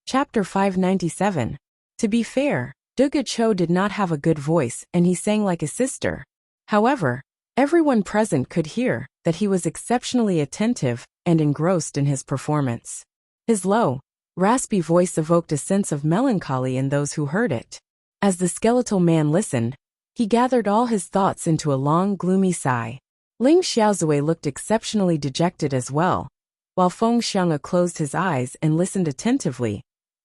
Chapter 597. To be fair, Duga Cho did not have a good voice and he sang like a sister. However, everyone present could hear that he was exceptionally attentive and engrossed in his performance. His low, raspy voice evoked a sense of melancholy in those who heard it. As the skeletal man listened, he gathered all his thoughts into a long, gloomy sigh. Ling Xiaozui looked exceptionally dejected as well, while Feng Xiang'e closed his eyes and listened attentively,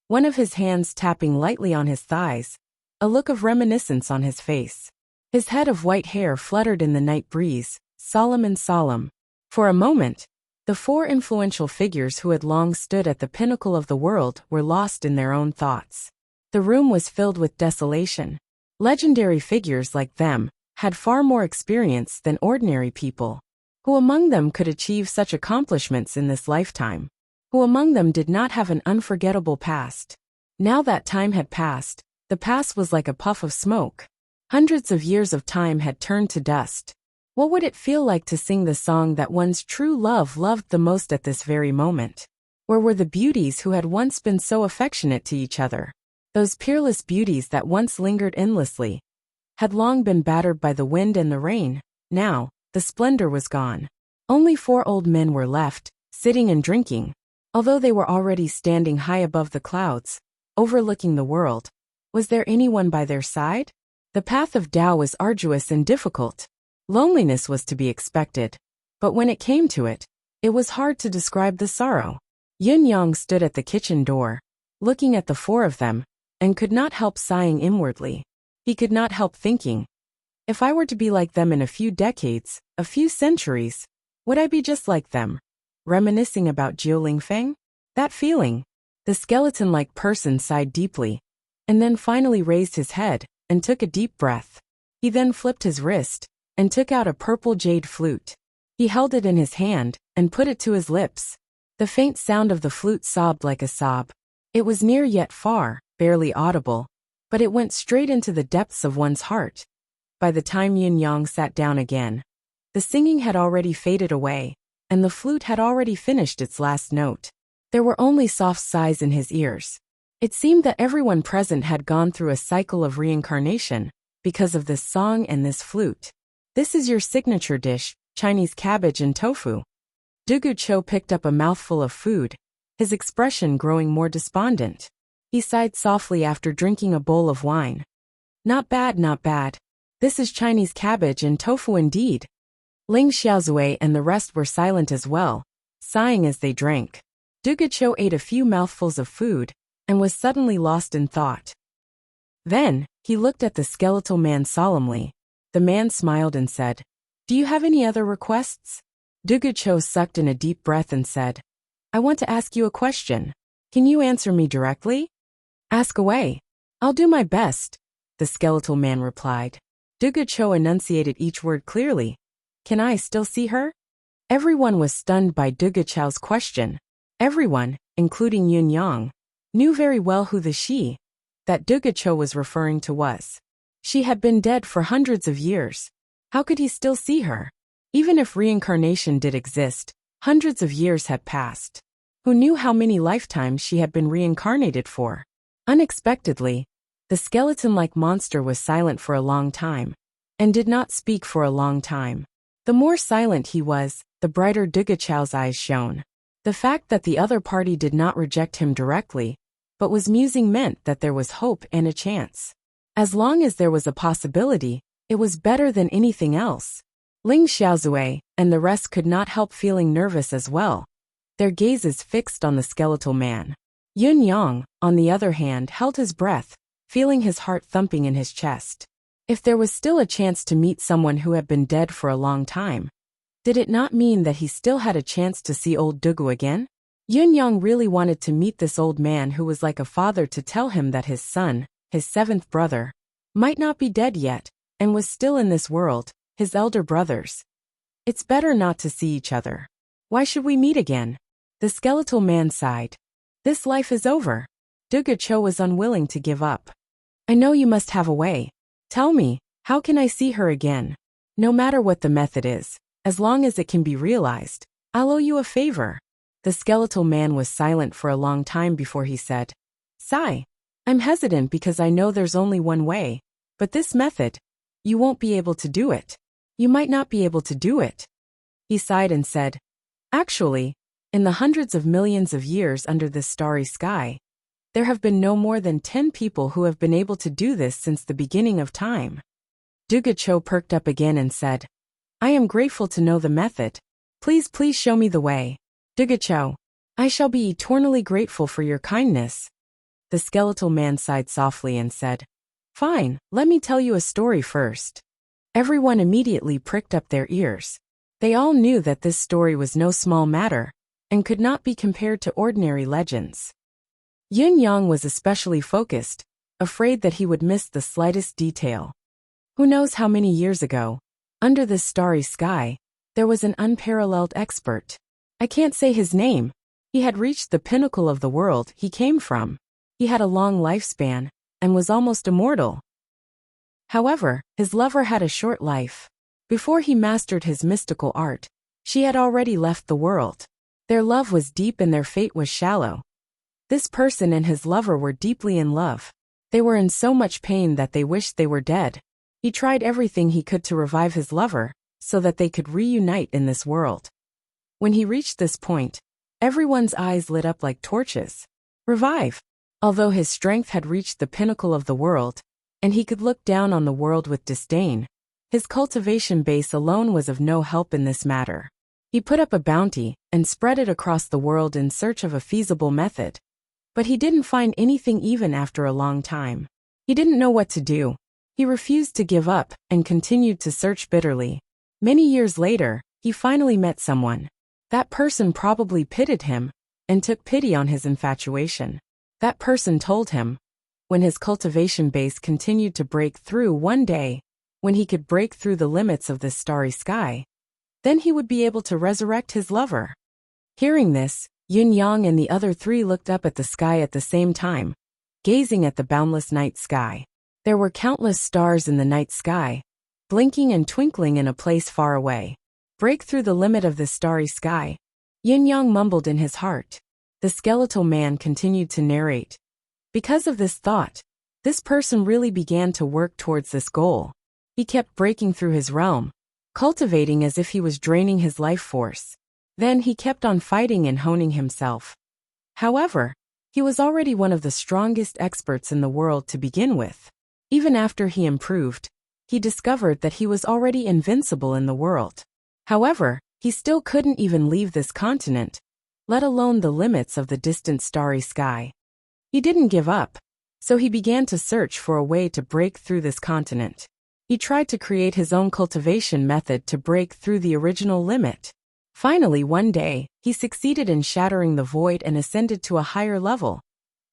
one of his hands tapping lightly on his thighs, a look of reminiscence on his face. His head of white hair fluttered in the night breeze, solemn and solemn. For a moment, the four influential figures who had long stood at the pinnacle of the world were lost in their own thoughts. The room was filled with desolation. Legendary figures like them had far more experience than ordinary people. Who among them could achieve such accomplishments in this lifetime? Who among them did not have an unforgettable past? Now that time had passed, the past was like a puff of smoke. Hundreds of years of time had turned to dust. What would it feel like to sing the song that one's true love loved the most at this very moment? Where were the beauties who had once been so affectionate to each other? Those peerless beauties that once lingered endlessly had long been battered by the wind and the rain. Now, the splendor was gone. Only four old men were left, sitting and drinking. Although they were already standing high above the clouds, overlooking the world, was there anyone by their side? The path of Tao was arduous and difficult. Loneliness was to be expected. But when it came to it, it was hard to describe the sorrow. Yun Yang stood at the kitchen door, looking at the four of them, and could not help sighing inwardly. He could not help thinking, if I were to be like them in a few decades, a few centuries, would I be just like them? Reminiscing about Jiu Lingfeng? That feeling. The skeleton-like person sighed deeply, and then finally raised his head and took a deep breath. He then flipped his wrist and took out a purple jade flute. He held it in his hand and put it to his lips. The faint sound of the flute sobbed like a sob. It was near yet far, barely audible, but it went straight into the depths of one's heart. By the time Yun Yang sat down again, the singing had already faded away, and the flute had already finished its last note. There were only soft sighs in his ears. It seemed that everyone present had gone through a cycle of reincarnation because of this song and this flute. This is your signature dish, Chinese cabbage and tofu. Dugu Cho picked up a mouthful of food, his expression growing more despondent. He sighed softly after drinking a bowl of wine. Not bad, not bad. This is Chinese cabbage and tofu indeed. Ling Xiaozui and the rest were silent as well, sighing as they drank. Duga Cho ate a few mouthfuls of food and was suddenly lost in thought. Then, he looked at the skeletal man solemnly. The man smiled and said, "Do you have any other requests?" Duga Cho sucked in a deep breath and said, "I want to ask you a question. Can you answer me directly?" "Ask away. I'll do my best," the skeletal man replied. Duga Cho enunciated each word clearly. "Can I still see her?" Everyone was stunned by Duga Cho's question. Everyone, including Yun Yang, knew very well who the she that Duga Cho was referring to was. She had been dead for hundreds of years. How could he still see her? Even if reincarnation did exist, hundreds of years had passed. Who knew how many lifetimes she had been reincarnated for? Unexpectedly, the skeleton-like monster was silent for a long time, and did not speak for a long time. The more silent he was, the brighter Duga Cho's eyes shone. The fact that the other party did not reject him directly, but was musing meant that there was hope and a chance. As long as there was a possibility, it was better than anything else. Ling Xiaozui and the rest could not help feeling nervous as well, their gazes fixed on the skeletal man. Yun Yang, on the other hand, held his breath, feeling his heart thumping in his chest. If there was still a chance to meet someone who had been dead for a long time, did it not mean that he still had a chance to see old Dugu again? Yun Yang really wanted to meet this old man who was like a father, to tell him that his son, his seventh brother, might not be dead yet, and was still in this world, his elder brothers. It's better not to see each other. Why should we meet again? The skeletal man sighed. This life is over. Duga Cho was unwilling to give up. I know you must have a way. Tell me, how can I see her again? No matter what the method is, as long as it can be realized, I'll owe you a favor. The skeletal man was silent for a long time before he said, Sigh. I'm hesitant because I know there's only one way, but this method, you won't be able to do it. You might not be able to do it. He sighed and said, actually, in the hundreds of millions of years under this starry sky, there have been no more than 10 people who have been able to do this since the beginning of time. Cho perked up again and said, I am grateful to know the method. Please show me the way. Cho, I shall be eternally grateful for your kindness. The skeletal man sighed softly and said, fine, let me tell you a story first. Everyone immediately pricked up their ears. They all knew that this story was no small matter, and could not be compared to ordinary legends. Yun Yang was especially focused, afraid that he would miss the slightest detail. Who knows how many years ago, under this starry sky, there was an unparalleled expert. I can't say his name. He had reached the pinnacle of the world he came from. He had a long lifespan, and was almost immortal. However, his lover had a short life. Before he mastered his mystical art, she had already left the world. Their love was deep and their fate was shallow. This person and his lover were deeply in love. They were in so much pain that they wished they were dead. He tried everything he could to revive his lover, so that they could reunite in this world. When he reached this point, everyone's eyes lit up like torches. Revive! Although his strength had reached the pinnacle of the world, and he could look down on the world with disdain, his cultivation base alone was of no help in this matter. He put up a bounty, and spread it across the world in search of a feasible method. But he didn't find anything even after a long time. He didn't know what to do. He refused to give up, and continued to search bitterly. Many years later, he finally met someone. That person probably pitied him, and took pity on his infatuation. That person told him, when his cultivation base continued to break through one day, when he could break through the limits of this starry sky, then he would be able to resurrect his lover. Hearing this, Yun Yang and the other three looked up at the sky at the same time, gazing at the boundless night sky. There were countless stars in the night sky, blinking and twinkling in a place far away. Break through the limit of this starry sky, Yun Yang mumbled in his heart. The skeletal man continued to narrate. Because of this thought, this person really began to work towards this goal. He kept breaking through his realm, cultivating as if he was draining his life force. Then he kept on fighting and honing himself. However, he was already one of the strongest experts in the world to begin with. Even after he improved, he discovered that he was already invincible in the world. However, he still couldn't even leave this continent, let alone the limits of the distant starry sky. He didn't give up, so he began to search for a way to break through this continent. He tried to create his own cultivation method to break through the original limit. Finally, one day, he succeeded in shattering the void and ascended to a higher level.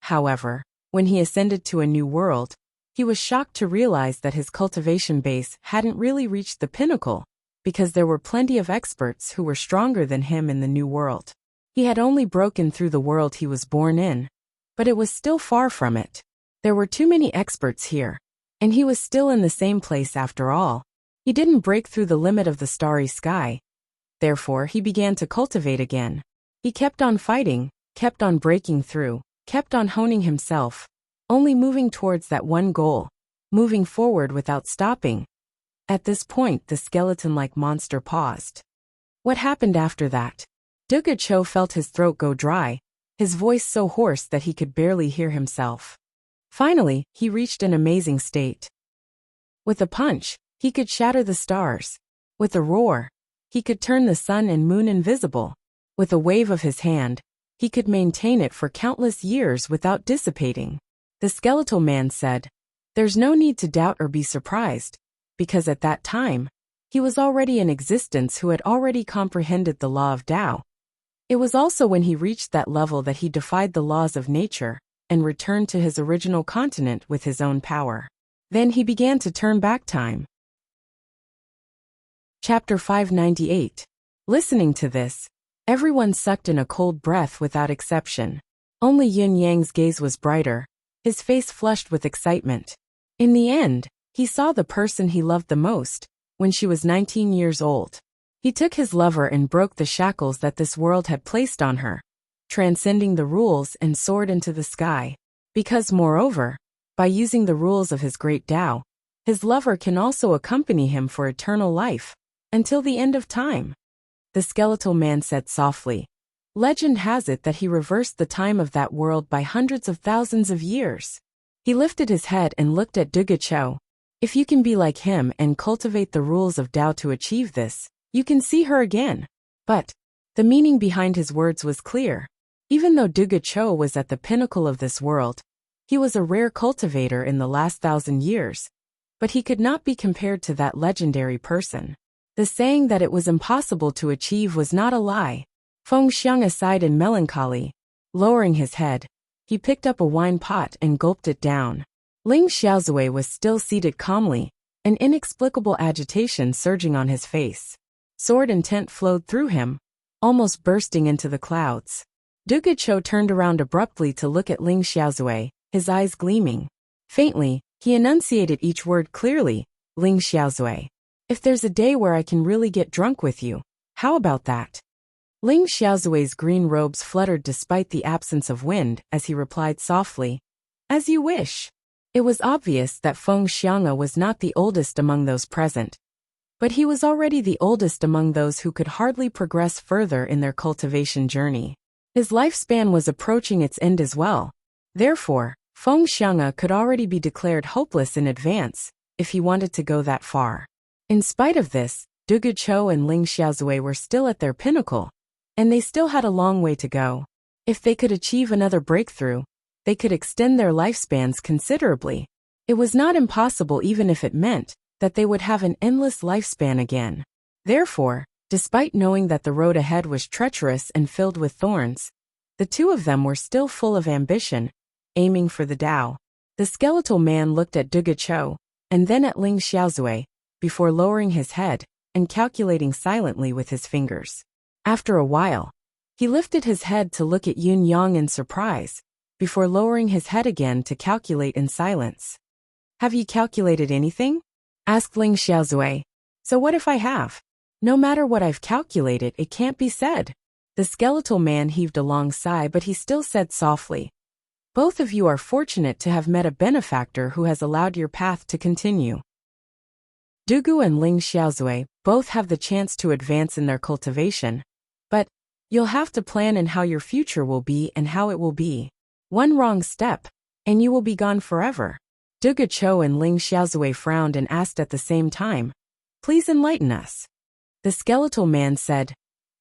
However, when he ascended to a new world, he was shocked to realize that his cultivation base hadn't really reached the pinnacle, because there were plenty of experts who were stronger than him in the new world. He had only broken through the world he was born in, but it was still far from it. There were too many experts here, and he was still in the same place after all. He didn't break through the limit of the starry sky. Therefore, he began to cultivate again. He kept on fighting, kept on breaking through, kept on honing himself, only moving towards that one goal, moving forward without stopping. At this point, the skeleton-like monster paused. What happened after that? Cho felt his throat go dry, his voice so hoarse that he could barely hear himself. Finally, he reached an amazing state. With a punch, he could shatter the stars. With a roar, he could turn the sun and moon invisible. With a wave of his hand, he could maintain it for countless years without dissipating. The skeletal man said, "There's no need to doubt or be surprised, because at that time, he was already in existence who had already comprehended the law of Tao. It was also when he reached that level that he defied the laws of nature and returned to his original continent with his own power. Then he began to turn back time." Chapter 598. Listening to this, everyone sucked in a cold breath without exception. Only Yin Yang's gaze was brighter, his face flushed with excitement. In the end, he saw the person he loved the most, when she was 19 years old. He took his lover and broke the shackles that this world had placed on her, transcending the rules and soared into the sky. Because, moreover, by using the rules of his great Tao, his lover can also accompany him for eternal life, until the end of time. The skeletal man said softly. Legend has it that he reversed the time of that world by hundreds of thousands of years. He lifted his head and looked at Duga Cho. If you can be like him and cultivate the rules of Tao to achieve this, you can see her again. But the meaning behind his words was clear. Even though Duga Cho was at the pinnacle of this world, he was a rare cultivator in the last 1,000 years. But he could not be compared to that legendary person. The saying that it was impossible to achieve was not a lie. Feng Xiang sighed in melancholy. Lowering his head, he picked up a wine pot and gulped it down. Ling Xiaozui was still seated calmly, an inexplicable agitation surging on his face. Sword intent flowed through him, almost bursting into the clouds. Duga Cho turned around abruptly to look at Ling Xiaozui, his eyes gleaming. Faintly, he enunciated each word clearly. Ling Xiaozui. If there's a day where I can really get drunk with you, how about that? Ling Xiaozui's green robes fluttered despite the absence of wind as he replied softly, As you wish. It was obvious that Feng Xiang was not the oldest among those present. But he was already the oldest among those who could hardly progress further in their cultivation journey. His lifespan was approaching its end as well. Therefore, Feng Xiang could already be declared hopeless in advance, if he wanted to go that far. In spite of this, Duga Cho and Ling Xiaozui were still at their pinnacle, and they still had a long way to go. If they could achieve another breakthrough, they could extend their lifespans considerably. It was not impossible even if it meant that they would have an endless lifespan again. Therefore, despite knowing that the road ahead was treacherous and filled with thorns, the two of them were still full of ambition, aiming for the Tao. The skeletal man looked at Duga Cho, and then at Ling Xiaozui, before lowering his head and calculating silently with his fingers. After a while, he lifted his head to look at Yun Yang in surprise, before lowering his head again to calculate in silence. Have you calculated anything? Asked Ling Xiaozui. So what if I have? No matter what I've calculated, it can't be said. The skeletal man heaved a long sigh, but he still said softly, Both of you are fortunate to have met a benefactor who has allowed your path to continue. Dugu and Ling Xiaozui both have the chance to advance in their cultivation, but you'll have to plan in how your future will be and how it will be. One wrong step, and you will be gone forever. Duga Cho and Ling Xiaozui frowned and asked at the same time, Please enlighten us. The skeletal man said,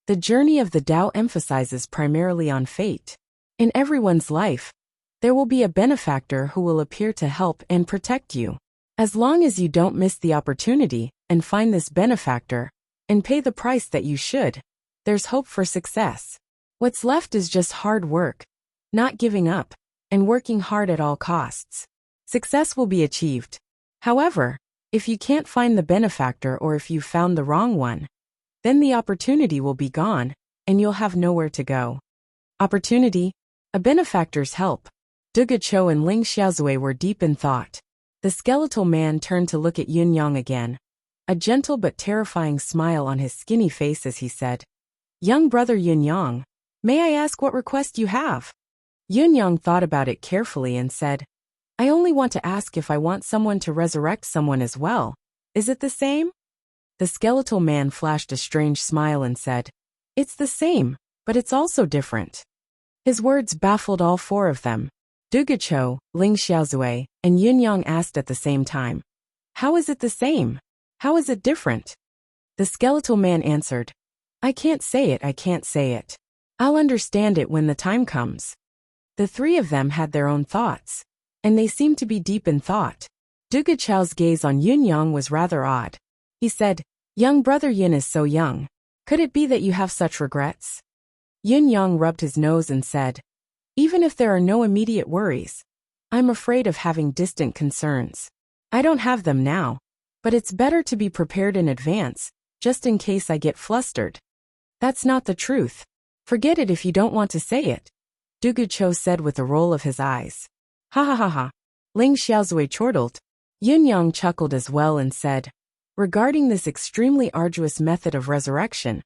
The journey of the Tao emphasizes primarily on fate. In everyone's life, there will be a benefactor who will appear to help and protect you. As long as you don't miss the opportunity and find this benefactor, and pay the price that you should, there's hope for success. What's left is just hard work, not giving up, and working hard at all costs. Success will be achieved. However, if you can't find the benefactor or if you've found the wrong one, then the opportunity will be gone, and you'll have nowhere to go. Opportunity, a benefactor's help. Duga Cho and Ling Xiaozui were deep in thought. The skeletal man turned to look at Yun Yang again, a gentle but terrifying smile on his skinny face as he said, Young brother Yun Yang, may I ask what request you have? Yun Yang thought about it carefully and said, I only want to ask if I want someone to resurrect someone as well. Is it the same? The skeletal man flashed a strange smile and said, It's the same, but it's also different. His words baffled all four of them. Duga Cho, Ling Xiaozui, and Yun Yang asked at the same time, How is it the same? How is it different? The skeletal man answered, I can't say it. I'll understand it when the time comes. The three of them had their own thoughts, and they seemed to be deep in thought. Duga Cho's gaze on Yun Yang was rather odd. He said, Young brother Yun is so young. Could it be that you have such regrets? Yun Yang rubbed his nose and said, Even if there are no immediate worries, I'm afraid of having distant concerns. I don't have them now, but it's better to be prepared in advance, just in case I get flustered. That's not the truth. Forget it if you don't want to say it, Duga Cho said with a roll of his eyes. Ha ha ha ha. Ling Xiaozui chortled. Yun Yang chuckled as well and said, Regarding this extremely arduous method of resurrection,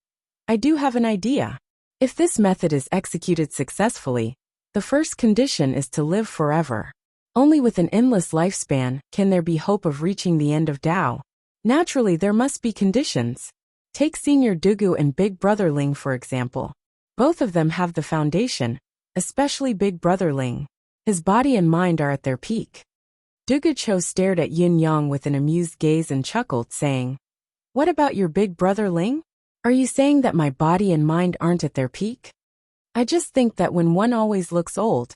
I do have an idea. If this method is executed successfully, The first condition is to live forever. Only with an endless lifespan can there be hope of reaching the end of Tao. Naturally, there must be conditions. Take Senior Dugu and Big Brother Ling for example. Both of them have the foundation, especially Big Brother Ling. His body and mind are at their peak. Dugu Cho stared at Yin Yang with an amused gaze and chuckled, saying, "What about your Big Brother Ling? Are you saying that my body and mind aren't at their peak? I just think that when one always looks old,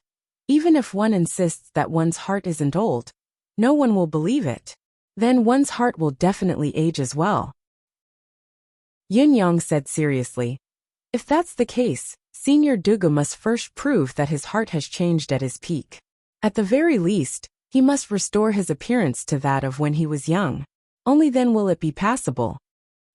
even if one insists that one's heart isn't old, no one will believe it. Then one's heart will definitely age as well." Yin Yang said seriously, "If that's the case, Senior Dugu must first prove that his heart has changed at his peak. At the very least, he must restore his appearance to that of when he was young. Only then will it be passable."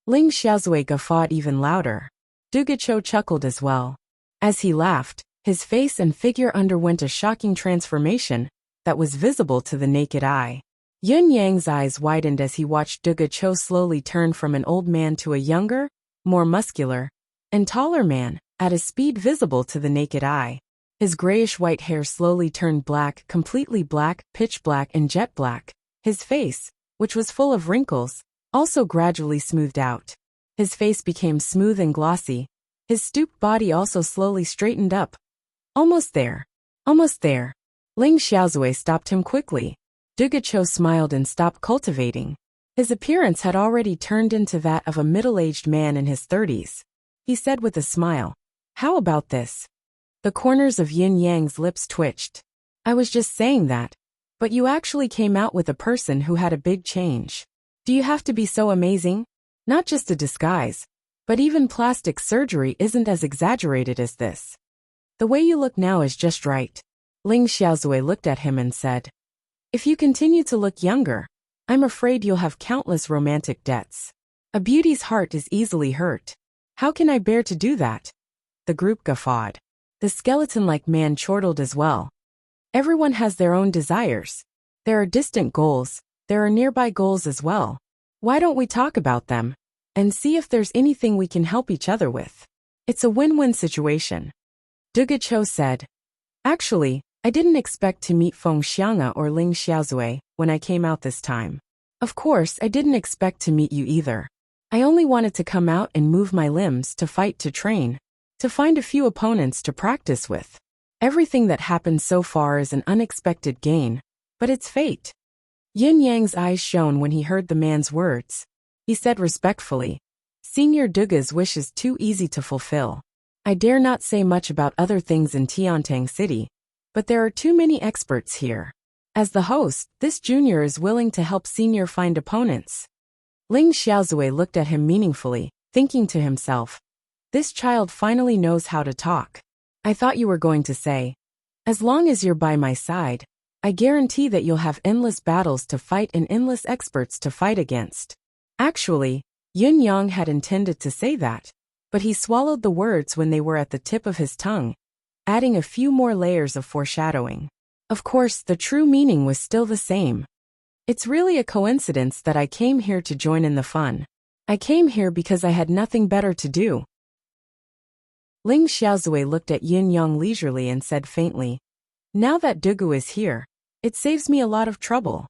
Ling Xiaozui guffawed even louder. Dugu Cho chuckled as well. As he laughed, his face and figure underwent a shocking transformation that was visible to the naked eye. Yun Yang's eyes widened as he watched Dugu Cho slowly turn from an old man to a younger, more muscular, and taller man, at a speed visible to the naked eye. His grayish-white hair slowly turned black, completely black, pitch black, and jet black. His face, which was full of wrinkles, also gradually smoothed out. His face became smooth and glossy. His stooped body also slowly straightened up. "Almost there. Almost there." Ling Xiaozui stopped him quickly. Dugu Cho smiled and stopped cultivating. His appearance had already turned into that of a middle-aged man in his 30s. He said with a smile, "How about this?" The corners of Yin Yang's lips twitched. "I was just saying that. But you actually came out with a person who had a big change. Do you have to be so amazing? Not just a disguise, but even plastic surgery isn't as exaggerated as this. The way you look now is just right." Ling Xiaozui looked at him and said, "If you continue to look younger, I'm afraid you'll have countless romantic debts. A beauty's heart is easily hurt. How can I bear to do that?" The group guffawed. The skeleton-like man chortled as well. "Everyone has their own desires. There are distant goals, there are nearby goals as well. Why don't we talk about them and see if there's anything we can help each other with? It's a win-win situation." Dugu Cho said, "Actually, I didn't expect to meet Feng Xiang'a or Ling Xiaozui when I came out this time. Of course, I didn't expect to meet you either. I only wanted to come out and move my limbs to fight, to train, to find a few opponents to practice with. Everything that happened so far is an unexpected gain, but it's fate." Yin Yang's eyes shone when he heard the man's words. He said respectfully, "Senior Dugu's wish is too easy to fulfill. I dare not say much about other things in Tiantang City, but there are too many experts here. As the host, this junior is willing to help Senior find opponents." Ling Xiaozui looked at him meaningfully, thinking to himself, "This child finally knows how to talk. I thought you were going to say, as long as you're by my side, I guarantee that you'll have endless battles to fight and endless experts to fight against." Actually, Yun Yang had intended to say that, but he swallowed the words when they were at the tip of his tongue, adding a few more layers of foreshadowing. Of course, the true meaning was still the same. "It's really a coincidence that I came here to join in the fun. I came here because I had nothing better to do." Ling Xiaozui looked at Yin Yang leisurely and said faintly, "Now that Dugu is here, it saves me a lot of trouble."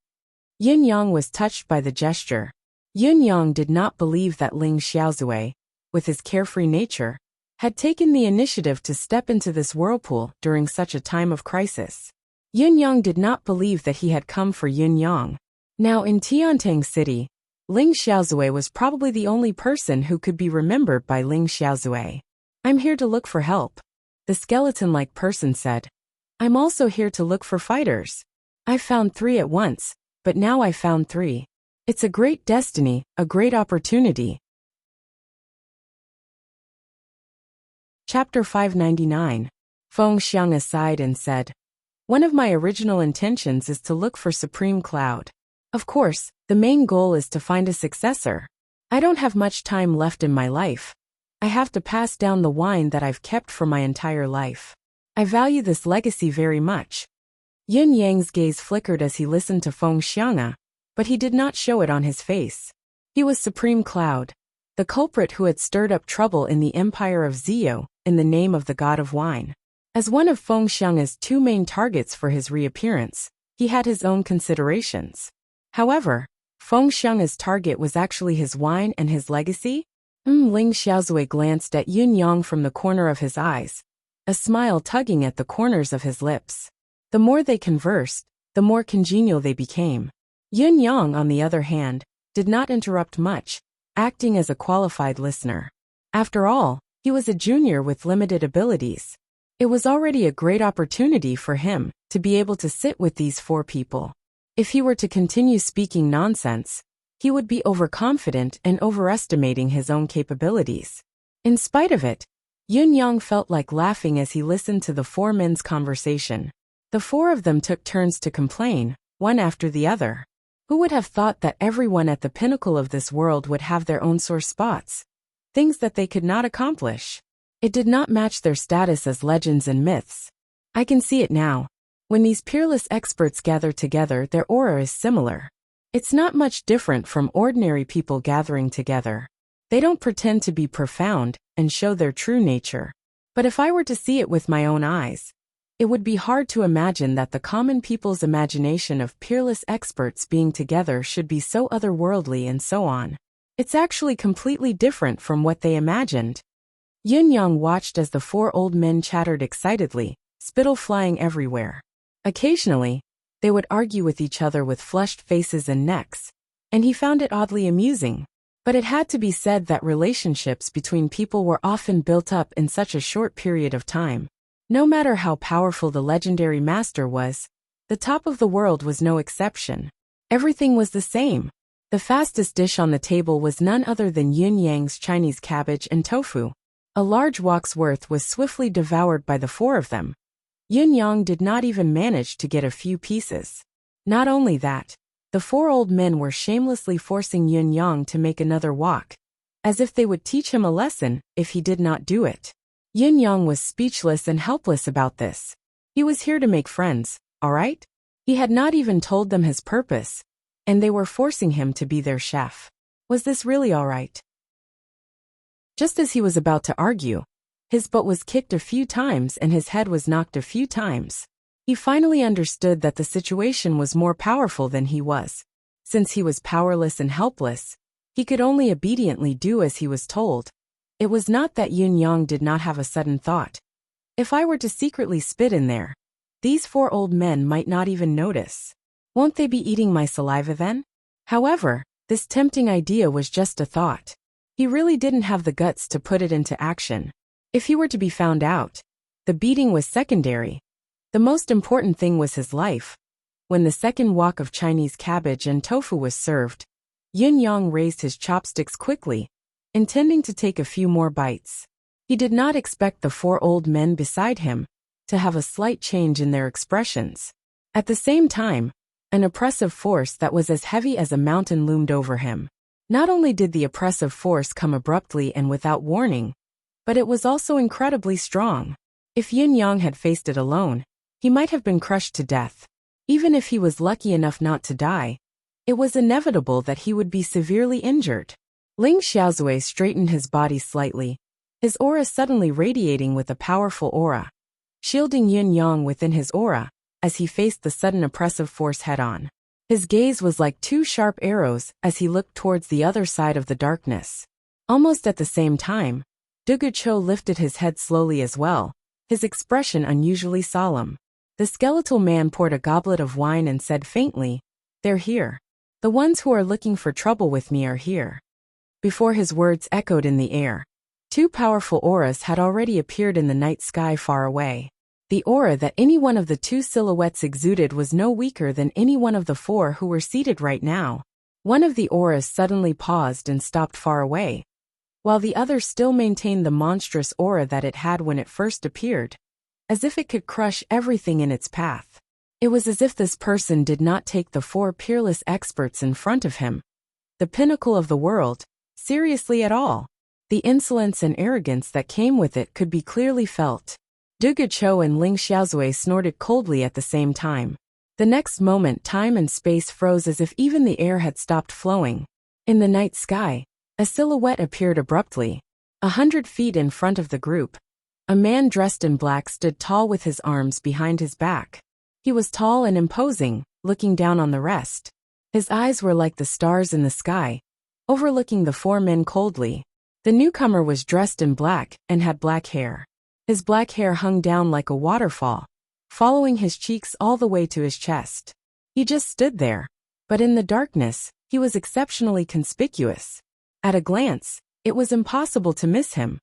Yin Yang was touched by the gesture. Yin Yang did not believe that Ling Xiaozui, with his carefree nature, had taken the initiative to step into this whirlpool during such a time of crisis. Yin Yang did not believe that he had come for Yin Yang. Now in Tiantang City, Ling Xiaozui was probably the only person who could be remembered by Ling Xiaozui. "I'm here to look for help," the skeleton-like person said. "I'm also here to look for fighters. I found 3 at once, but now I found 3. It's a great destiny, a great opportunity." Chapter 599. Feng Xiang'a sighed and said, "One of my original intentions is to look for Supreme Cloud. Of course, the main goal is to find a successor. I don't have much time left in my life. I have to pass down the wine that I've kept for my entire life. I value this legacy very much." Yin Yang's gaze flickered as he listened to Feng Xiang'a, but he did not show it on his face. He was Supreme Cloud, the culprit who had stirred up trouble in the empire of Zio, in the name of the god of wine. As one of Feng Xiang's two main targets for his reappearance, he had his own considerations. However, Feng Xiang's target was actually his wine and his legacy. Ling Xiaozui glanced at Yun Yang from the corner of his eyes, a smile tugging at the corners of his lips. The more they conversed, the more congenial they became. Yun Yang, on the other hand, did not interrupt much, acting as a qualified listener. After all, he was a junior with limited abilities. It was already a great opportunity for him to be able to sit with these four people. If he were to continue speaking nonsense, he would be overconfident and overestimating his own capabilities. In spite of it, Yun Yang felt like laughing as he listened to the four men's conversation. The four of them took turns to complain, one after the other. Who would have thought that everyone at the pinnacle of this world would have their own sore spots? Things that they could not accomplish. It did not match their status as legends and myths. I can see it now. When these peerless experts gather together, their aura is similar. It's not much different from ordinary people gathering together. They don't pretend to be profound and show their true nature. But if I were to see it with my own eyes, it would be hard to imagine that the common people's imagination of peerless experts being together should be so otherworldly and so on. It's actually completely different from what they imagined. Yun Yang watched as the four old men chattered excitedly, spittle flying everywhere. Occasionally, they would argue with each other with flushed faces and necks, and he found it oddly amusing. But it had to be said that relationships between people were often built up in such a short period of time. No matter how powerful the legendary master was, the top of the world was no exception. Everything was the same. The fastest dish on the table was none other than Yun Yang's Chinese cabbage and tofu. A large wok's worth was swiftly devoured by the four of them. Yun Yang did not even manage to get a few pieces. Not only that, the four old men were shamelessly forcing Yun Yang to make another wok, as if they would teach him a lesson if he did not do it. Yun Yang was speechless and helpless about this. He was here to make friends, all right? He had not even told them his purpose, and they were forcing him to be their chef. Was this really all right? Just as he was about to argue, his butt was kicked a few times and his head was knocked a few times. He finally understood that the situation was more powerful than he was. Since he was powerless and helpless, he could only obediently do as he was told. It was not that Yun Yang did not have a sudden thought. If I were to secretly spit in there, these four old men might not even notice. Won't they be eating my saliva then? However, this tempting idea was just a thought. He really didn't have the guts to put it into action. If he were to be found out, the beating was secondary. The most important thing was his life. When the second wok of Chinese cabbage and tofu was served, Yun Yang raised his chopsticks quickly, intending to take a few more bites. He did not expect the four old men beside him to have a slight change in their expressions. At the same time, an oppressive force that was as heavy as a mountain loomed over him. Not only did the oppressive force come abruptly and without warning, but it was also incredibly strong. If Yun Yang had faced it alone, he might have been crushed to death. Even if he was lucky enough not to die, it was inevitable that he would be severely injured. Ling Xiaozui straightened his body slightly, his aura suddenly radiating with a powerful aura, shielding Yun Yang within his aura as he faced the sudden oppressive force head-on. His gaze was like two sharp arrows as he looked towards the other side of the darkness. Almost at the same time, Dugu Cho lifted his head slowly as well, his expression unusually solemn. The skeletal man poured a goblet of wine and said faintly, "They're here. The ones who are looking for trouble with me are here." Before his words echoed in the air, two powerful auras had already appeared in the night sky far away. The aura that any one of the two silhouettes exuded was no weaker than any one of the four who were seated right now. One of the auras suddenly paused and stopped far away, while the other still maintained the monstrous aura that it had when it first appeared, as if it could crush everything in its path. It was as if this person did not take the four peerless experts in front of him, the pinnacle of the world, seriously at all. The insolence and arrogance that came with it could be clearly felt. Dugu Cho and Ling Xiaozui snorted coldly at the same time. The next moment time and space froze as if even the air had stopped flowing. In the night sky, a silhouette appeared abruptly, 100 feet in front of the group. A man dressed in black stood tall with his arms behind his back. He was tall and imposing, looking down on the rest. His eyes were like the stars in the sky, overlooking the four men coldly. The newcomer was dressed in black and had black hair. His black hair hung down like a waterfall, following his cheeks all the way to his chest. He just stood there, but in the darkness, he was exceptionally conspicuous. At a glance, it was impossible to miss him.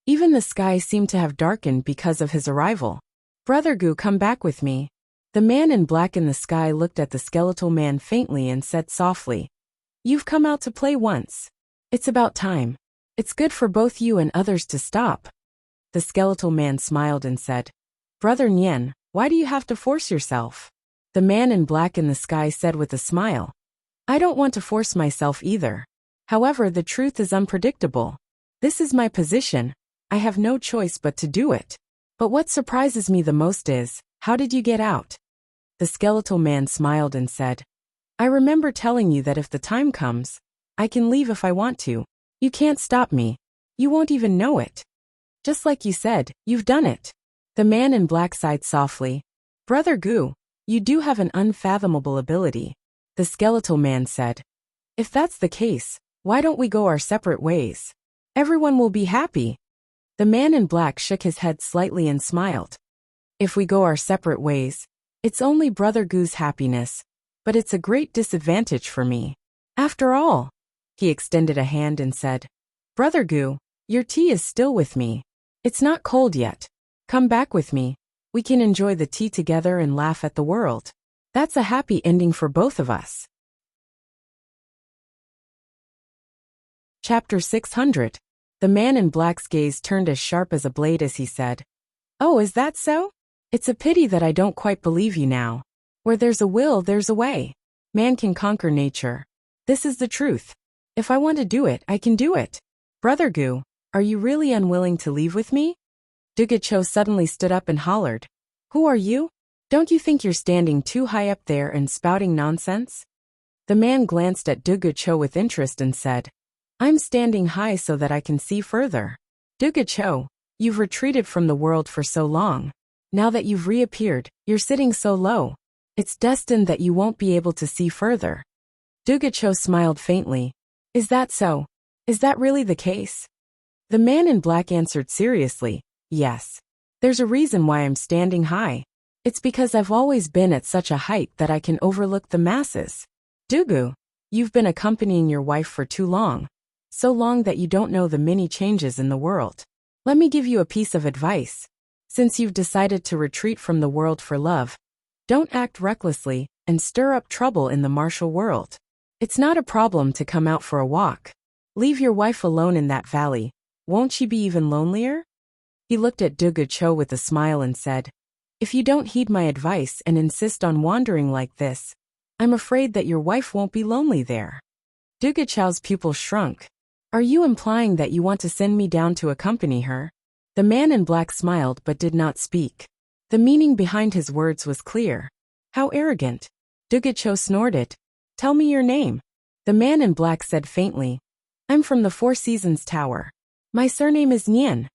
Even the sky seemed to have darkened because of his arrival. "Brother Gu, come back with me." The man in black in the sky looked at the skeletal man faintly and said softly, "You've come out to play once. It's about time. It's good for both you and others to stop." The skeletal man smiled and said, "Brother Nian, why do you have to force yourself?" The man in black in the sky said with a smile, "I don't want to force myself either. However, the truth is unpredictable. This is my position. I have no choice but to do it. But what surprises me the most is, how did you get out?" The skeletal man smiled and said, "I remember telling you that if the time comes, I can leave if I want to. You can't stop me. You won't even know it. Just like you said, you've done it." The man in black sighed softly. "Brother Gu, you do have an unfathomable ability." The skeletal man said, "If that's the case, why don't we go our separate ways? Everyone will be happy." The man in black shook his head slightly and smiled. "If we go our separate ways, it's only Brother Gu's happiness, but it's a great disadvantage for me. After all," he extended a hand and said, "Brother Gu, your tea is still with me. It's not cold yet. Come back with me. We can enjoy the tea together and laugh at the world. That's a happy ending for both of us." Chapter 600. The man in black's gaze turned as sharp as a blade as he said, "Oh, is that so? It's a pity that I don't quite believe you now. Where there's a will, there's a way. Man can conquer nature. This is the truth. If I want to do it, I can do it. Brother Gu, are you really unwilling to leave with me?" Dugacho suddenly stood up and hollered, "Who are you? Don't you think you're standing too high up there and spouting nonsense?" The man glanced at Dugacho with interest and said, "I'm standing high so that I can see further. Dugacho, you've retreated from the world for so long. Now that you've reappeared, you're sitting so low. It's destined that you won't be able to see further." Dugacho smiled faintly. "Is that so? Is that really the case?" The man in black answered seriously, "Yes. There's a reason why I'm standing high. It's because I've always been at such a height that I can overlook the masses. Dugu, you've been accompanying your wife for too long. So long that you don't know the many changes in the world. Let me give you a piece of advice. Since you've decided to retreat from the world for love, don't act recklessly and stir up trouble in the martial world. It's not a problem to come out for a walk. Leave your wife alone in that valley. Won't she be even lonelier?" He looked at Dugacho with a smile and said, "If you don't heed my advice and insist on wandering like this, I'm afraid that your wife won't be lonely there." Dugacho's pupil shrunk. "Are you implying that you want to send me down to accompany her?" The man in black smiled but did not speak. The meaning behind his words was clear. "How arrogant." Dugacho snorted. "Tell me your name." The man in black said faintly, "I'm from the Four Seasons Tower. My surname is Nian."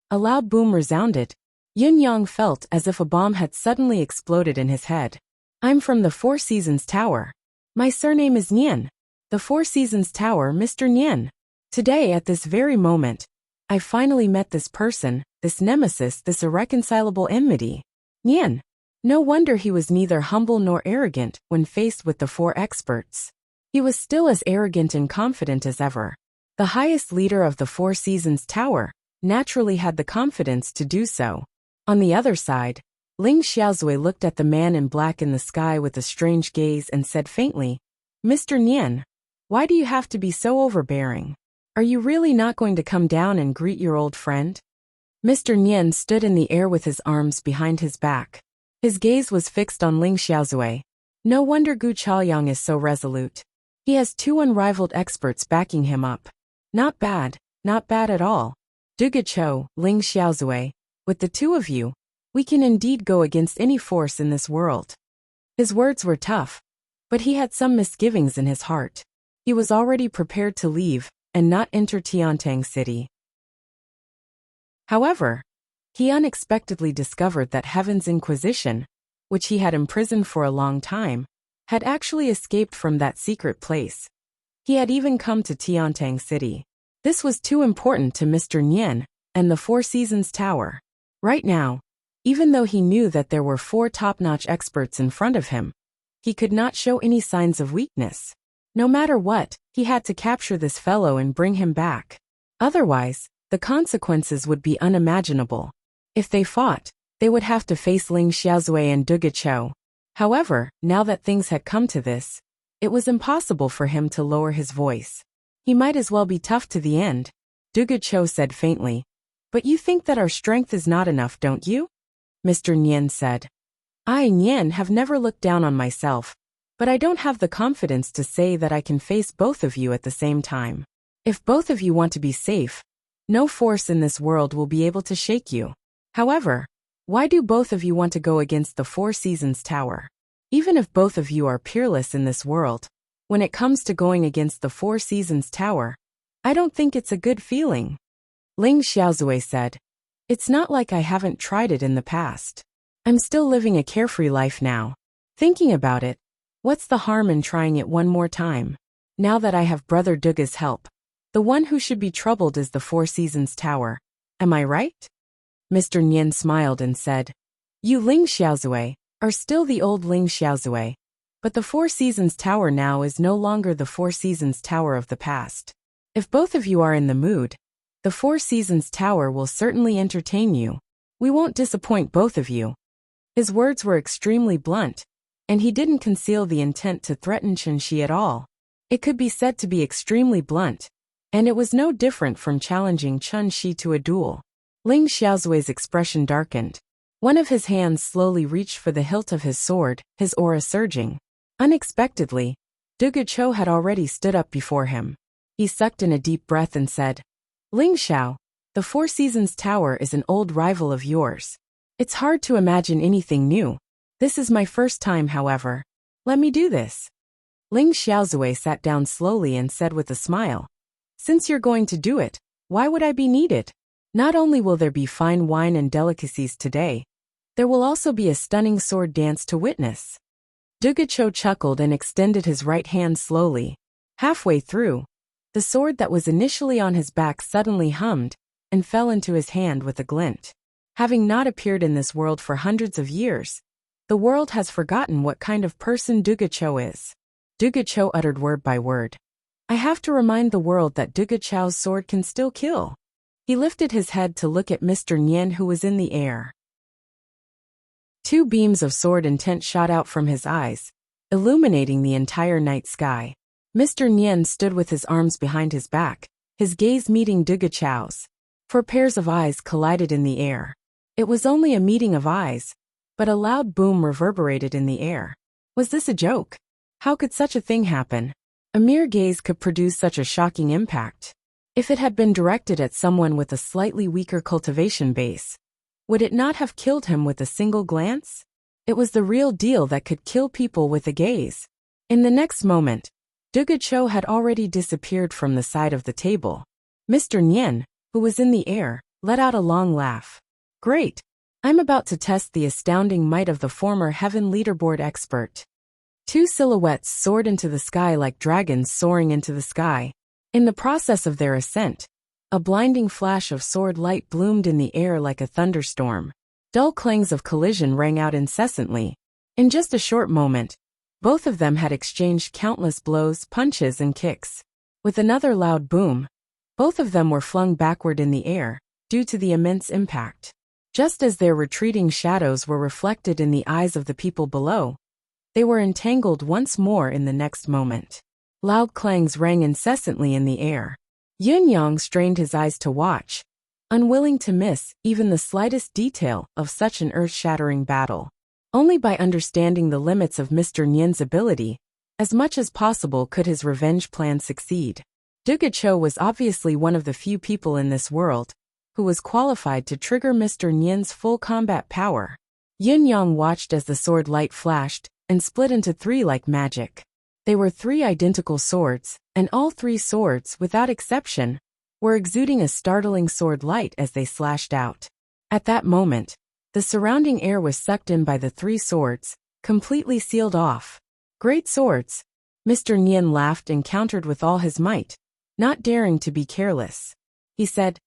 A loud boom resounded. Yun Yang felt as if a bomb had suddenly exploded in his head. "I'm from the Four Seasons Tower. My surname is Nian. The Four Seasons Tower, Mr. Nian. Today, at this very moment, I finally met this person, this nemesis, this irreconcilable enmity. Nian." No wonder he was neither humble nor arrogant when faced with the four experts. He was still as arrogant and confident as ever. The highest leader of the Four Seasons Tower naturally had the confidence to do so. On the other side, Ling Xiaozui looked at the man in black in the sky with a strange gaze and said faintly, "Mr. Nian, why do you have to be so overbearing? Are you really not going to come down and greet your old friend?" Mr. Nian stood in the air with his arms behind his back. His gaze was fixed on Ling Xiaozui. No wonder Gu Chaoyang is so resolute. He has two unrivaled experts backing him up. Not bad at all. Dugacho, Ling Xiaozui, with the two of you, we can indeed go against any force in this world. His words were tough, but he had some misgivings in his heart. He was already prepared to leave and not enter Tiantang City. However, he unexpectedly discovered that Heaven's Inquisition, which he had imprisoned for a long time, had actually escaped from that secret place. He had even come to Tiantang City. This was too important to Mr. Nian and the Four Seasons Tower. Right now, even though he knew that there were 4 top-notch experts in front of him, he could not show any signs of weakness. No matter what, he had to capture this fellow and bring him back. Otherwise, the consequences would be unimaginable. If they fought, they would have to face Ling Xiaozui and Duge Chou. However, now that things had come to this, it was impossible for him to lower his voice. He might as well be tough to the end, Duge Chou said faintly. But you think that our strength is not enough, don't you? Mr. Nian said. I, Nian, have never looked down on myself, but I don't have the confidence to say that I can face both of you at the same time. If both of you want to be safe, no force in this world will be able to shake you. However, why do both of you want to go against the Four Seasons Tower? Even if both of you are peerless in this world, when it comes to going against the Four Seasons Tower, I don't think it's a good feeling. Ling Xiaozui said. It's not like I haven't tried it in the past. I'm still living a carefree life now. Thinking about it, what's the harm in trying it one more time? Now that I have Brother Duga's help, the one who should be troubled is the Four Seasons Tower. Am I right? Mr. Nian smiled and said, You Ling Xiaozui are still the old Ling Xiaozui, but the Four Seasons Tower now is no longer the Four Seasons Tower of the past. If both of you are in the mood, the Four Seasons Tower will certainly entertain you. We won't disappoint both of you. His words were extremely blunt, and he didn't conceal the intent to threaten Chen Shi at all. It could be said to be extremely blunt, and it was no different from challenging Chen Shi to a duel. Ling Xiaozui's expression darkened. One of his hands slowly reached for the hilt of his sword, his aura surging. Unexpectedly, Duge Chou had already stood up before him. He sucked in a deep breath and said, Ling Xiao, the Four Seasons Tower is an old rival of yours. It's hard to imagine anything new. This is my first time, however. Let me do this. Ling Xiaozui sat down slowly and said with a smile, Since you're going to do it, why would I be needed? Not only will there be fine wine and delicacies today, there will also be a stunning sword dance to witness. Duge Chou chuckled and extended his right hand slowly. Halfway through, the sword that was initially on his back suddenly hummed and fell into his hand with a glint. Having not appeared in this world for hundreds of years, the world has forgotten what kind of person Duge Chou is. Duge Chou uttered word by word. I have to remind the world that Duge Chou's sword can still kill. He lifted his head to look at Mr. Nian, who was in the air. 2 beams of sword intent shot out from his eyes, illuminating the entire night sky. Mr. Nian stood with his arms behind his back, his gaze meeting Duge Chou's. 4 pairs of eyes collided in the air. It was only a meeting of eyes, but a loud boom reverberated in the air. Was this a joke? How could such a thing happen? A mere gaze could produce such a shocking impact. If it had been directed at someone with a slightly weaker cultivation base, would it not have killed him with a single glance? It was the real deal that could kill people with a gaze. In the next moment, Duge Chou had already disappeared from the side of the table. Mr. Nian, who was in the air, let out a long laugh. Great! I'm about to test the astounding might of the former Heaven Leaderboard expert. 2 silhouettes soared into the sky like dragons soaring into the sky. In the process of their ascent, a blinding flash of sword light bloomed in the air like a thunderstorm. Dull clangs of collision rang out incessantly. In just a short moment, both of them had exchanged countless blows, punches, and kicks. With another loud boom, both of them were flung backward in the air, due to the immense impact. Just as their retreating shadows were reflected in the eyes of the people below, they were entangled once more in the next moment. Loud clangs rang incessantly in the air. Yun Yang strained his eyes to watch, unwilling to miss even the slightest detail of such an earth-shattering battle. Only by understanding the limits of Mr. Nian's ability, as much as possible could his revenge plan succeed. Duge Chou was obviously one of the few people in this world who was qualified to trigger Mr. Nian's full combat power. Yun Yang watched as the sword light flashed and split into 3 like magic. They were 3 identical swords, and all 3 swords, without exception, were exuding a startling sword light as they slashed out. At that moment, the surrounding air was sucked in by the three swords, completely sealed off. Great swords, Mr. Nian laughed and countered with all his might, not daring to be careless. He said,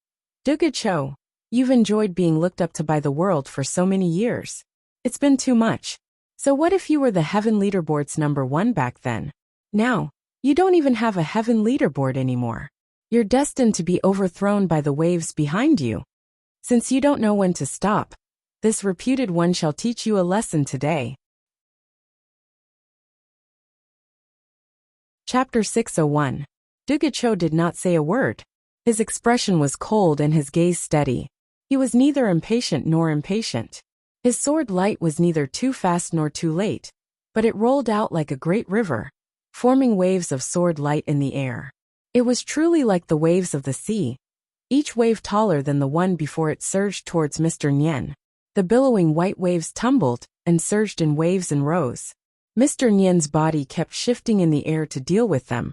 "Duga Cho, you've enjoyed being looked up to by the world for so many years. It's been too much. So what if you were the heaven leaderboard's #1 back then? Now, you don't even have a heaven leaderboard anymore. You're destined to be overthrown by the waves behind you. Since you don't know when to stop, this reputed one shall teach you a lesson today." Chapter 601. Duga Cho did not say a word. His expression was cold and his gaze steady. He was neither impatient nor impatient. His sword light was neither too fast nor too late, but it rolled out like a great river, forming waves of sword light in the air. It was truly like the waves of the sea, each wave taller than the one before it surged towards Mr. Nian. The billowing white waves tumbled and surged in waves and rose. Mr. Nian's body kept shifting in the air to deal with them,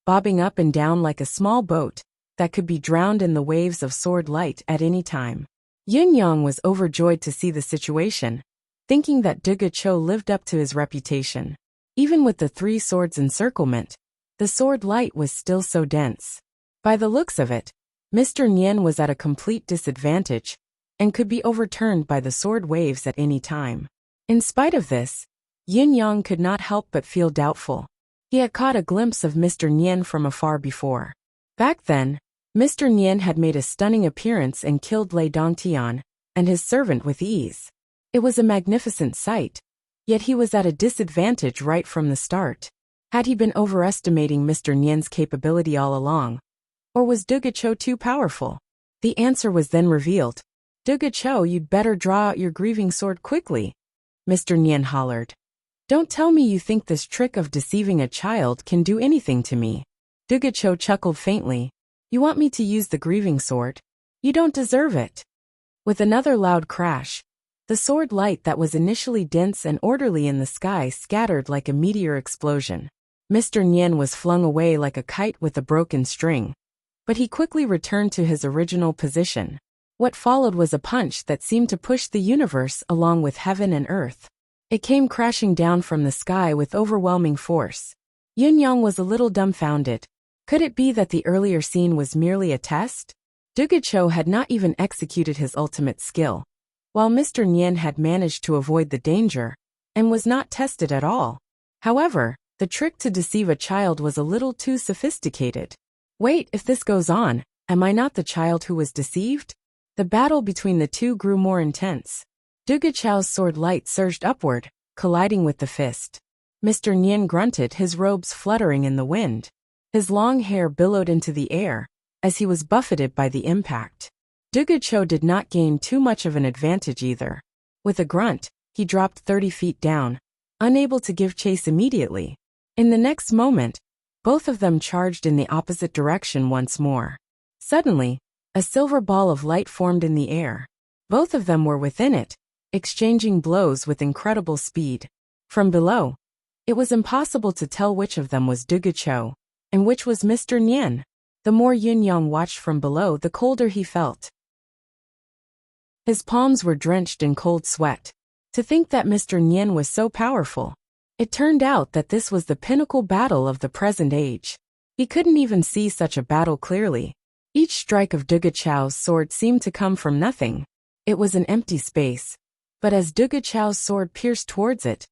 bobbing up and down like a small boat that could be drowned in the waves of sword light at any time. Yin Yang was overjoyed to see the situation, thinking that Duga Cho lived up to his reputation. Even with the three swords encirclement, the sword light was still so dense. By the looks of it, Mr. Nian was at a complete disadvantage and could be overturned by the sword waves at any time. In spite of this, Yin Yang could not help but feel doubtful. He had caught a glimpse of Mr. Nian from afar before. Back then, Mr. Nian had made a stunning appearance and killed Lei Dongtian and his servant with ease. It was a magnificent sight, yet he was at a disadvantage right from the start. Had he been overestimating Mr. Nian's capability all along? Or was Duga Cho too powerful? The answer was then revealed. "Duga Cho, you'd better draw out your grieving sword quickly," Mr. Nian hollered. "Don't tell me you think this trick of deceiving a child can do anything to me." Duga Cho chuckled faintly. "You want me to use the grieving sword? You don't deserve it." With another loud crash, the sword light that was initially dense and orderly in the sky scattered like a meteor explosion. Mr. Nian was flung away like a kite with a broken string, but he quickly returned to his original position. What followed was a punch that seemed to push the universe along with heaven and earth. It came crashing down from the sky with overwhelming force. Yin Yang was a little dumbfounded. Could it be that the earlier scene was merely a test? Duga Cho had not even executed his ultimate skill, while Mr. Nian had managed to avoid the danger and was not tested at all. However, the trick to deceive a child was a little too sophisticated. Wait, if this goes on, am I not the child who was deceived? The battle between the two grew more intense. Duga Cho's sword light surged upward, colliding with the fist. Mr. Nian grunted, his robes fluttering in the wind. His long hair billowed into the air as he was buffeted by the impact. Duga Cho did not gain too much of an advantage either. With a grunt, he dropped 30 feet down, unable to give chase immediately. In the next moment, both of them charged in the opposite direction once more. Suddenly, a silver ball of light formed in the air. Both of them were within it, exchanging blows with incredible speed. From below, it was impossible to tell which of them was Duga Cho and which was Mr. Nian. The more Yin Yang watched from below, the colder he felt. His palms were drenched in cold sweat. To think that Mr. Nian was so powerful. It turned out that this was the pinnacle battle of the present age. He couldn't even see such a battle clearly. Each strike of Duga Cho's sword seemed to come from nothing. It was an empty space. But as Duga Cho's sword pierced towards it,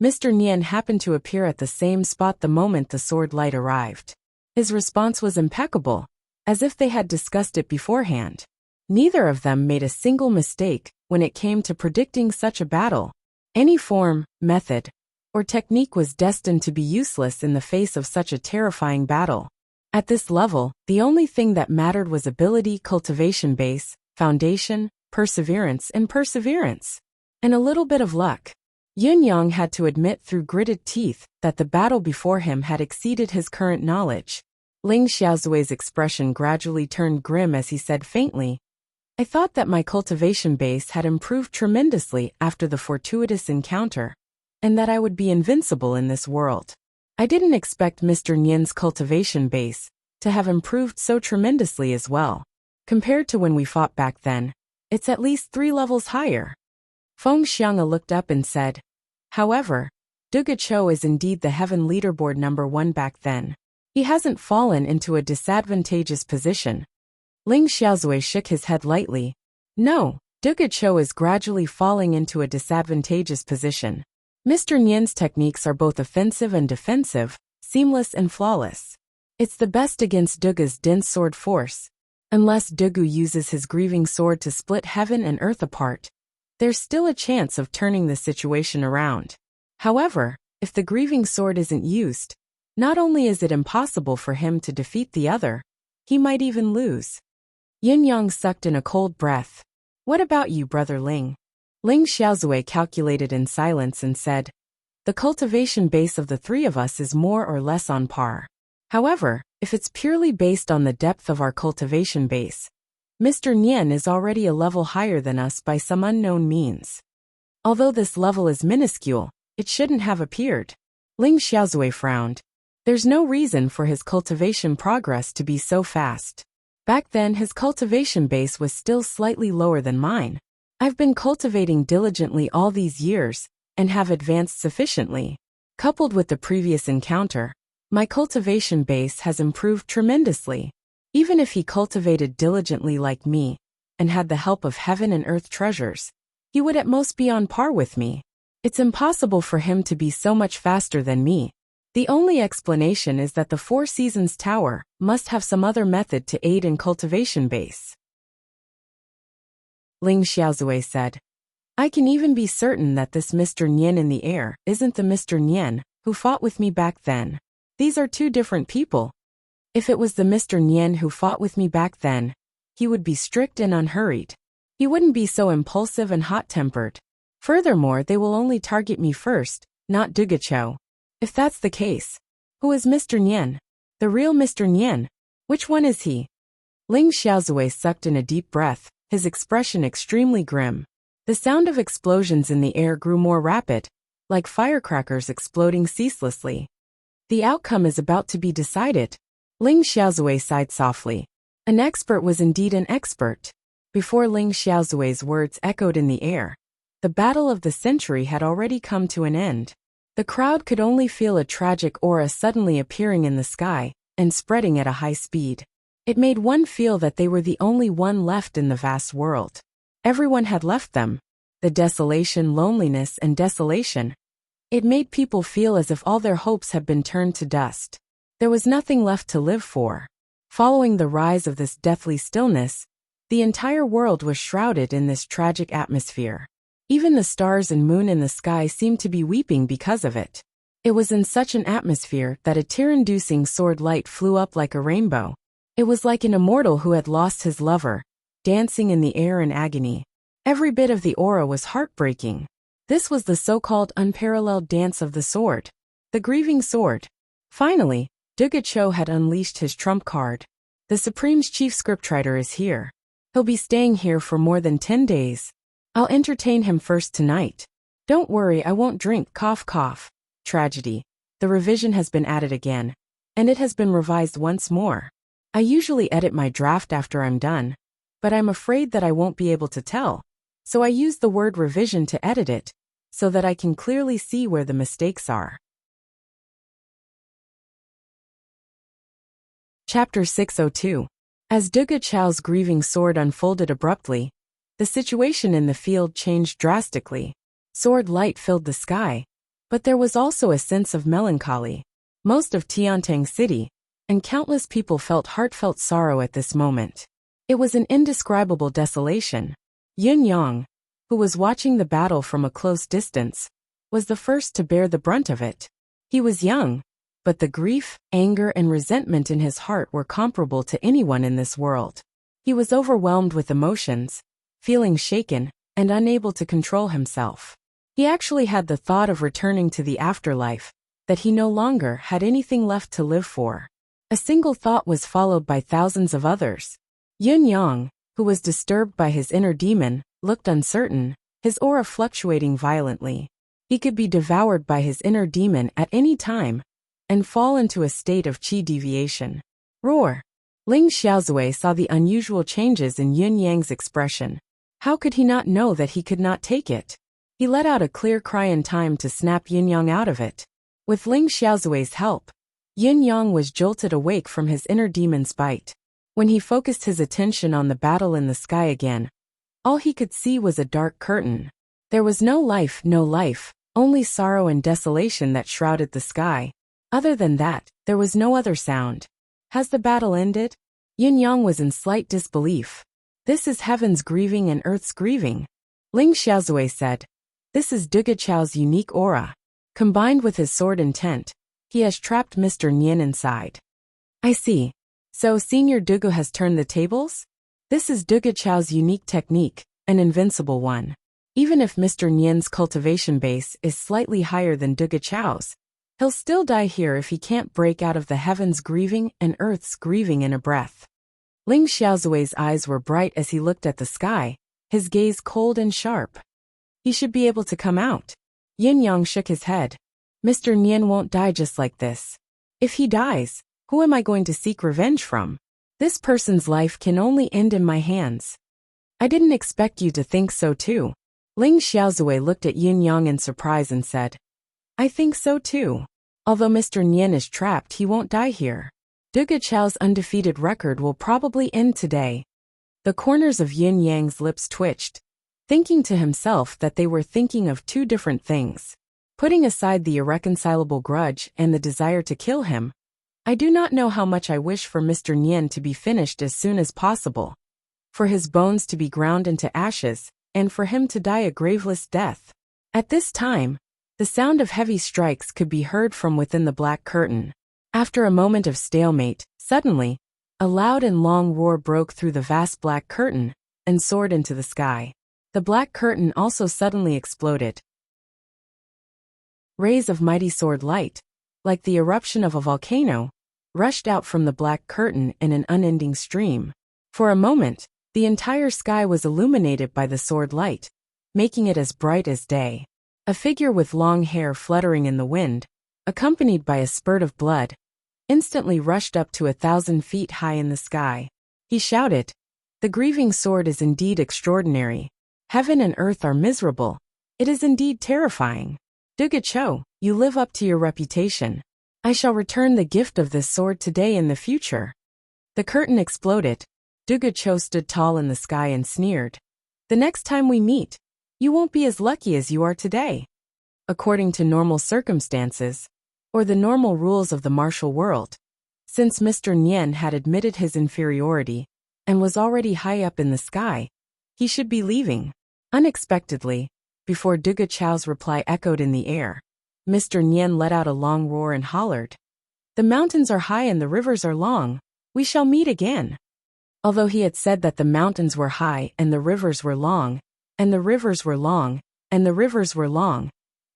Mr. Nian happened to appear at the same spot the moment the sword light arrived. His response was impeccable, as if they had discussed it beforehand. Neither of them made a single mistake when it came to predicting such a battle. Any form, method, or technique was destined to be useless in the face of such a terrifying battle. At this level, the only thing that mattered was ability, cultivation base, foundation, perseverance, and a little bit of luck. Yin Yang had to admit through gritted teeth that the battle before him had exceeded his current knowledge. Ling Xiaozui's expression gradually turned grim as he said faintly, "I thought that my cultivation base had improved tremendously after the fortuitous encounter, and that I would be invincible in this world. I didn't expect Mr. Nian's cultivation base to have improved so tremendously as well. Compared to when we fought back then, it's at least 3 levels higher. Feng Xianga looked up and said, however, Duga Cho is indeed the heaven leaderboard #1 back then. He hasn't fallen into a disadvantageous position. Ling Xiaozui shook his head lightly. No, Duga Cho is gradually falling into a disadvantageous position. Mr. Nian's techniques are both offensive and defensive, seamless and flawless. It's the best against Duga's dense sword force. Unless Dugu uses his grieving sword to split heaven and earth apart, there's still a chance of turning the situation around. However, if the grieving sword isn't used, not only is it impossible for him to defeat the other, he might even lose. Yin Yang sucked in a cold breath. What about you, Brother Ling? Ling Xiaozui calculated in silence and said, the cultivation base of the 3 of us is more or less on par. However, if it's purely based on the depth of our cultivation base, Mr. Nian is already a level higher than us by some unknown means. Although this level is minuscule, it shouldn't have appeared. Ling Xiaozui frowned. There's no reason for his cultivation progress to be so fast. Back then his cultivation base was still slightly lower than mine. I've been cultivating diligently all these years, and have advanced sufficiently. Coupled with the previous encounter, my cultivation base has improved tremendously. Even if he cultivated diligently like me, and had the help of heaven and earth treasures, he would at most be on par with me. It's impossible for him to be so much faster than me. The only explanation is that the 4 Seasons Tower must have some other method to aid in cultivation base. Ling Xiaozui said, I can even be certain that this Mr. Nian in the air isn't the Mr. Nian who fought with me back then. These are 2 different people. If it was the Mr. Nian who fought with me back then, he would be strict and unhurried. He wouldn't be so impulsive and hot-tempered. Furthermore, they will only target me first, not Duga Cho. If that's the case, who is Mr. Nian? The real Mr. Nian? Which one is he? Ling Xiaozui sucked in a deep breath, his expression extremely grim. The sound of explosions in the air grew more rapid, like firecrackers exploding ceaselessly. The outcome is about to be decided. Ling Xiaozui sighed softly. An expert was indeed an expert. Before Ling Xiaozui's words echoed in the air, the battle of the century had already come to an end. The crowd could only feel a tragic aura suddenly appearing in the sky and spreading at a high speed. It made one feel that they were the only one left in the vast world. Everyone had left them. The desolation, loneliness, and desolation. It made people feel as if all their hopes had been turned to dust. There was nothing left to live for. Following the rise of this deathly stillness, the entire world was shrouded in this tragic atmosphere. Even the stars and moon in the sky seemed to be weeping because of it. It was in such an atmosphere that a tear-inducing sword light flew up like a rainbow. It was like an immortal who had lost his lover, dancing in the air in agony. Every bit of the aura was heartbreaking. This was the so-called unparalleled dance of the sword. The grieving sword. Finally, Duga Cho had unleashed his trump card. The Supreme's chief scriptwriter is here. He'll be staying here for more than 10 days. I'll entertain him first tonight. Don't worry, I won't drink, cough cough. Tragedy. The revision has been added again, and it has been revised once more. I usually edit my draft after I'm done, but I'm afraid that I won't be able to tell, so I use the word revision to edit it, so that I can clearly see where the mistakes are. Chapter 602. As Duga Chao's grieving sword unfolded abruptly, the situation in the field changed drastically. Sword light filled the sky, but there was also a sense of melancholy. Most of Tiantang City, and countless people felt heartfelt sorrow at this moment. It was an indescribable desolation. Yun Yang, who was watching the battle from a close distance, was the first to bear the brunt of it. He was young, but the grief, anger, and resentment in his heart were comparable to anyone in this world. He was overwhelmed with emotions, feeling shaken, and unable to control himself. He actually had the thought of returning to the afterlife, that he no longer had anything left to live for. A single thought was followed by thousands of others. Yun Yang, who was disturbed by his inner demon, looked uncertain, his aura fluctuating violently. He could be devoured by his inner demon at any time, and fall into a state of chi deviation. Roar! Ling Xiaozui saw the unusual changes in Yun Yang's expression. How could he not know that he could not take it? He let out a clear cry in time to snap Yun Yang out of it. With Ling Xiaozui's help, Yun Yang was jolted awake from his inner demon's bite. When he focused his attention on the battle in the sky again, all he could see was a dark curtain. There was no life, only sorrow and desolation that shrouded the sky. Other than that, there was no other sound. Has the battle ended? Yun Yang was in slight disbelief. This is heaven's grieving and earth's grieving. Ling Xiaozui said, this is Duge Chao's unique aura. Combined with his sword intent, he has trapped Mr. Nian inside. I see. So Senior Dugu has turned the tables? This is Duge Chao's unique technique, an invincible one. Even if Mr. Nian's cultivation base is slightly higher than Duge Chao's, he'll still die here if he can't break out of the heavens grieving and earth's grieving in a breath. Ling Xiaozui's eyes were bright as he looked at the sky, his gaze cold and sharp. He should be able to come out. Yin Yang shook his head. Mr. Nian won't die just like this. If he dies, who am I going to seek revenge from? This person's life can only end in my hands. I didn't expect you to think so too. Ling Xiaozui looked at Yin Yang in surprise and said, I think so too. Although Mr. Nian is trapped, he won't die here. Duge Chao's undefeated record will probably end today. The corners of Yin Yang's lips twitched, thinking to himself that they were thinking of two different things. Putting aside the irreconcilable grudge and the desire to kill him, I do not know how much I wish for Mr. Nian to be finished as soon as possible, for his bones to be ground into ashes, and for him to die a graveless death. At this time, the sound of heavy strikes could be heard from within the black curtain. After a moment of stalemate, suddenly, a loud and long roar broke through the vast black curtain and soared into the sky. The black curtain also suddenly exploded. Rays of mighty sword light, like the eruption of a volcano, rushed out from the black curtain in an unending stream. For a moment, the entire sky was illuminated by the sword light, making it as bright as day. A figure with long hair fluttering in the wind, accompanied by a spurt of blood, instantly rushed up to 1,000 feet high in the sky. He shouted, the grieving sword is indeed extraordinary. Heaven and earth are miserable. It is indeed terrifying. Duge Chou, you live up to your reputation. I shall return the gift of this sword today in the future. The curtain exploded. Duge Chou stood tall in the sky and sneered. The next time we meet, you won't be as lucky as you are today. According to normal circumstances, or the normal rules of the martial world, since Mr. Nian had admitted his inferiority and was already high up in the sky, he should be leaving. Unexpectedly, before Duge Chao's reply echoed in the air, Mr. Nian let out a long roar and hollered, the mountains are high and the rivers are long. We shall meet again. Although he had said that the mountains were high and the rivers were long, and the rivers were long, and the rivers were long,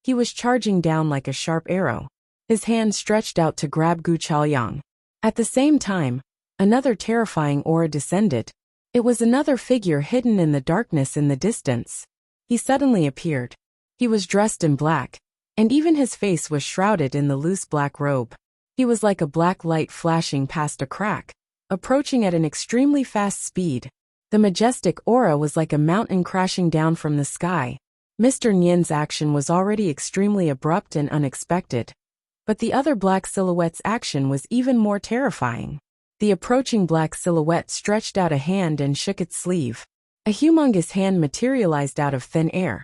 he was charging down like a sharp arrow, his hand stretched out to grab Gu Chaoyang. At the same time, another terrifying aura descended. It was another figure hidden in the darkness in the distance. He suddenly appeared. He was dressed in black, and even his face was shrouded in the loose black robe. He was like a black light flashing past a crack, approaching at an extremely fast speed. The majestic aura was like a mountain crashing down from the sky. Mr. Nian's action was already extremely abrupt and unexpected, but the other black silhouette's action was even more terrifying. The approaching black silhouette stretched out a hand and shook its sleeve. A humongous hand materialized out of thin air,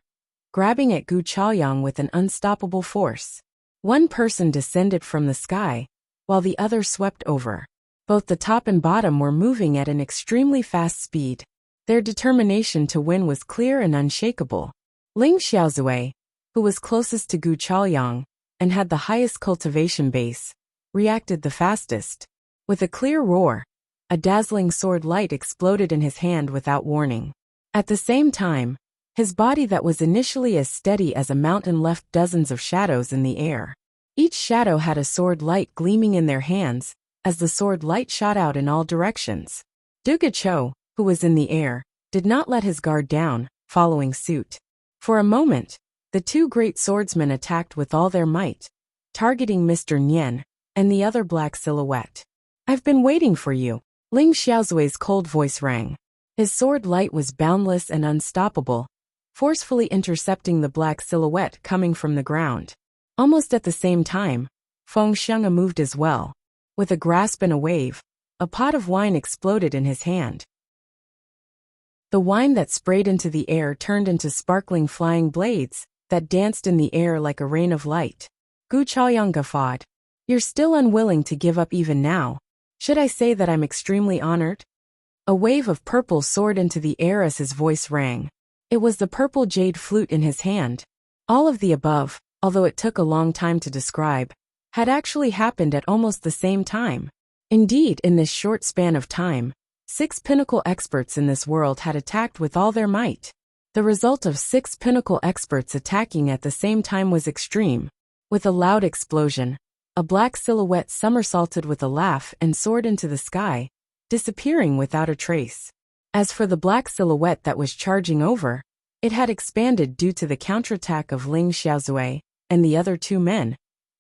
grabbing at Gu Chaoyang with an unstoppable force. One person descended from the sky, while the other swept over. Both the top and bottom were moving at an extremely fast speed. Their determination to win was clear and unshakable. Ling Xiaozui, who was closest to Gu Chaoyang and had the highest cultivation base, reacted the fastest. With a clear roar, a dazzling sword light exploded in his hand without warning. At the same time, his body that was initially as steady as a mountain left dozens of shadows in the air. Each shadow had a sword light gleaming in their hands, as the sword light shot out in all directions. Duge Chou, who was in the air, did not let his guard down, following suit. For a moment, the two great swordsmen attacked with all their might, targeting Mr. Nian and the other black silhouette. I've been waiting for you. Ling Xiaozui's cold voice rang. His sword light was boundless and unstoppable, forcefully intercepting the black silhouette coming from the ground. Almost at the same time, Feng Xiang'e moved as well. With a grasp and a wave, a pot of wine exploded in his hand. The wine that sprayed into the air turned into sparkling flying blades that danced in the air like a rain of light. Gu Chaoyang guffawed. You're still unwilling to give up even now. Should I say that I'm extremely honored? A wave of purple soared into the air as his voice rang. It was the purple jade flute in his hand. All of the above, although it took a long time to describe, had actually happened at almost the same time. Indeed, in this short span of time, 6 pinnacle experts in this world had attacked with all their might. The result of 6 pinnacle experts attacking at the same time was extreme. With a loud explosion, a black silhouette somersaulted with a laugh and soared into the sky, disappearing without a trace. As for the black silhouette that was charging over, it had expanded due to the counterattack of Ling Xiaozui and the other 2 men,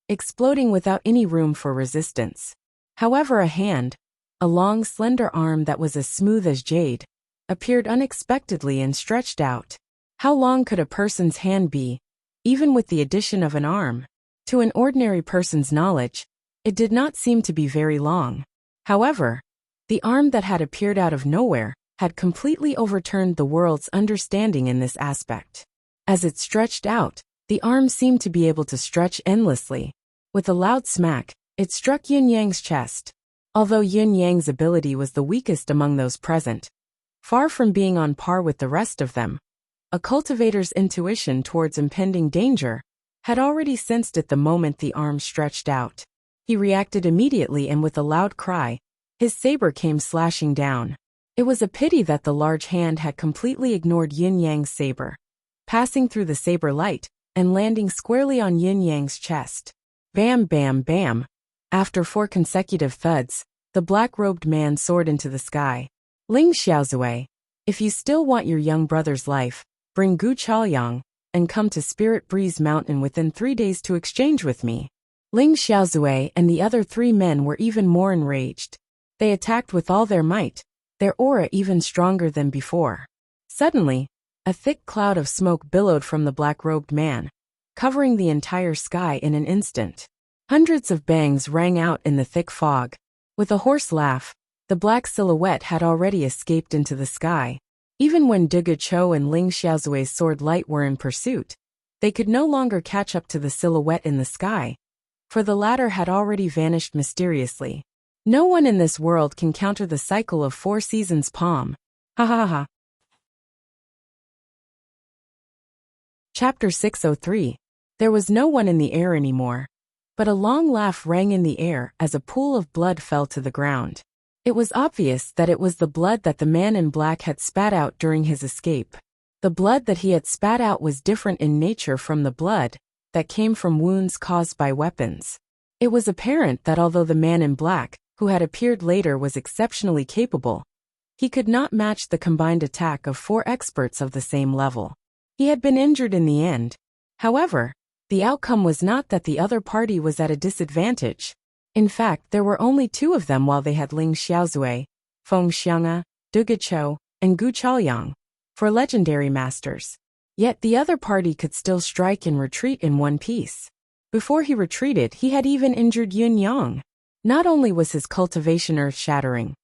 exploding without any room for resistance. However, a hand, a long slender arm that was as smooth as jade, appeared unexpectedly and stretched out. How long could a person's hand be, even with the addition of an arm? To an ordinary person's knowledge, it did not seem to be very long. However, the arm that had appeared out of nowhere had completely overturned the world's understanding in this aspect. As it stretched out, the arm seemed to be able to stretch endlessly. With a loud smack, it struck Yin Yang's chest. Although Yin Yang's ability was the weakest among those present, far from being on par with the rest of them, a cultivator's intuition towards impending danger had already sensed it the moment the arm stretched out. He reacted immediately, and with a loud cry, his saber came slashing down. It was a pity that the large hand had completely ignored Yin Yang's saber, passing through the saber light and landing squarely on Yin Yang's chest. Bam, bam, bam. After 4 consecutive thuds, the black-robed man soared into the sky. Ling Xiaozui, if you still want your young brother's life, bring Gu Chaoyang and come to Spirit Breeze Mountain within 3 days to exchange with me. Ling Xiaozui and the other 3 men were even more enraged. They attacked with all their might, their aura even stronger than before. Suddenly, a thick cloud of smoke billowed from the black-robed man, covering the entire sky in an instant. Hundreds of bangs rang out in the thick fog. With a hoarse laugh, the black silhouette had already escaped into the sky. Even when Duge Cho and Ling Xiaozui's sword light were in pursuit, they could no longer catch up to the silhouette in the sky, for the latter had already vanished mysteriously. No one in this world can counter the cycle of 4 seasons palm. Ha ha ha. Chapter 603. There was no one in the air anymore, but a long laugh rang in the air as a pool of blood fell to the ground. It was obvious that it was the blood that the man in black had spat out during his escape. The blood that he had spat out was different in nature from the blood that came from wounds caused by weapons. It was apparent that although the man in black, who had appeared later, was exceptionally capable, he could not match the combined attack of 4 experts of the same level. He had been injured in the end. However, the outcome was not that the other party was at a disadvantage. In fact, there were only 2 of them, while they had Ling Xiaozui, Feng Xiang'e, Duge Cho, and Gu Chaoyang for legendary masters. Yet the other party could still strike and retreat in one piece. Before he retreated, he had even injured Yun Yang. Not only was his cultivation earth-shattering,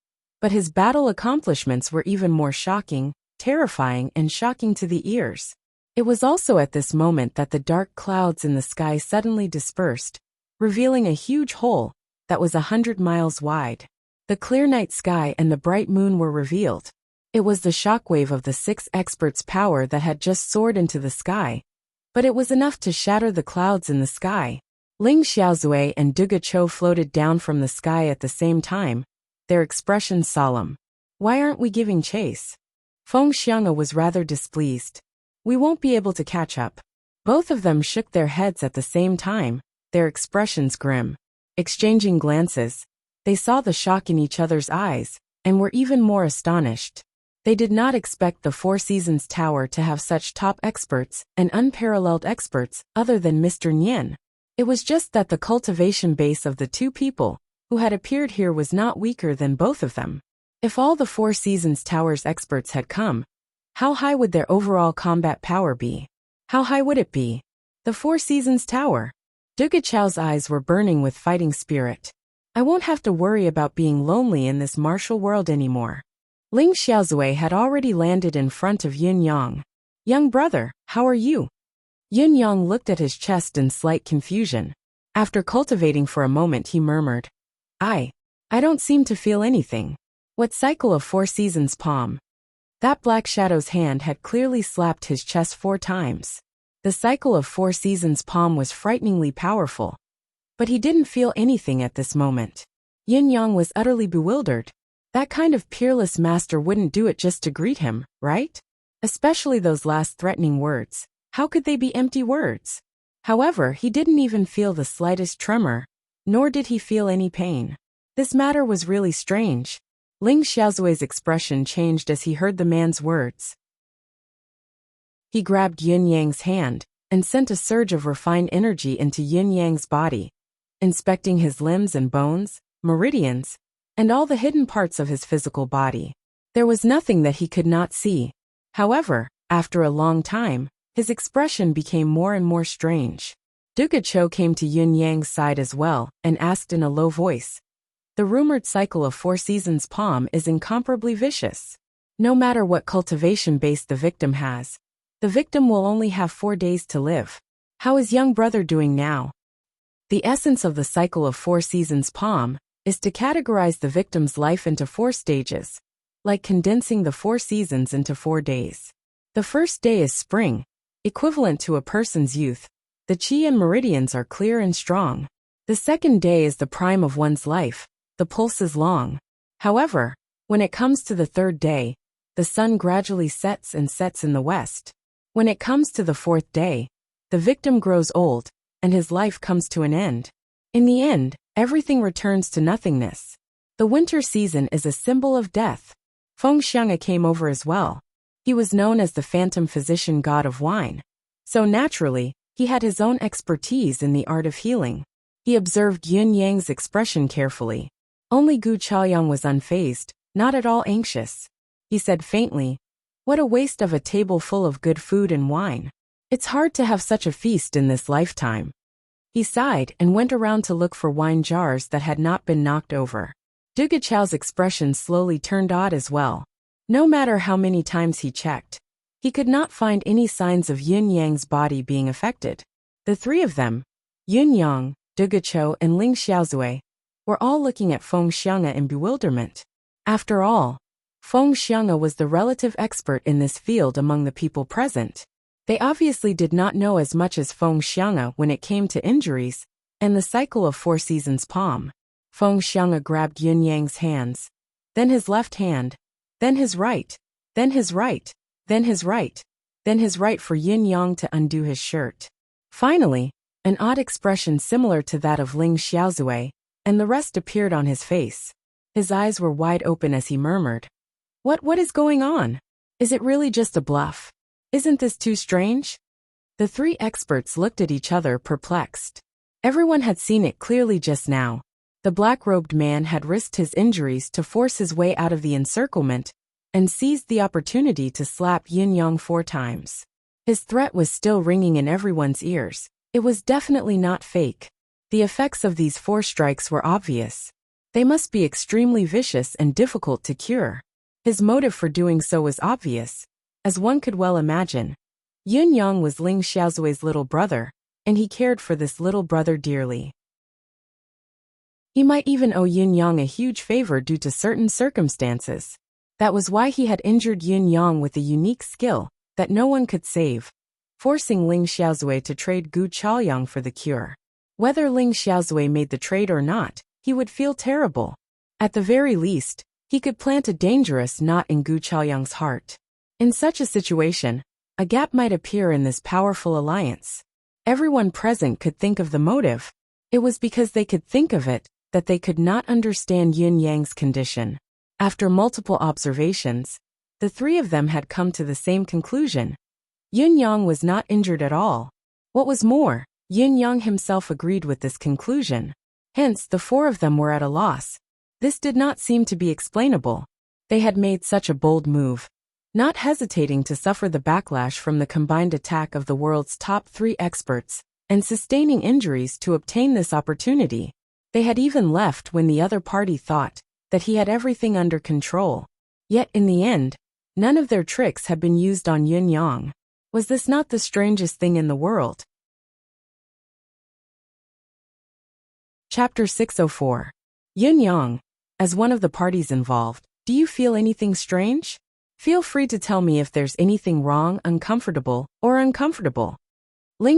but his battle accomplishments were even more shocking, terrifying, and shocking to the ears. It was also at this moment that the dark clouds in the sky suddenly dispersed, revealing a huge hole that was 100 miles wide. The clear night sky and the bright moon were revealed. It was the shockwave of the 6 experts' power that had just soared into the sky, but it was enough to shatter the clouds in the sky. Ling Xiaozui and Duge Cho floated down from the sky at the same time, their expressions solemn. Why aren't we giving chase? Feng Xiang'e was rather displeased. We won't be able to catch up. Both of them shook their heads at the same time, their expressions grim. Exchanging glances, they saw the shock in each other's eyes, and were even more astonished. They did not expect the 4 Seasons Tower to have such top experts and unparalleled experts other than Mr. Nian. It was just that the cultivation base of the 2 people who had appeared here was not weaker than both of them. If all the Four Seasons Tower's experts had come, how high would their overall combat power be? How high would it be? The Four Seasons Tower. Dugachao's eyes were burning with fighting spirit. I won't have to worry about being lonely in this martial world anymore. Ling Xiaozui had already landed in front of Yun Yang. Young brother, how are you? Yun Yang looked at his chest in slight confusion. After cultivating for a moment, he murmured, I don't seem to feel anything. What cycle of Four Seasons palm? That black shadow's hand had clearly slapped his chest 4 times. The cycle of Four Seasons palm was frighteningly powerful. But he didn't feel anything at this moment. Yin Yang was utterly bewildered. That kind of peerless master wouldn't do it just to greet him, right? Especially those last threatening words. How could they be empty words? However, he didn't even feel the slightest tremor, nor did he feel any pain. This matter was really strange. Ling Xiaozui's expression changed as he heard the man's words. He grabbed Yun Yang's hand and sent a surge of refined energy into Yun Yang's body, inspecting his limbs and bones, meridians, and all the hidden parts of his physical body. There was nothing that he could not see. However, after a long time, his expression became more and more strange. Dugacho came to Yun Yang's side as well and asked in a low voice, the rumored cycle of Four Seasons palm is incomparably vicious. No matter what cultivation base the victim has, the victim will only have 4 days to live. How is young brother doing now? The essence of the cycle of Four Seasons palm is to categorize the victim's life into 4 stages, like condensing the 4 seasons into 4 days. The first day is spring, equivalent to a person's youth. The chi and meridians are clear and strong. The second day is the prime of one's life. The pulse is long. However, when it comes to the third day, the sun gradually sets and sets in the west. When it comes to the fourth day, the victim grows old, and his life comes to an end. In the end, everything returns to nothingness. The winter season is a symbol of death. Feng Xiang'e came over as well. He was known as the phantom physician god of wine. So naturally, he had his own expertise in the art of healing. He observed Yun Yang's expression carefully. Only Gu Chaoyang was unfazed, not at all anxious. He said faintly, what a waste of a table full of good food and wine. It's hard to have such a feast in this lifetime. He sighed and went around to look for wine jars that had not been knocked over. Dugachao's expression slowly turned odd as well. No matter how many times he checked, he could not find any signs of Yun Yang's body being affected. The 3 of them, Yun Yang, Dugachao, and Ling Xiaozui, were all looking at Feng Xiang'e in bewilderment. After all, Feng Xiang'e was the relative expert in this field among the people present. They obviously did not know as much as Feng Xiang'e when it came to injuries and the cycle of Four Seasons palm. Feng Xiang'e grabbed Yun Yang's hands, then his left hand, then his right, then his right, then his right, then his right for Yin Yang to undo his shirt. Finally, an odd expression similar to that of Ling Xiaozui, and the rest appeared on his face. His eyes were wide open as he murmured, What is going on? Is it really just a bluff? Isn't this too strange? The 3 experts looked at each other perplexed. Everyone had seen it clearly just now. The black-robed man had risked his injuries to force his way out of the encirclement and seized the opportunity to slap Yin Yang 4 times. His threat was still ringing in everyone's ears. It was definitely not fake. The effects of these 4 strikes were obvious. They must be extremely vicious and difficult to cure. His motive for doing so was obvious, as one could well imagine. Yun Yang was Ling Xiaozui's little brother, and he cared for this little brother dearly. He might even owe Yun Yang a huge favor due to certain circumstances. That was why he had injured Yun Yang with a unique skill that no one could save, forcing Ling Xiaozui to trade Gu Chaoyang for the cure. Whether Ling Xiaozui made the trade or not, he would feel terrible. At the very least, he could plant a dangerous knot in Gu Chaoyang's heart. In such a situation, a gap might appear in this powerful alliance. Everyone present could think of the motive. It was because they could think of it that they could not understand Yun Yang's condition. After multiple observations, the 3 of them had come to the same conclusion. Yun Yang was not injured at all. What was more, Yun Yang himself agreed with this conclusion. Hence, the four of them were at a loss. This did not seem to be explainable. They had made such a bold move, not hesitating to suffer the backlash from the combined attack of the world's top 3 experts, and sustaining injuries to obtain this opportunity. They had even left when the other party thought that he had everything under control. Yet in the end, none of their tricks had been used on Yun Yang. Was this not the strangest thing in the world? Chapter 604. Yun Yang, as one of the parties involved, do you feel anything strange? Feel free to tell me if there's anything wrong, uncomfortable. Ling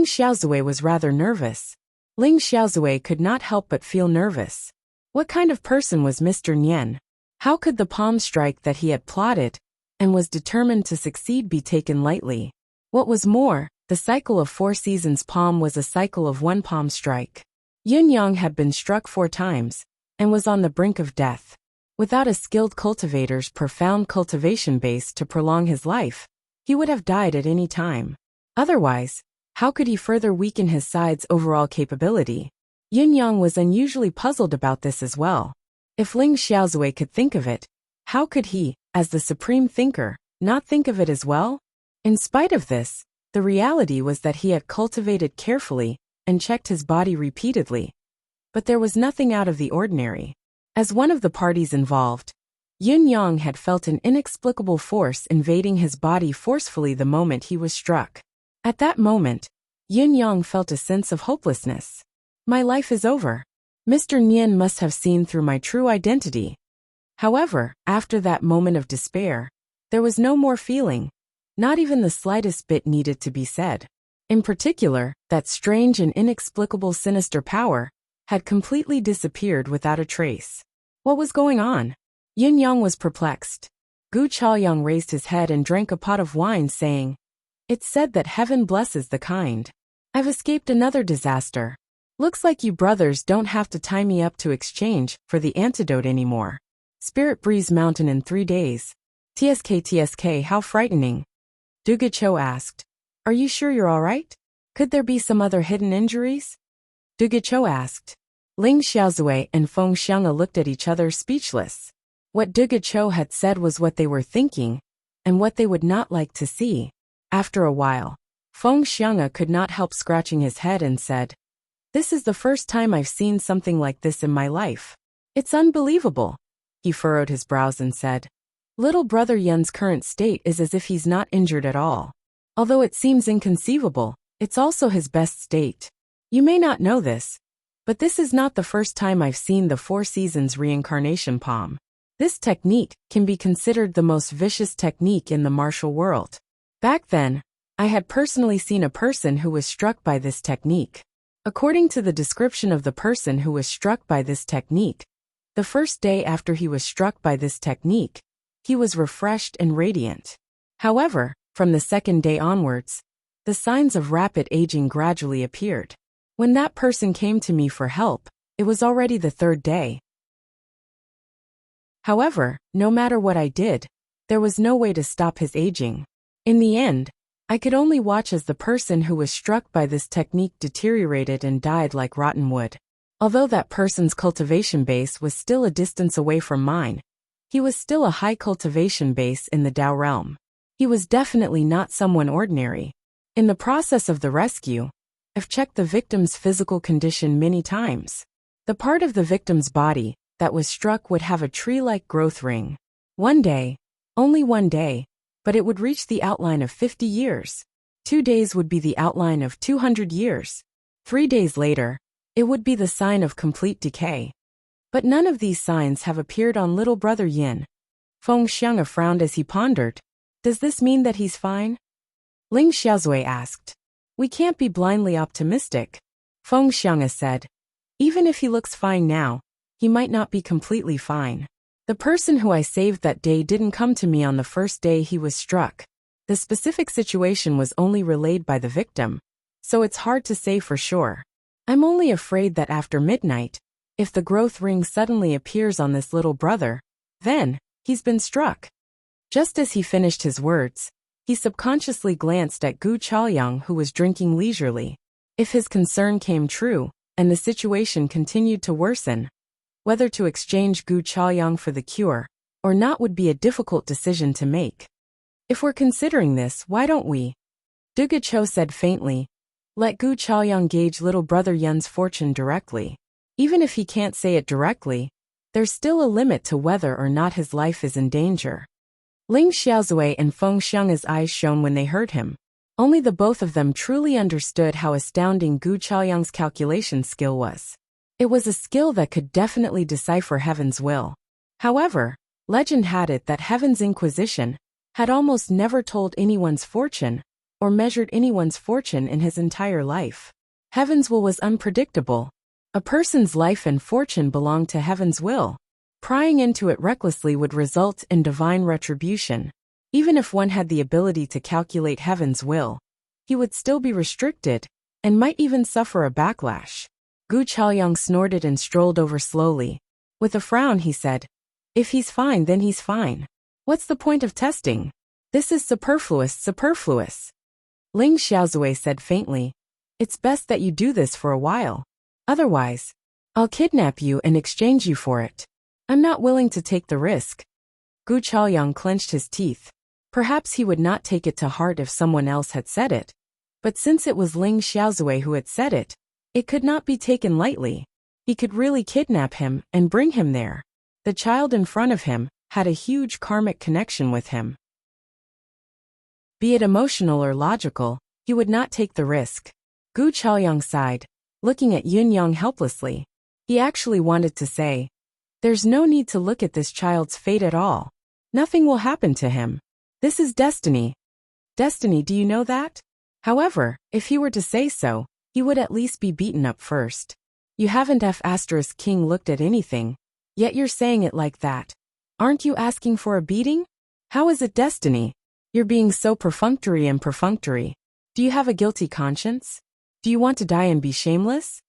Xiaozui was rather nervous. Ling Xiaozui could not help but feel nervous. What kind of person was Mr. Nian? How could the palm strike that he had plotted and was determined to succeed be taken lightly? What was more, the cycle of 4 seasons palm was a cycle of 1 palm strike. Yun Yang had been struck 4 times and was on the brink of death. Without a skilled cultivator's profound cultivation base to prolong his life, he would have died at any time. Otherwise, how could he further weaken his side's overall capability? Yun Yang was unusually puzzled about this as well. If Ling Xiaozui could think of it, how could he, as the supreme thinker, not think of it as well? In spite of this, the reality was that he had cultivated carefully and checked his body repeatedly. But there was nothing out of the ordinary. As one of the parties involved, Yun Yang had felt an inexplicable force invading his body forcefully the moment he was struck. At that moment, Yun Yang felt a sense of hopelessness. My life is over. Mr. Nian must have seen through my true identity. However, after that moment of despair, there was no more feeling. Not even the slightest bit needed to be said. In particular, that strange and inexplicable sinister power had completely disappeared without a trace. What was going on? Yun Yang was perplexed. Gu Chaoyang raised his head and drank a pot of wine, saying, "It's said that heaven blesses the kind. I've escaped another disaster. Looks like you brothers don't have to tie me up to exchange for the antidote anymore. Spirit Breeze Mountain in 3 days. TSK, how frightening." Dugacho asked, "Are you sure you're all right? Could there be some other hidden injuries?" Dugacho asked. Ling Xiaozui and Feng Xiang'e looked at each other speechless. What Dugacho had said was what they were thinking, and what they would not like to see. After a while, Feng Xiang'e could not help scratching his head and said, "This is the first time I've seen something like this in my life. It's unbelievable." He furrowed his brows and said, "Little brother Yun's current state is as if he's not injured at all. Although it seems inconceivable, it's also his best state. You may not know this, but this is not the first time I've seen the 4 seasons reincarnation palm. This technique can be considered the most vicious technique in the martial world. Back then, I had personally seen a person who was struck by this technique. According to the description of the person who was struck by this technique, the first day after he was struck by this technique, he was refreshed and radiant. However, from the 2nd day onwards, the signs of rapid aging gradually appeared. When that person came to me for help, it was already the 3rd day. However, no matter what I did, there was no way to stop his aging. In the end, I could only watch as the person who was struck by this technique deteriorated and died like rotten wood. Although that person's cultivation base was still a distance away from mine, he was still a high cultivation base in the Dao realm. He was definitely not someone ordinary. In the process of the rescue, I've checked the victim's physical condition many times. The part of the victim's body that was struck would have a tree-like growth ring. One day, only one day, but it would reach the outline of 50 years. 2 days would be the outline of 200 years. 3 days later, it would be the sign of complete decay. But none of these signs have appeared on little brother Yin. Feng Xiang'e frowned as he pondered. Does this mean that he's fine? Ling Xiaozui asked. We can't be blindly optimistic. Feng Xiang'e said. Even if he looks fine now, he might not be completely fine. The person who I saved that day didn't come to me on the first day he was struck. The specific situation was only relayed by the victim, so it's hard to say for sure. I'm only afraid that after midnight, if the growth ring suddenly appears on this little brother, then, he's been struck. Just as he finished his words, he subconsciously glanced at Gu Chaoyang, who was drinking leisurely. If his concern came true, and the situation continued to worsen. Whether to exchange Gu Chaoyang for the cure or not would be a difficult decision to make. If we're considering this, why don't we? Duga Cho said faintly. Let Gu Chaoyang gauge little brother Yun's fortune directly. Even if he can't say it directly, there's still a limit to whether or not his life is in danger. Ling Xiaozui and Feng Xiang's eyes shone when they heard him. Only the both of them truly understood how astounding Gu Chaoyang's calculation skill was. It was a skill that could definitely decipher heaven's will. However, legend had it that Heaven's Inquisition had almost never told anyone's fortune or measured anyone's fortune in his entire life. Heaven's will was unpredictable. A person's life and fortune belonged to Heaven's will. Prying into it recklessly would result in divine retribution. Even if one had the ability to calculate Heaven's will, he would still be restricted and might even suffer a backlash. Gu Chaoyang snorted and strolled over slowly. With a frown he said, If he's fine, then he's fine. What's the point of testing? This is superfluous. Ling Xiaozui said faintly, It's best that you do this for a while. Otherwise, I'll kidnap you and exchange you for it. I'm not willing to take the risk. Gu Chaoyang clenched his teeth. Perhaps he would not take it to heart if someone else had said it. But since it was Ling Xiaozui who had said it, it could not be taken lightly. He could really kidnap him and bring him there. The child in front of him had a huge karmic connection with him. Be it emotional or logical, he would not take the risk. Gu Chaoyang sighed, looking at Yun Yang helplessly. He actually wanted to say, There's no need to look at this child's fate at all. Nothing will happen to him. This is destiny. Destiny, do you know that? However, if he were to say so, he would at least be beaten up first. You haven't King looked at anything, yet you're saying it like that. Aren't you asking for a beating? How is it destiny? You're being so perfunctory. Do you have a guilty conscience? Do you want to die and be shameless?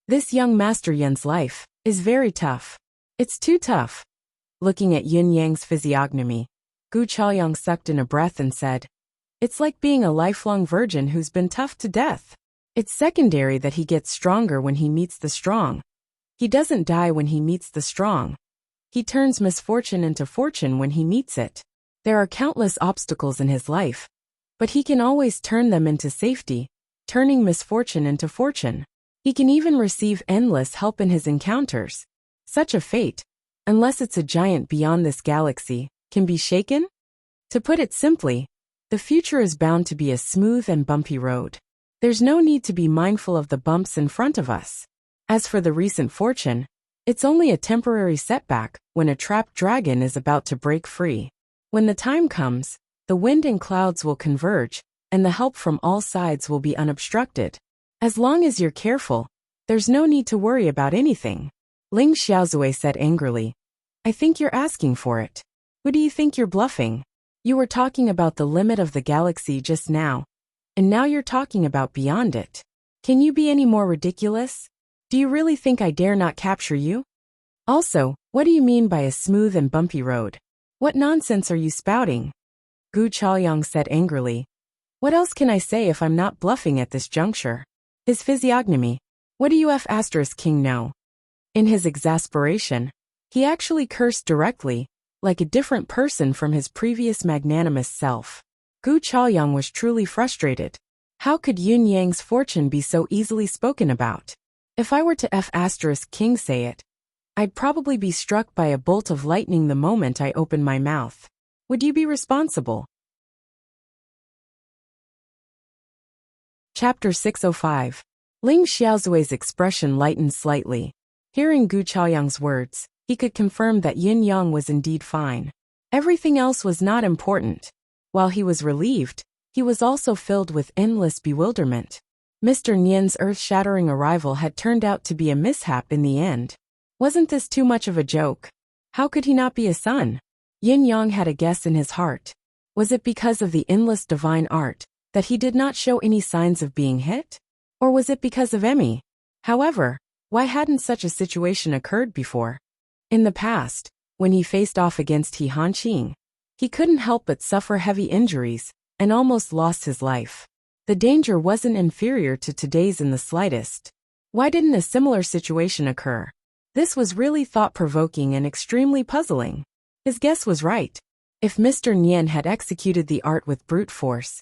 This young Master Yun's life is very tough. It's too tough. Looking at Yun Yang's physiognomy, Gu Chaoyang sucked in a breath and said, It's like being a lifelong virgin who's been tough to death. It's secondary that he gets stronger when he meets the strong. He doesn't die when he meets the strong. He turns misfortune into fortune when he meets it. There are countless obstacles in his life, but he can always turn them into safety, turning misfortune into fortune. He can even receive endless help in his encounters. Such a fate, unless it's a giant beyond this galaxy, can be shaken? To put it simply, the future is bound to be a smooth and bumpy road. There's no need to be mindful of the bumps in front of us. As for the recent fortune, it's only a temporary setback when a trapped dragon is about to break free. When the time comes, the wind and clouds will converge, and the help from all sides will be unobstructed. As long as you're careful, there's no need to worry about anything. Ling Xiaozui said angrily, I think you're asking for it. Who do you think you're bluffing? You were talking about the limit of the galaxy just now, and now you're talking about beyond it. Can you be any more ridiculous? Do you really think I dare not capture you? Also, what do you mean by a smooth and bumpy road? What nonsense are you spouting? Gu Chaoyang said angrily. What else can I say if I'm not bluffing at this juncture? His physiognomy. What do you King know? In his exasperation, he actually cursed directly, like a different person from his previous magnanimous self. Gu Chaoyang was truly frustrated. How could Yun Yang's fortune be so easily spoken about? If I were to King say it, I'd probably be struck by a bolt of lightning the moment I open my mouth. Would you be responsible? Chapter 605. Ling Xiaozui's expression lightened slightly. Hearing Gu Chaoyang's words, he could confirm that Yin Yang was indeed fine. Everything else was not important. While he was relieved, he was also filled with endless bewilderment. Mr. Nian's earth-shattering arrival had turned out to be a mishap in the end. Wasn't this too much of a joke? How could he not be a son? Yin Yang had a guess in his heart. Was it because of the endless divine art that he did not show any signs of being hit? Or was it because of Emmy? However, why hadn't such a situation occurred before? In the past, when he faced off against He Hanqing, he couldn't help but suffer heavy injuries and almost lost his life. The danger wasn't inferior to today's in the slightest. Why didn't a similar situation occur? This was really thought-provoking and extremely puzzling. His guess was right. If Mr. Nian had executed the art with brute force,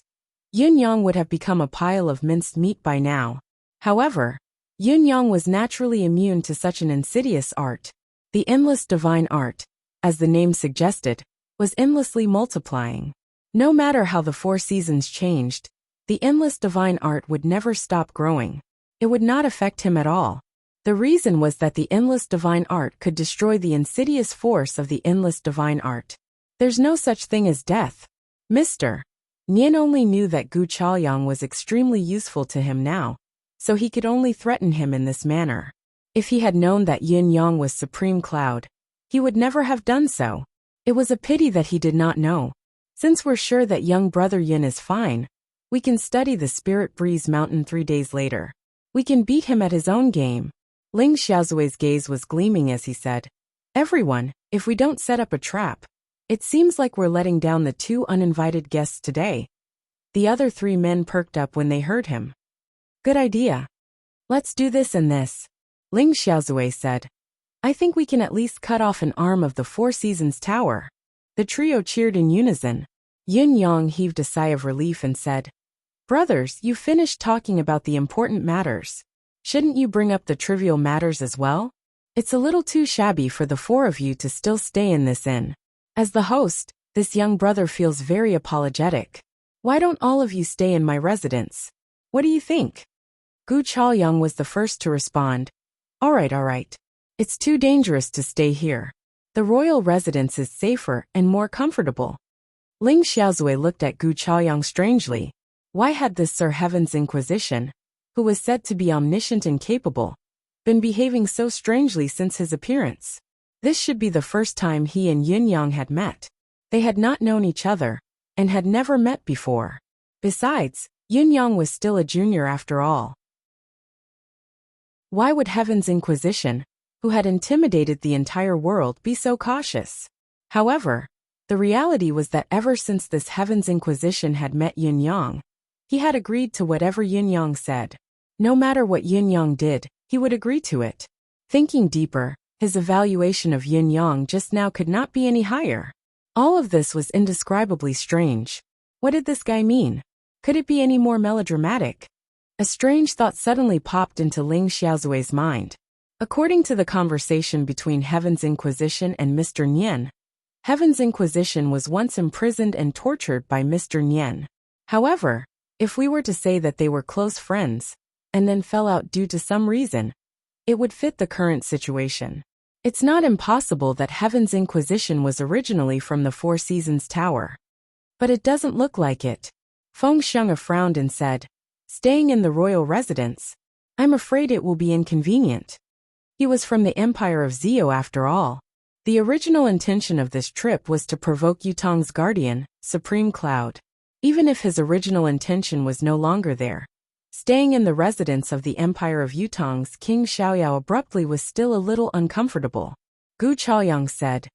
Yun Yang would have become a pile of minced meat by now. However, Yun Yang was naturally immune to such an insidious art. The endless divine art, as the name suggested, was endlessly multiplying. No matter how the 4 seasons changed, the endless divine art would never stop growing. It would not affect him at all. The reason was that the endless divine art could destroy the insidious force of the endless divine art. There's no such thing as death. Mr. Nian only knew that Gu Chaoyang was extremely useful to him now, so he could only threaten him in this manner. If he had known that Yin Yang was Supreme Cloud, he would never have done so. It was a pity that he did not know. Since we're sure that young brother Yin is fine, we can study the Spirit Breeze Mountain 3 days later. We can beat him at his own game. Ling Xiaozui's gaze was gleaming as he said, "Everyone, if we don't set up a trap, it seems like we're letting down the 2 uninvited guests today." The other 3 men perked up when they heard him. "Good idea. Let's do this and this," Ling Xiaozui said. "I think we can at least cut off an arm of the 4 Seasons Tower." The trio cheered in unison. Yun Yang heaved a sigh of relief and said, "Brothers, you finished talking about the important matters. Shouldn't you bring up the trivial matters as well? It's a little too shabby for the 4 of you to still stay in this inn. As the host, this young brother feels very apologetic. Why don't all of you stay in my residence? What do you think?" Gu Chaoyang was the first to respond. All right. It's too dangerous to stay here. The royal residence is safer and more comfortable." Ling Xiaozui looked at Gu Chaoyang strangely. Why had this Sir Heaven's Inquisition, who was said to be omniscient and capable, been behaving so strangely since his appearance? This should be the first time he and Yun Yang had met. They had not known each other, and had never met before. Besides, Yun Yang was still a junior after all. Why would Heaven's Inquisition, who had intimidated the entire world, be so cautious? However, the reality was that ever since this Heaven's Inquisition had met Yun Yang, he had agreed to whatever Yun Yang said. No matter what Yun Yang did, he would agree to it. Thinking deeper, his evaluation of Yun Yang just now could not be any higher. All of this was indescribably strange. What did this guy mean? Could it be any more melodramatic? A strange thought suddenly popped into Ling Xiaozui's mind. According to the conversation between Heaven's Inquisition and Mr. Nian, Heaven's Inquisition was once imprisoned and tortured by Mr. Nian. However, if we were to say that they were close friends, and then fell out due to some reason, it would fit the current situation. It's not impossible that Heaven's Inquisition was originally from the 4 Seasons Tower. But it doesn't look like it. Feng Xiang frowned and said, "Staying in the royal residence? I'm afraid it will be inconvenient." He was from the Empire of Zio after all. The original intention of this trip was to provoke Yutong's guardian, Supreme Cloud. Even if his original intention was no longer there, staying in the residence of the Empire of Yutong's King Xiaoyao abruptly was still a little uncomfortable. Gu Chaoyang said,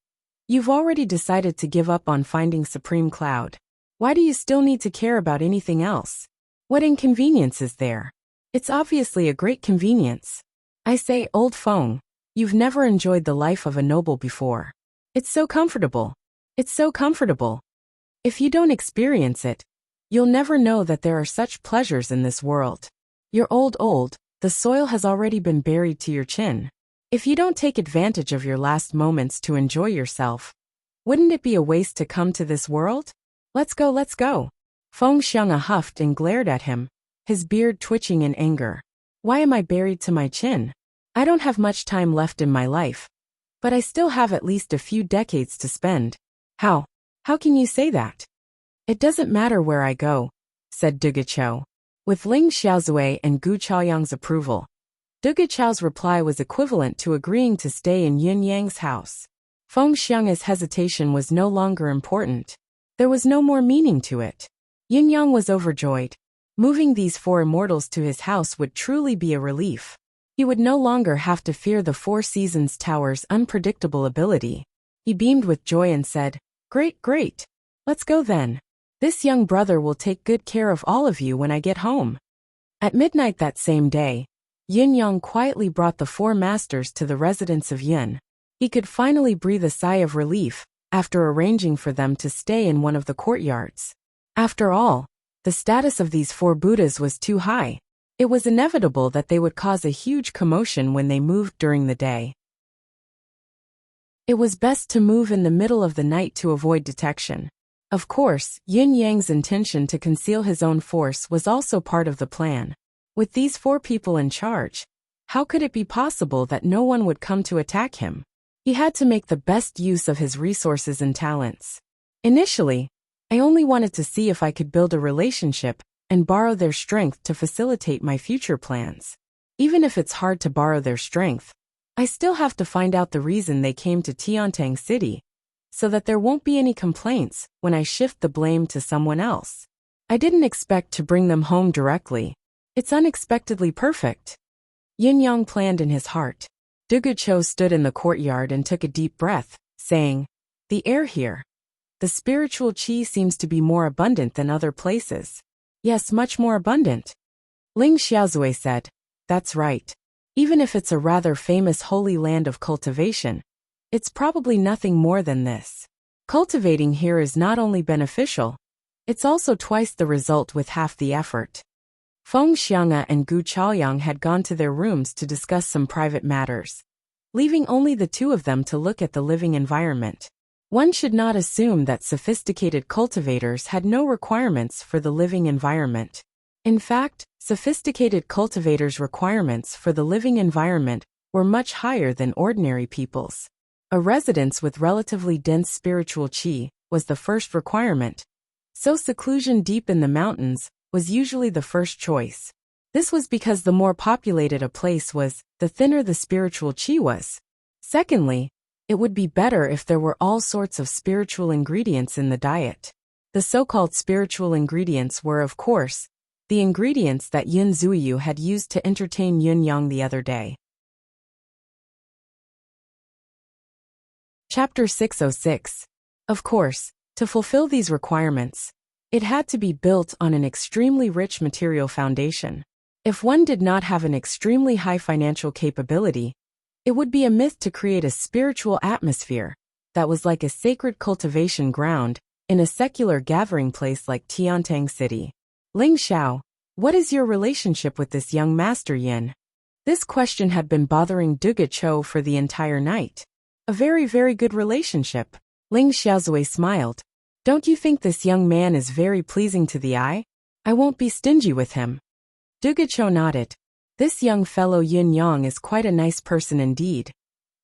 "You've already decided to give up on finding Supreme Cloud. Why do you still need to care about anything else? What inconvenience is there? It's obviously a great convenience. I say, old Feng, you've never enjoyed the life of a noble before. It's so comfortable. It's so comfortable. If you don't experience it, you'll never know that there are such pleasures in this world. You're old, the soil has already been buried to your chin. If you don't take advantage of your last moments to enjoy yourself, wouldn't it be a waste to come to this world? Let's go. Feng Xiang huffed and glared at him, his beard twitching in anger. Why am I buried to my chin? I don't have much time left in my life, but I still have at least a few decades to spend. How can you say that? It doesn't matter where I go, said Duguchou. With Ling Xiaozui and Gu Chaoyang's approval, Duguchou's reply was equivalent to agreeing to stay in Yun Yang's house. Feng Xiang's hesitation was no longer important. There was no more meaning to it. Yun Yang was overjoyed. Moving these 4 immortals to his house would truly be a relief. He would no longer have to fear the 4 Seasons Tower's unpredictable ability. He beamed with joy and said, Great. Let's go then. This young brother will take good care of all of you when I get home." At midnight that same day, Yin Yang quietly brought the four masters to the residence of Yin. He could finally breathe a sigh of relief after arranging for them to stay in one of the courtyards. After all, the status of these four Buddhas was too high. It was inevitable that they would cause a huge commotion when they moved during the day. It was best to move in the middle of the night to avoid detection. Of course, Yin Yang's intention to conceal his own force was also part of the plan. With these four people in charge, how could it be possible that no one would come to attack him? He had to make the best use of his resources and talents. Initially, I only wanted to see if I could build a relationship and borrow their strength to facilitate my future plans. Even if it's hard to borrow their strength, I still have to find out the reason they came to Tiantang City, so that there won't be any complaints when I shift the blame to someone else. I didn't expect to bring them home directly. It's unexpectedly perfect. Yin Yang planned in his heart. Dugu Cho stood in the courtyard and took a deep breath, saying, "The air here. The spiritual qi seems to be more abundant than other places." "Yes, much more abundant." Ling Xiaozui said, "That's right. Even if it's a rather famous holy land of cultivation, it's probably nothing more than this. Cultivating here is not only beneficial, it's also twice the result with half the effort." Feng Xiang'e and Gu Chaoyang had gone to their rooms to discuss some private matters, leaving only the two of them to look at the living environment. One should not assume that sophisticated cultivators had no requirements for the living environment. In fact, sophisticated cultivators' requirements for the living environment were much higher than ordinary people's. A residence with relatively dense spiritual qi was the first requirement, so seclusion deep in the mountains was usually the first choice. This was because the more populated a place was, the thinner the spiritual qi was. Secondly, it would be better if there were all sorts of spiritual ingredients in the diet. The so-called spiritual ingredients were, of course, the ingredients that Yun Zuiyu had used to entertain Yun Yang the other day. Chapter 606. Of course, to fulfill these requirements, it had to be built on an extremely rich material foundation. If one did not have an extremely high financial capability, it would be a myth to create a spiritual atmosphere that was like a sacred cultivation ground in a secular gathering place like Tiantang City. Ling Xiao, what is your relationship with this young master Yin? This question had been bothering Dugu Cho for the entire night. A very, very good relationship. Ling Xiaozui smiled. Don't you think this young man is very pleasing to the eye? I won't be stingy with him. Dugu Cho nodded. This young fellow Yin Yang is quite a nice person indeed.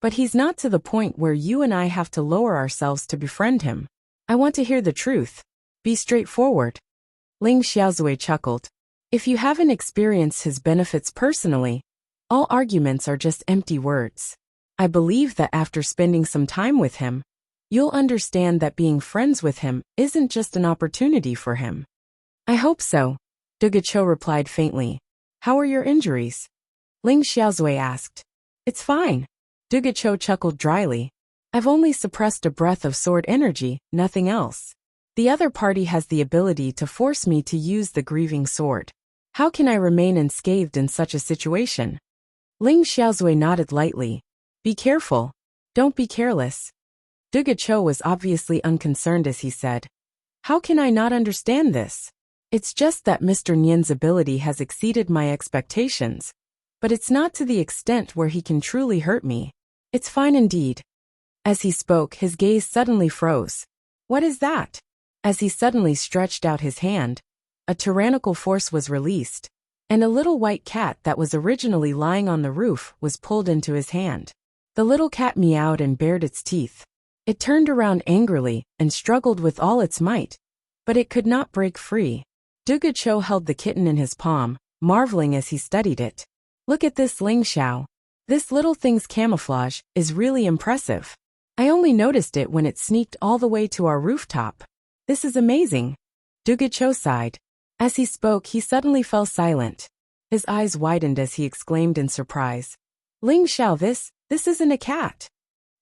But he's not to the point where you and I have to lower ourselves to befriend him. I want to hear the truth. Be straightforward. Ling Xiaozui chuckled. If you haven't experienced his benefits personally, all arguments are just empty words. I believe that after spending some time with him, you'll understand that being friends with him isn't just an opportunity for him. I hope so, Dugu Cho replied faintly. How are your injuries? Ling Xiaozui asked. It's fine. Dugu Cho chuckled dryly. I've only suppressed a breath of sword energy, nothing else. The other party has the ability to force me to use the grieving sword. How can I remain unscathed in such a situation? Ling Xiaozui nodded lightly. Be careful. Don't be careless. Dugu Cho was obviously unconcerned as he said. How can I not understand this? It's just that Mr. Nian's ability has exceeded my expectations, but it's not to the extent where he can truly hurt me. It's fine indeed. As he spoke, his gaze suddenly froze. What is that? As he suddenly stretched out his hand, a tyrannical force was released, and a little white cat that was originally lying on the roof was pulled into his hand. The little cat meowed and bared its teeth. It turned around angrily and struggled with all its might, but it could not break free. Dugu Cho held the kitten in his palm, marveling as he studied it. Look at this, Ling Xiao. This little thing's camouflage is really impressive. I only noticed it when it sneaked all the way to our rooftop. This is amazing. Dugu Cho sighed. As he spoke, he suddenly fell silent. His eyes widened as he exclaimed in surprise. Ling Xiao, this isn't a cat.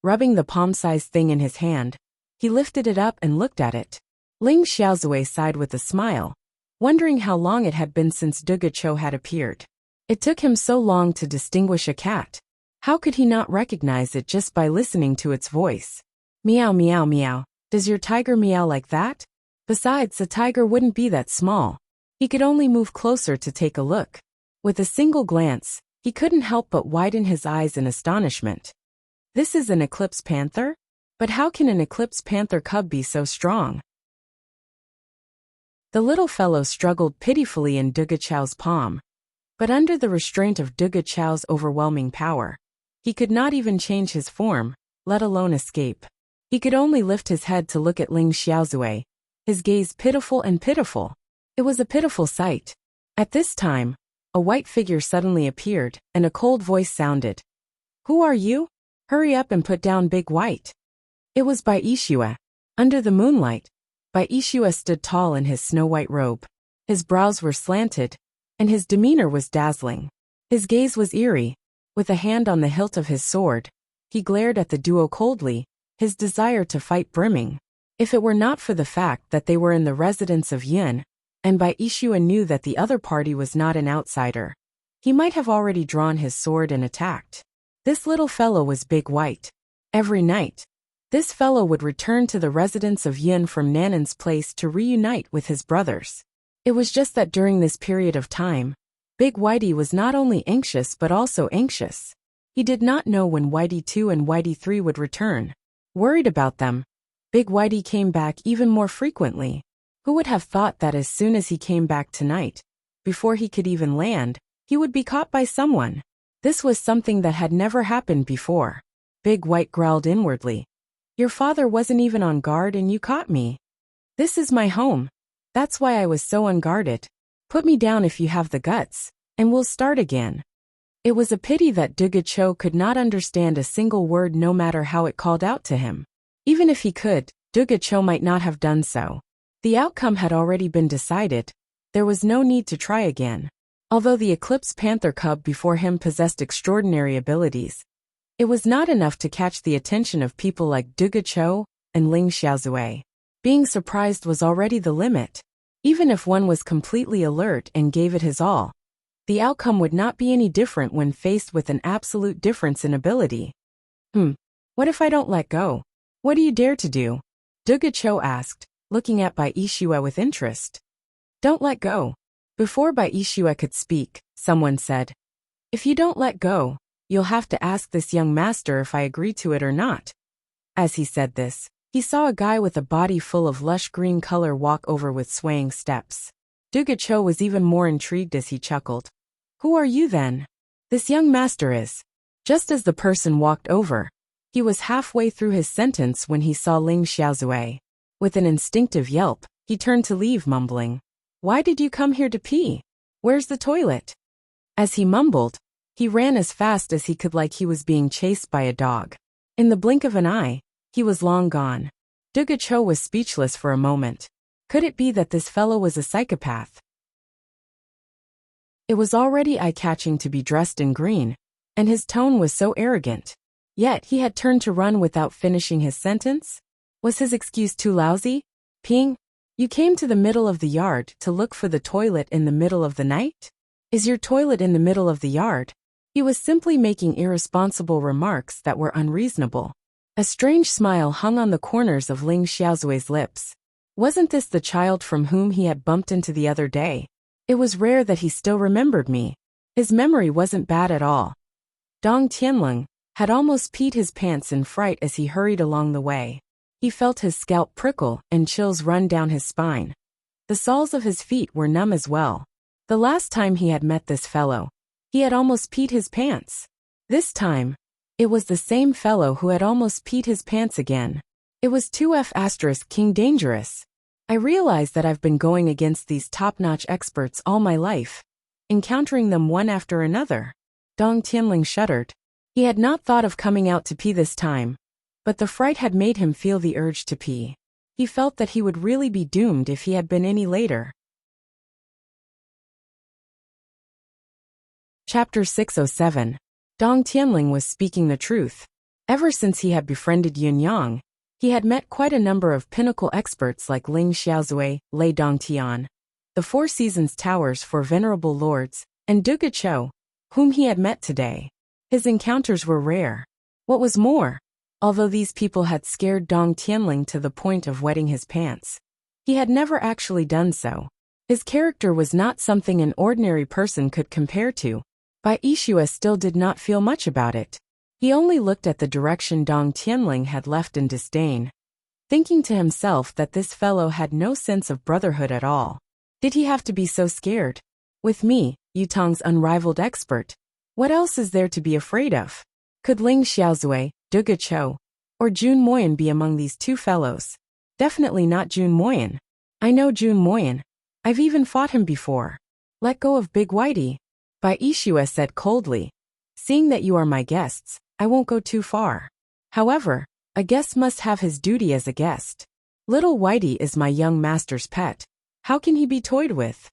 Rubbing the palm-sized thing in his hand, he lifted it up and looked at it. Ling Xiaozui sighed with a smile, wondering how long it had been since Dugu Cho had appeared. It took him so long to distinguish a cat. How could he not recognize it just by listening to its voice? Meow meow meow. Does your tiger meow like that? Besides, a tiger wouldn't be that small. He could only move closer to take a look. With a single glance, he couldn't help but widen his eyes in astonishment. This is an eclipse panther? But how can an eclipse panther cub be so strong? The little fellow struggled pitifully in Dugachao's palm. But under the restraint of Dugachao's overwhelming power, he could not even change his form, let alone escape. He could only lift his head to look at Ling Xiaozui, his gaze pitiful and pitiful. It was a pitiful sight. At this time, a white figure suddenly appeared, and a cold voice sounded. Who are you? Hurry up and put down Big White. It was Bai Yixue. Under the moonlight, Bai Yixue stood tall in his snow-white robe. His brows were slanted, and his demeanor was dazzling. His gaze was eerie. With a hand on the hilt of his sword, he glared at the duo coldly, his desire to fight brimming. If it were not for the fact that they were in the residence of Yin, and Bai Yixue knew that the other party was not an outsider, he might have already drawn his sword and attacked. This little fellow was Big White. Every night, this fellow would return to the residence of Yin from Nanan's place to reunite with his brothers. It was just that during this period of time, Big Whitey was not only anxious but also anxious. He did not know when Whitey 2 and Whitey 3 would return. Worried about them, Big Whitey came back even more frequently. Who would have thought that as soon as he came back tonight, before he could even land, he would be caught by someone? This was something that had never happened before. Big White growled inwardly. Your father wasn't even on guard and you caught me. This is my home. That's why I was so unguarded. Put me down if you have the guts, and we'll start again. It was a pity that Dugacho could not understand a single word no matter how it called out to him. Even if he could, Dugacho might not have done so. The outcome had already been decided. There was no need to try again. Although the Eclipse Panther cub before him possessed extraordinary abilities, it was not enough to catch the attention of people like Dugacho and Ling Xiaozui. Being surprised was already the limit. Even if one was completely alert and gave it his all, the outcome would not be any different when faced with an absolute difference in ability. What if I don't let go? What do you dare to do? Dugacho asked, looking at Bai Yixue with interest. Don't let go. Before Bai Yixue could speak, someone said, If you don't let go, you'll have to ask this young master if I agree to it or not. As he said this, he saw a guy with a body full of lush green color walk over with swaying steps. Dugacho was even more intrigued as he chuckled. Who are you then? This young master is. Just as the person walked over, he was halfway through his sentence when he saw Ling Xiaozui. With an instinctive yelp, he turned to leave, mumbling, Why did you come here to pee? Where's the toilet? As he mumbled, he ran as fast as he could like he was being chased by a dog. In the blink of an eye, he was long gone. Dugacho was speechless for a moment. Could it be that this fellow was a psychopath? It was already eye-catching to be dressed in green, and his tone was so arrogant. Yet he had turned to run without finishing his sentence? Was his excuse too lousy? Ping, you came to the middle of the yard to look for the toilet in the middle of the night? Is your toilet in the middle of the yard? He was simply making irresponsible remarks that were unreasonable. A strange smile hung on the corners of Ling Xiaozui's lips. Wasn't this the child from whom he had bumped into the other day? It was rare that he still remembered me. His memory wasn't bad at all. Dong Tianlong had almost peed his pants in fright as he hurried along the way. He felt his scalp prickle and chills run down his spine. The soles of his feet were numb as well. The last time he had met this fellow, he had almost peed his pants. This time, it was the same fellow who had almost peed his pants again. It was 2F** King dangerous. I realize that I've been going against these top-notch experts all my life, encountering them one after another. Dong Tianling shuddered. He had not thought of coming out to pee this time, but the fright had made him feel the urge to pee. He felt that he would really be doomed if he had been any later. Chapter 607. Dong Tianling was speaking the truth. Ever since he had befriended Yun Yang, he had met quite a number of pinnacle experts like Ling Xiaozui, Lei Dongtian, the Four Seasons Towers for Venerable Lords, and Dugacho, whom he had met today. His encounters were rare. What was more, although these people had scared Dong Tianling to the point of wetting his pants, he had never actually done so. His character was not something an ordinary person could compare to. Bai Yixue still did not feel much about it. He only looked at the direction Dong Tianling had left in disdain, thinking to himself that this fellow had no sense of brotherhood at all. Did he have to be so scared? With me, Yutong's unrivaled expert, what else is there to be afraid of? Could Ling Xiaozui, Duge Chou, or Jun Moyan be among these two fellows? Definitely not Jun Moyan. I know Jun Moyan. I've even fought him before. Let go of Big Whitey, Bai Yixue said coldly. Seeing that you are my guests, I won't go too far. However, a guest must have his duty as a guest. Little Whitey is my young master's pet. How can he be toyed with?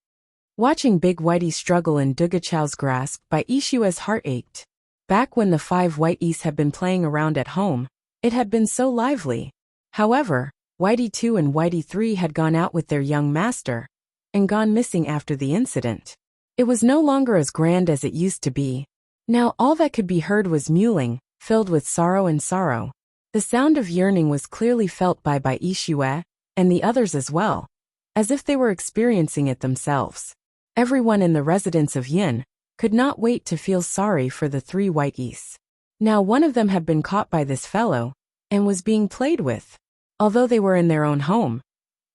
Watching Big Whitey struggle in Duge Chou's grasp, Bai Yixue's heart ached. Back when the 5 Whiteys had been playing around at home, it had been so lively. However, Whitey 2 and Whitey 3 had gone out with their young master and gone missing after the incident. It was no longer as grand as it used to be. Now all that could be heard was mewling, filled with sorrow and sorrow. The sound of yearning was clearly felt by Bai Yixue and the others as well, as if they were experiencing it themselves. Everyone in the residence of Yin could not wait to feel sorry for the 3 Whiteys. Now one of them had been caught by this fellow and was being played with. Although they were in their own home,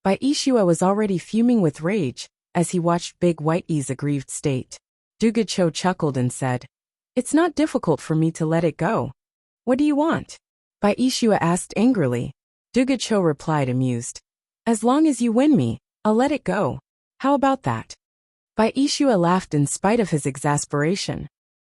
Bai Yixue was already fuming with rage as he watched Big Whitey's aggrieved state. Duge Chou chuckled and said, "It's not difficult for me to let it go. What do you want?" Bai Yixue asked angrily. Duge Chou replied amused, "As long as you win me, I'll let it go. How about that?" Bai Yixue laughed in spite of his exasperation.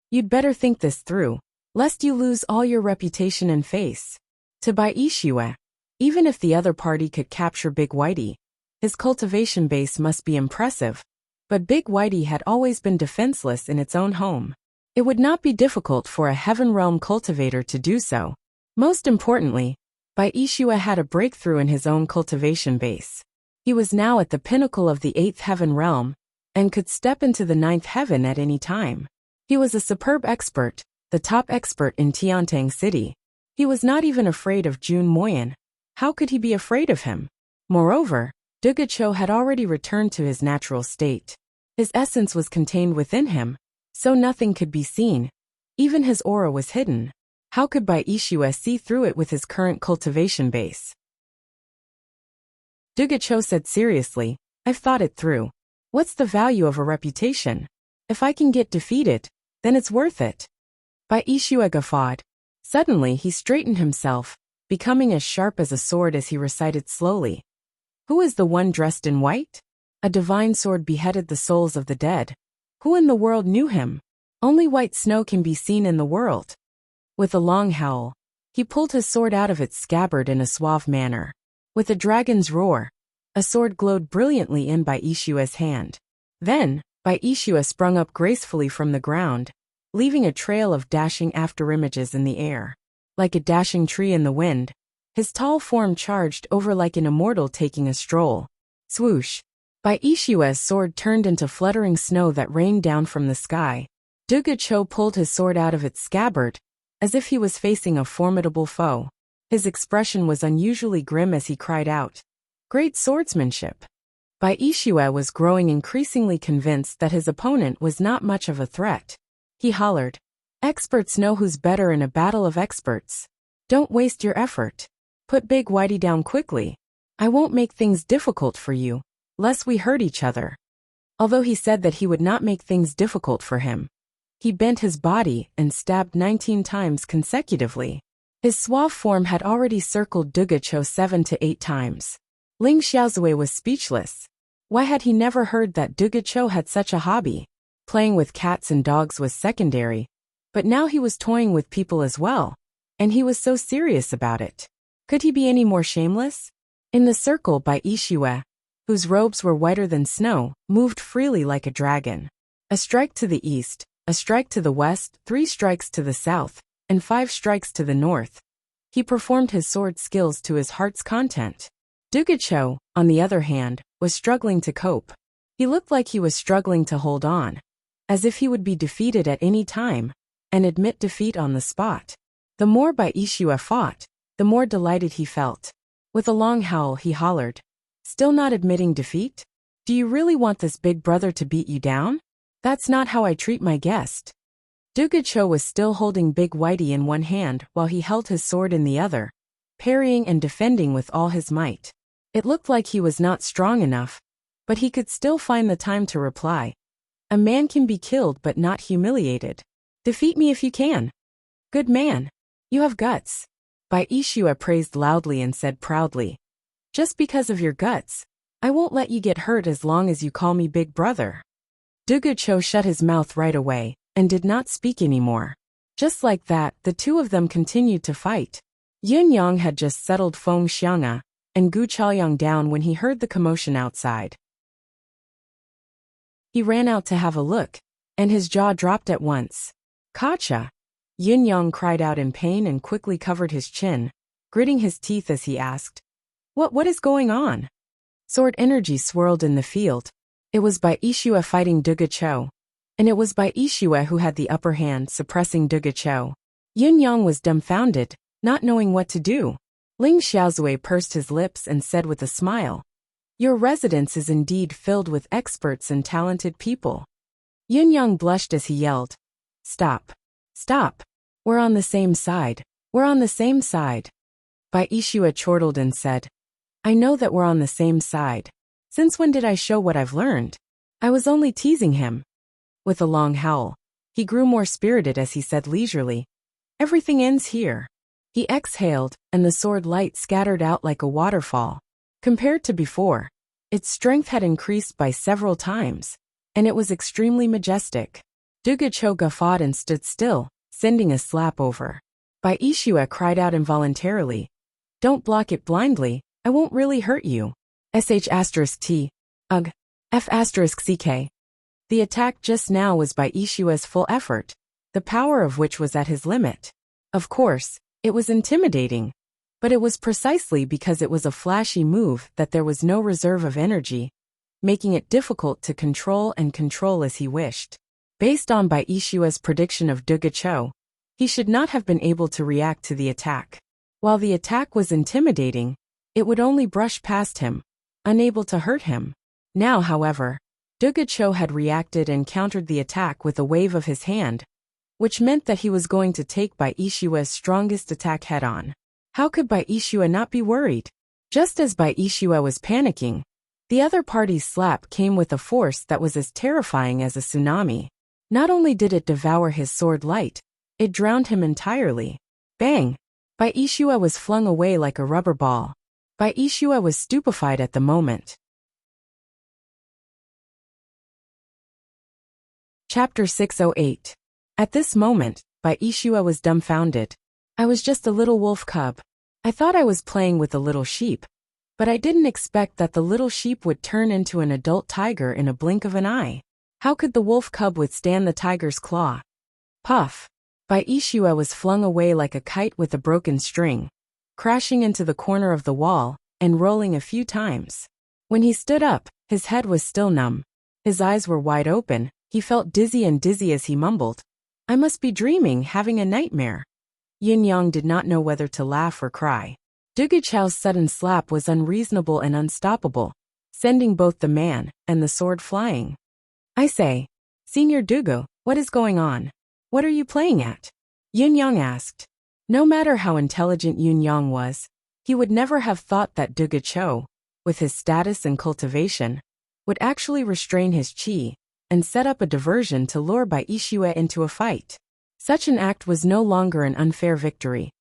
"You'd better think this through, lest you lose all your reputation and face." To Bai Yixue, even if the other party could capture Big Whitey, his cultivation base must be impressive, but Big Whitey had always been defenseless in its own home. It would not be difficult for a Heaven Realm cultivator to do so. Most importantly, Bai Yixue had a breakthrough in his own cultivation base. He was now at the pinnacle of the 8th Heaven Realm and could step into the 9th Heaven at any time. He was a superb expert, the top expert in Tiantang City. He was not even afraid of Jun Moyan. How could he be afraid of him? Moreover, Duge Chou had already returned to his natural state. His essence was contained within him, so nothing could be seen. Even his aura was hidden. How could Bai Yixue see through it with his current cultivation base? Duge Chou said seriously, "I've thought it through. What's the value of a reputation? If I can get defeated, then it's worth it." Bai Yixue guffawed. Suddenly he straightened himself, becoming as sharp as a sword as he recited slowly. "Who is the one dressed in white? A divine sword beheaded the souls of the dead. Who in the world knew him? Only white snow can be seen in the world." With a long howl, he pulled his sword out of its scabbard in a suave manner. With a dragon's roar, a sword glowed brilliantly in Bai Yixue's hand. Then, Bai Yixue sprung up gracefully from the ground, leaving a trail of dashing afterimages in the air. Like a dashing tree in the wind, his tall form charged over like an immortal taking a stroll. Swoosh! Bai Yixue's sword turned into fluttering snow that rained down from the sky. Duge Chou pulled his sword out of its scabbard, as if he was facing a formidable foe. His expression was unusually grim as he cried out, "Great swordsmanship!" Bai Yixue was growing increasingly convinced that his opponent was not much of a threat. He hollered, "Experts know who's better in a battle of experts. Don't waste your effort. Put Big Whitey down quickly. I won't make things difficult for you, lest we hurt each other." Although he said that he would not make things difficult for him, he bent his body and stabbed 19 times consecutively. His suave form had already circled Duge Chou 7 to 8 times. Ling Xiaozui was speechless. Why had he never heard that Duge Chou had such a hobby? Playing with cats and dogs was secondary, but now he was toying with people as well, and he was so serious about it. Could he be any more shameless? In the circle, Bai Yixue, whose robes were whiter than snow, moved freely like a dragon. A strike to the east, a strike to the west, 3 strikes to the south, and 5 strikes to the north. He performed his sword skills to his heart's content. Duge Chou, on the other hand, was struggling to cope. He looked like he was struggling to hold on. as if he would be defeated at any time, and admit defeat on the spot. The more Bai Ishua fought, the more delighted he felt. With a long howl he hollered, "Still not admitting defeat? Do you really want this big brother to beat you down? That's not how I treat my guest." Duga Cho was still holding Big Whitey in one hand while he held his sword in the other, parrying and defending with all his might. It looked like he was not strong enough, but he could still find the time to reply. "A man can be killed but not humiliated. Defeat me if you can. Good man. You have guts." Bai Ishua praised loudly and said proudly, "Just because of your guts, I won't let you get hurt as long as you call me Big Brother." Duga Cho shut his mouth right away and did not speak anymore. Just like that, the two of them continued to fight. Yun Yang had just settled Feng Xiang'a and Gu Chaoyang down when he heard the commotion outside. He ran out to have a look, and his jaw dropped at once. "Kacha!" Yun Yang cried out in pain and quickly covered his chin, gritting his teeth as he asked, What is going on?" Sword energy swirled in the field. It was Bai Ishua fighting Duga Cho, and it was Bai Ishua who had the upper hand, suppressing Duga Cho. Yun Yang was dumbfounded, not knowing what to do. Ling Xiaozui pursed his lips and said with a smile, "Your residence is indeed filled with experts and talented people." Yun Yang blushed as he yelled, "Stop! Stop! We're on the same side. We're on the same side." Bai Ishua chortled and said, "I know that we're on the same side. Since when did I show what I've learned? I was only teasing him." With a long howl, he grew more spirited as he said leisurely, "Everything ends here." He exhaled, and the sword light scattered out like a waterfall. Compared to before, its strength had increased by several times, and it was extremely majestic. Duga Cho guffawed and stood still, sending a slap over. Bai Ishua cried out involuntarily, "Don't block it blindly, I won't really hurt you." *T. Ugh. F***ck. The attack just now was Bai Ishua's full effort, the power of which was at his limit. Of course, it was intimidating, but it was precisely because it was a flashy move that there was no reserve of energy, making it difficult to control as he wished. Based on Bai Ishua's prediction of Duga Cho, he should not have been able to react to the attack. While the attack was intimidating, it would only brush past him, unable to hurt him. Now, however, Duga Cho had reacted and countered the attack with a wave of his hand, which meant that he was going to take Bai Ishua's strongest attack head-on. How could Bai Ishua not be worried? Just as Bai Ishua was panicking, the other party's slap came with a force that was as terrifying as a tsunami. Not only did it devour his sword light, it drowned him entirely. Bang! Bai Ishua was flung away like a rubber ball. Bai Ishua was stupefied at the moment. Chapter 608. At this moment, Bai Ishua was dumbfounded. "I was just a little wolf cub. I thought I was playing with a little sheep, but I didn't expect that the little sheep would turn into an adult tiger in a blink of an eye. How could the wolf cub withstand the tiger's claw?" Puff! Bai Ishua was flung away like a kite with a broken string, crashing into the corner of the wall and rolling a few times. When he stood up, his head was still numb. His eyes were wide open. He felt dizzy as he mumbled, "I must be dreaming, having a nightmare." Yun Yang did not know whether to laugh or cry. Duga Cho's sudden slap was unreasonable and unstoppable, sending both the man and the sword flying. "I say, Senior Duga, what is going on? What are you playing at?" Yun Yang asked. No matter how intelligent Yun Yang was, he would never have thought that Duga Cho, with his status and cultivation, would actually restrain his chi and set up a diversion to lure Bai Ishua into a fight. Such an act was no longer an unfair victory.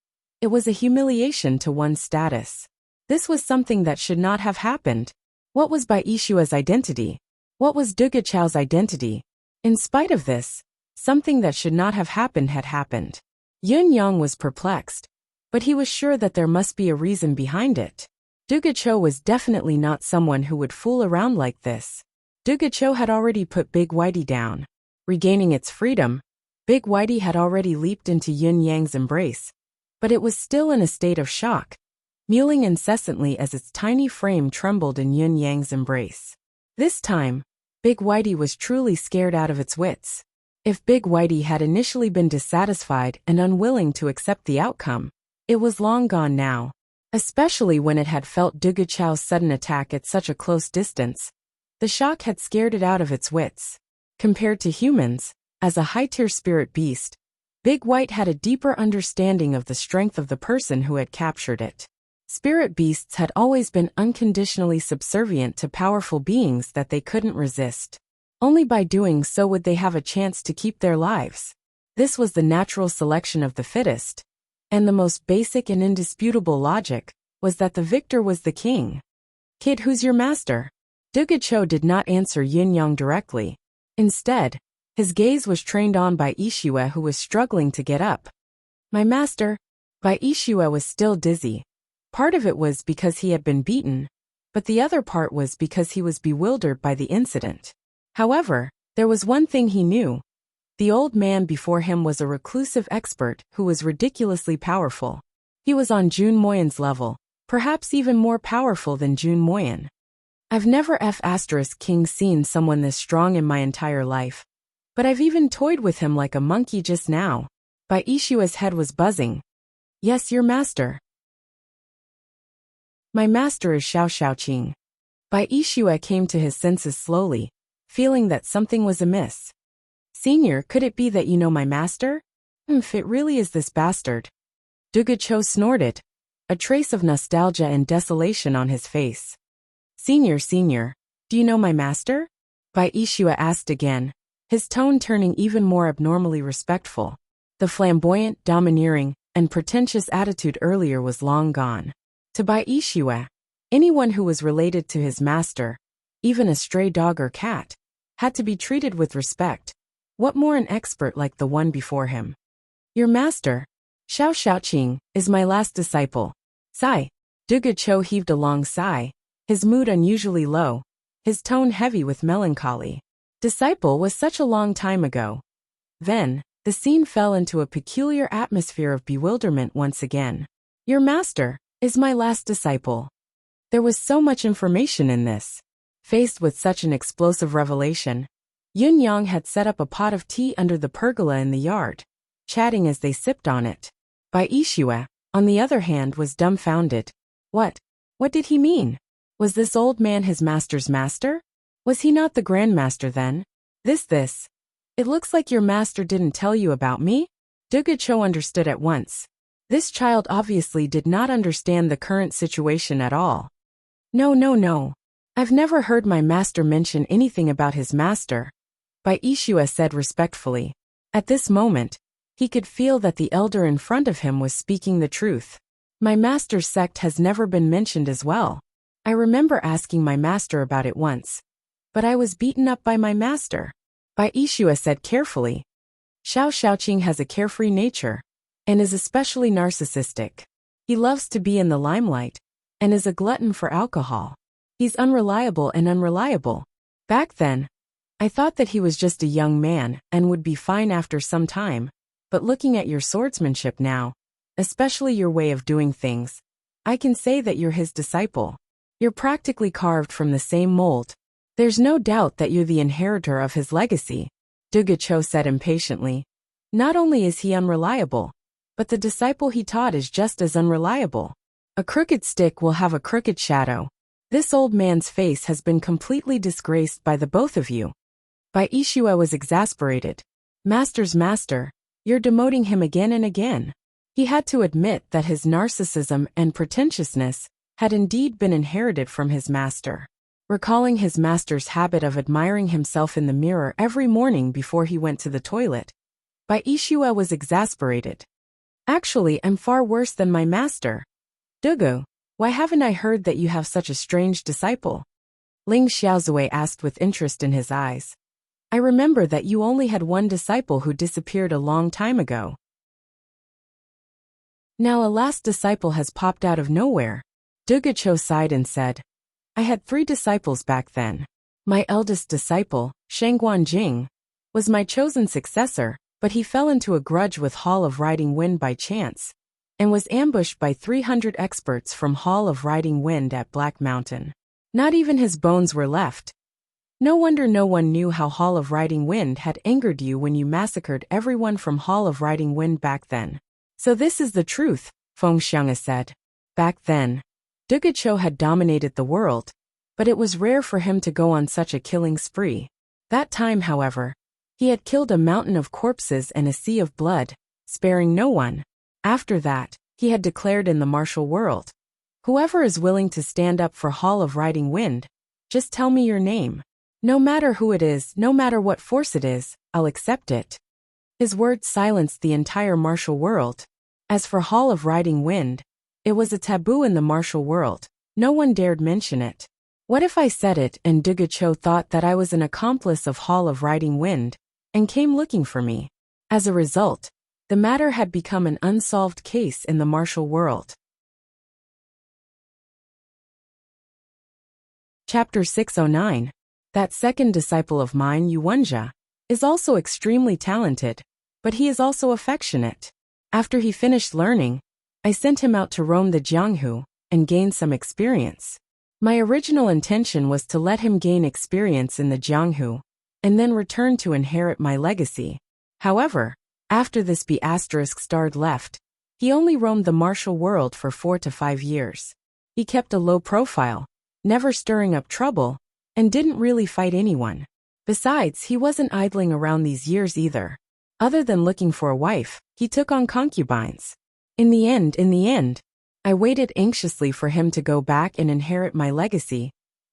It was a humiliation to one's status. This was something that should not have happened. What was Bai Ishua's identity? What was Duga Cho's identity? In spite of this, something that should not have happened had happened. Yun Yang was perplexed, but he was sure that there must be a reason behind it. Duga Cho was definitely not someone who would fool around like this. Duga Cho had already put Big Whitey down. Regaining its freedom, Big Whitey had already leaped into Yun Yang's embrace, but it was still in a state of shock, mewling incessantly as its tiny frame trembled in Yun Yang's embrace. This time, Big Whitey was truly scared out of its wits. If Big Whitey had initially been dissatisfied and unwilling to accept the outcome, it was long gone now. Especially when it had felt Duga Chow's sudden attack at such a close distance. The shock had scared it out of its wits. Compared to humans, as a high-tier spirit beast, Big White had a deeper understanding of the strength of the person who had captured it. Spirit beasts had always been unconditionally subservient to powerful beings that they couldn't resist. Only by doing so would they have a chance to keep their lives. This was the natural selection of the fittest. And the most basic and indisputable logic was that the victor was the king. Kid, who's your master? Duga Cho did not answer Yin Yang directly. Instead, his gaze was trained on Bai Ishue, who was struggling to get up. My master? Bai Ishue was still dizzy. Part of it was because he had been beaten, but the other part was because he was bewildered by the incident. However, there was one thing he knew. The old man before him was a reclusive expert who was ridiculously powerful. He was on Jun Moyen's level, perhaps even more powerful than Jun Moyen. I've never seen someone this strong in my entire life. But I've even toyed with him like a monkey just now. Bai Ishua's head was buzzing. Yes, your master. My master is Xiao Shaoqing. Bai Ishue came to his senses slowly, feeling that something was amiss. Senior, could it be that you know my master? If it really is this bastard. Duga Cho snorted, a trace of nostalgia and desolation on his face. Senior, do you know my master? Bai Ishue asked again, his tone turning even more abnormally respectful. The flamboyant, domineering, and pretentious attitude earlier was long gone. To Bai Ishue, anyone who was related to his master, even a stray dog or cat, had to be treated with respect. What more an expert like the one before him? Your master, Xiao Shaoqing, is my last disciple. Sigh. Duga Cho heaved a long sigh, his mood unusually low, his tone heavy with melancholy. Disciple was such a long time ago. Then, the scene fell into a peculiar atmosphere of bewilderment once again. Your master is my last disciple. There was so much information in this. Faced with such an explosive revelation, Yun Yang had set up a pot of tea under the pergola in the yard, chatting as they sipped on it. Bai Ishue, on the other hand, was dumbfounded. What did he mean? Was this old man his master's master? Was he not the grandmaster then? This. It looks like your master didn't tell you about me? Duga Cho understood at once. This child obviously did not understand the current situation at all. No. I've never heard my master mention anything about his master. Bai Ishue said respectfully. At this moment, he could feel that the elder in front of him was speaking the truth. My master's sect has never been mentioned as well. I remember asking my master about it once. But I was beaten up by my master. Bai Ishue said carefully. Xiao Shaoqing has a carefree nature, and is especially narcissistic. He loves to be in the limelight, and is a glutton for alcohol. He's unreliable. Back then, I thought that he was just a young man and would be fine after some time, but looking at your swordsmanship now, especially your way of doing things, I can say that you're his disciple. You're practically carved from the same mold. There's no doubt that you're the inheritor of his legacy, Duga Cho said impatiently. Not only is he unreliable, but the disciple he taught is just as unreliable. A crooked stick will have a crooked shadow. This old man's face has been completely disgraced by the both of you. Bai Ishue was exasperated. Master's master, you're demoting him again and again. He had to admit that his narcissism and pretentiousness had indeed been inherited from his master. Recalling his master's habit of admiring himself in the mirror every morning before he went to the toilet, Bai Ishue was exasperated. Actually, I'm far worse than my master. Dugu, why haven't I heard that you have such a strange disciple? Ling Xiaozui asked with interest in his eyes. I remember that you only had one disciple who disappeared a long time ago. Now a last disciple has popped out of nowhere. Duga Cho sighed and said, I had 3 disciples back then. My eldest disciple, Shengguan Jing, was my chosen successor, but he fell into a grudge with Hall of Riding Wind by chance, and was ambushed by 300 experts from Hall of Riding Wind at Black Mountain. Not even his bones were left. No wonder no one knew how Hall of Riding Wind had angered you when you massacred everyone from Hall of Riding Wind back then. So this is the truth, Feng Xiang'a said. Back then, Dugucho had dominated the world, but it was rare for him to go on such a killing spree. That time, however, he had killed a mountain of corpses and a sea of blood, sparing no one. After that, he had declared in the martial world, "Whoever is willing to stand up for Hall of Riding Wind, just tell me your name. No matter who it is, no matter what force it is, I'll accept it." His words silenced the entire martial world. As for Hall of Riding Wind, it was a taboo in the martial world. No one dared mention it. What if I said it and Dugucho thought that I was an accomplice of Hall of Riding Wind and came looking for me? As a result, the matter had become an unsolved case in the martial world. Chapter 609. That second disciple of mine, Yuwenjia, is also extremely talented, but he is also affectionate. After he finished learning, I sent him out to roam the Jianghu and gain some experience. My original intention was to let him gain experience in the Jianghu and then return to inherit my legacy. However, after this B***starred left, he only roamed the martial world for 4 to 5 years. He kept a low profile, never stirring up trouble, and didn't really fight anyone. Besides, he wasn't idling around these years either. Other than looking for a wife, he took on concubines. In the end, I waited anxiously for him to go back and inherit my legacy,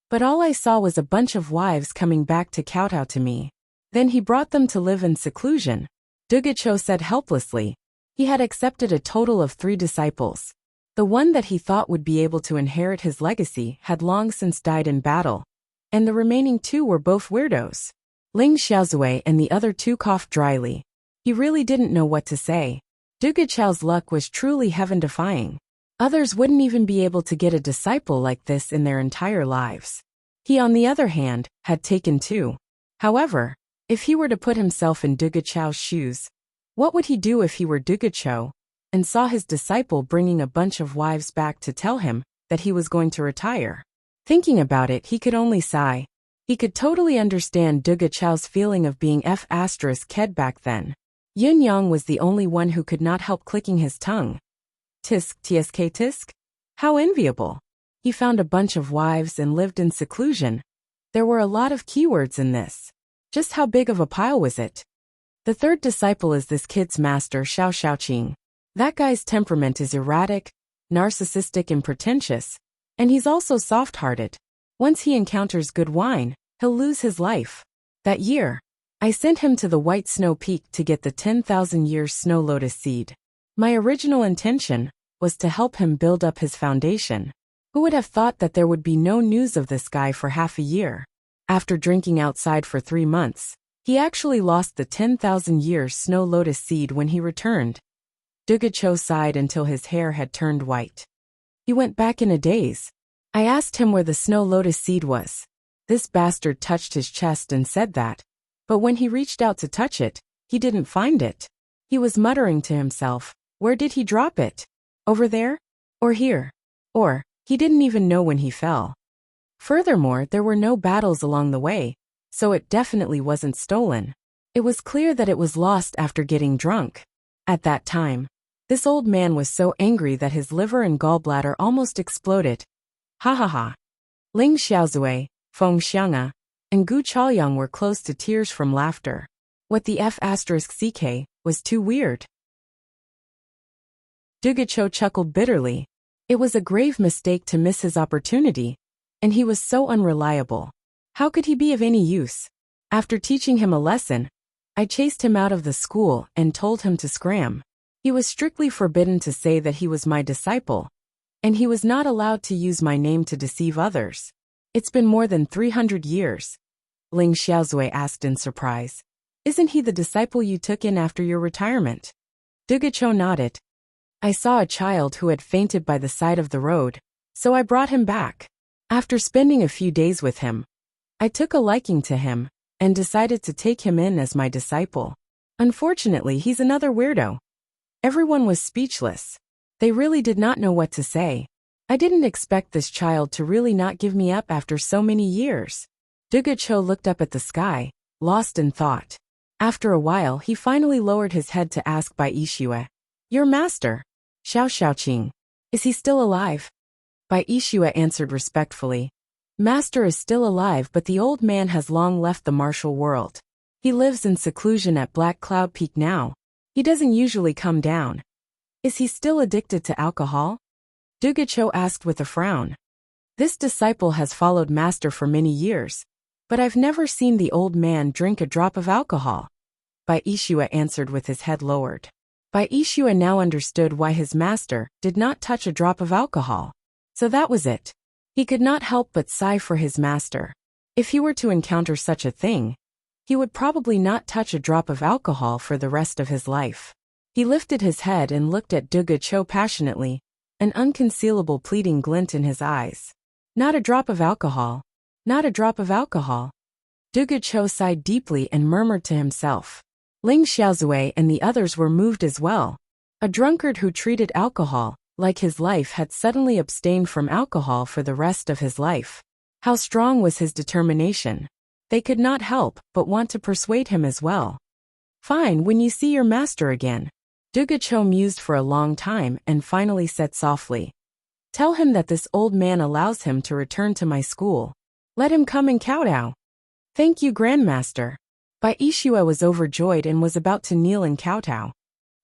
but all I saw was a bunch of wives coming back to kowtow to me. Then he brought them to live in seclusion, Dugucho said helplessly. He had accepted a total of 3 disciples. The one that he thought would be able to inherit his legacy had long since died in battle, and the remaining 2 were both weirdos. Ling Xiaozui and the other 2 coughed dryly. He really didn't know what to say. Dugucho's luck was truly heaven-defying. Others wouldn't even be able to get a disciple like this in their entire lives. He, on the other hand, had taken 2. However, if he were to put himself in Dugucho's shoes, what would he do if he were Dugucho and saw his disciple bringing a bunch of wives back to tell him that he was going to retire? Thinking about it, he could only sigh. He could totally understand Dugucho's feeling of being F***ked back then. Yun Yang was the only one who could not help clicking his tongue. Tisk. How enviable. He found a bunch of wives and lived in seclusion. There were a lot of keywords in this. Just how big of a pile was it? The 3rd disciple is this kid's master, Xiao Xiaoqing. That guy's temperament is erratic, narcissistic and pretentious, and he's also soft-hearted. Once he encounters good wine, he'll lose his life. That year, I sent him to the White Snow Peak to get the 10,000 years snow lotus seed. My original intention was to help him build up his foundation. Who would have thought that there would be no news of this guy for half a year? After drinking outside for 3 months, he actually lost the 10,000 years snow lotus seed when he returned. Dugucho sighed until his hair had turned white. He went back in a daze. I asked him where the snow lotus seed was. This bastard touched his chest and said that, but when he reached out to touch it, he didn't find it. He was muttering to himself, where did he drop it? Over there? Or here? Or, he didn't even know when he fell. Furthermore, there were no battles along the way, so it definitely wasn't stolen. It was clear that it was lost after getting drunk. At that time, this old man was so angry that his liver and gallbladder almost exploded. Ha ha ha. Ling Xiaozui, Feng Xiang'a, and Gu Chaoyang were close to tears from laughter. What the F***ck was too weird. Dugucho chuckled bitterly. It was a grave mistake to miss his opportunity, and he was so unreliable. How could he be of any use? After teaching him a lesson, I chased him out of the school and told him to scram. He was strictly forbidden to say that he was my disciple, and he was not allowed to use my name to deceive others. It's been more than 300 years. Ling Xiaozui asked in surprise. Isn't he the disciple you took in after your retirement? Dugucho nodded. I saw a child who had fainted by the side of the road, so I brought him back. After spending a few days with him, I took a liking to him and decided to take him in as my disciple. Unfortunately, he's another weirdo. Everyone was speechless. They really did not know what to say. I didn't expect this child to really not give me up after so many years. Cho looked up at the sky, lost in thought. After a while he finally lowered his head to ask Bai Yixue, "Your master, Xiaoqing, is he still alive?" Bai Yixue answered respectfully, "Master is still alive, but the old man has long left the martial world. He lives in seclusion at Black Cloud Peak now. He doesn't usually come down." "Is he still addicted to alcohol?" Cho asked with a frown. "This disciple has followed Master for many years, but I've never seen the old man drink a drop of alcohol." Bai Yixue answered with his head lowered. Bai Yixue now understood why his master did not touch a drop of alcohol. So that was it. He could not help but sigh for his master. If he were to encounter such a thing, he would probably not touch a drop of alcohol for the rest of his life. He lifted his head and looked at Cho passionately, an unconcealable pleading glint in his eyes. "Not a drop of alcohol. Not a drop of alcohol." Cho sighed deeply and murmured to himself. Ling Xiaozui and the others were moved as well. A drunkard who treated alcohol like his life had suddenly abstained from alcohol for the rest of his life. How strong was his determination! They could not help but want to persuade him as well. "Fine, when you see your master again." Cho mused for a long time and finally said softly, "Tell him that this old man allows him to return to my school. Let him come and kowtow." "Thank you, Grandmaster." Bai Yixue was overjoyed and was about to kneel and kowtow.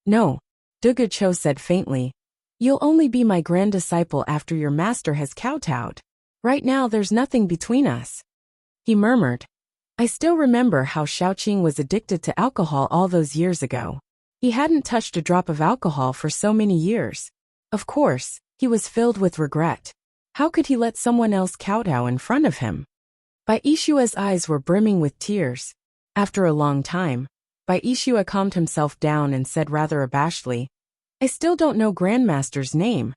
"No," Cho said faintly. "You'll only be my grand disciple after your master has kowtowed. Right now there's nothing between us." He murmured, "I still remember how Xiaoqing was addicted to alcohol all those years ago. He hadn't touched a drop of alcohol for so many years. Of course, he was filled with regret. How could he let someone else kowtow in front of him?" Bai Yixue's eyes were brimming with tears. After a long time, Bai Yixue calmed himself down and said rather abashedly, "I still don't know Grandmaster's name."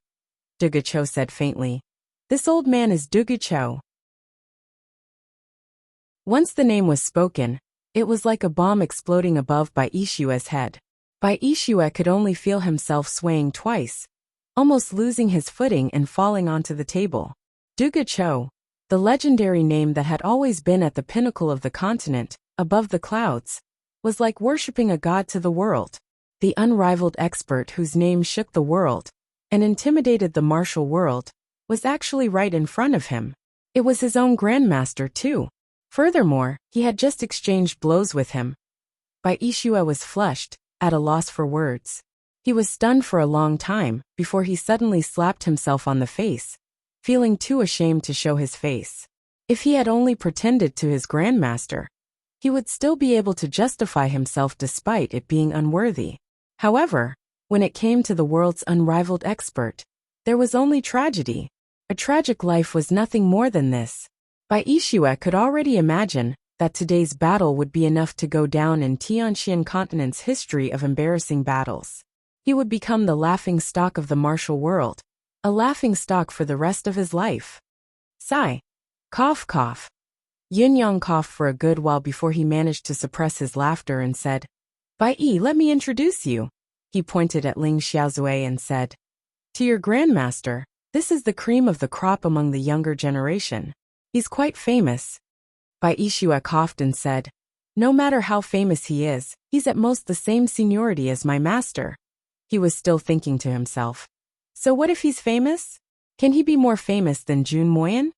Cho said faintly, "This old man is Cho." Once the name was spoken, it was like a bomb exploding above Bai Yixue's head. Bai Yixue could only feel himself swaying twice, almost losing his footing and falling onto the table. Cho, the legendary name that had always been at the pinnacle of the continent, above the clouds, was like worshipping a god to the world. The unrivaled expert whose name shook the world and intimidated the martial world was actually right in front of him. It was his own grandmaster too. Furthermore, he had just exchanged blows with him. Bai Yixue was flushed, at a loss for words. He was stunned for a long time before he suddenly slapped himself on the face, feeling too ashamed to show his face. If he had only pretended to his grandmaster, he would still be able to justify himself despite it being unworthy. However, when it came to the world's unrivaled expert, there was only tragedy. A tragic life was nothing more than this. Bai Yixue could already imagine that today's battle would be enough to go down in Tianxian continent's history of embarrassing battles. He would become the laughing stock of the martial world, a laughing stock for the rest of his life. Sigh. Cough, cough. Yunyang coughed for a good while before he managed to suppress his laughter and said, "Bai Yi, let me introduce you." He pointed at Ling Xiaozui and said, "To your grandmaster, this is the cream of the crop among the younger generation. He's quite famous." Bai Yixue coughed and said, "No matter how famous he is, he's at most the same seniority as my master." He was still thinking to himself, "So what if he's famous? Can he be more famous than Jun Moyan?"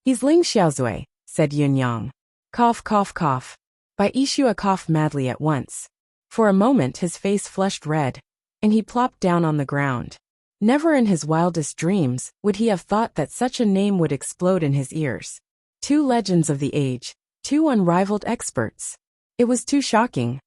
"He's Ling Xiaozui," said Yunyang. Cough, cough, cough. Bai Yixue coughed madly at once. For a moment his face flushed red, and he plopped down on the ground. Never in his wildest dreams would he have thought that such a name would explode in his ears. Two legends of the age, two unrivaled experts. It was too shocking.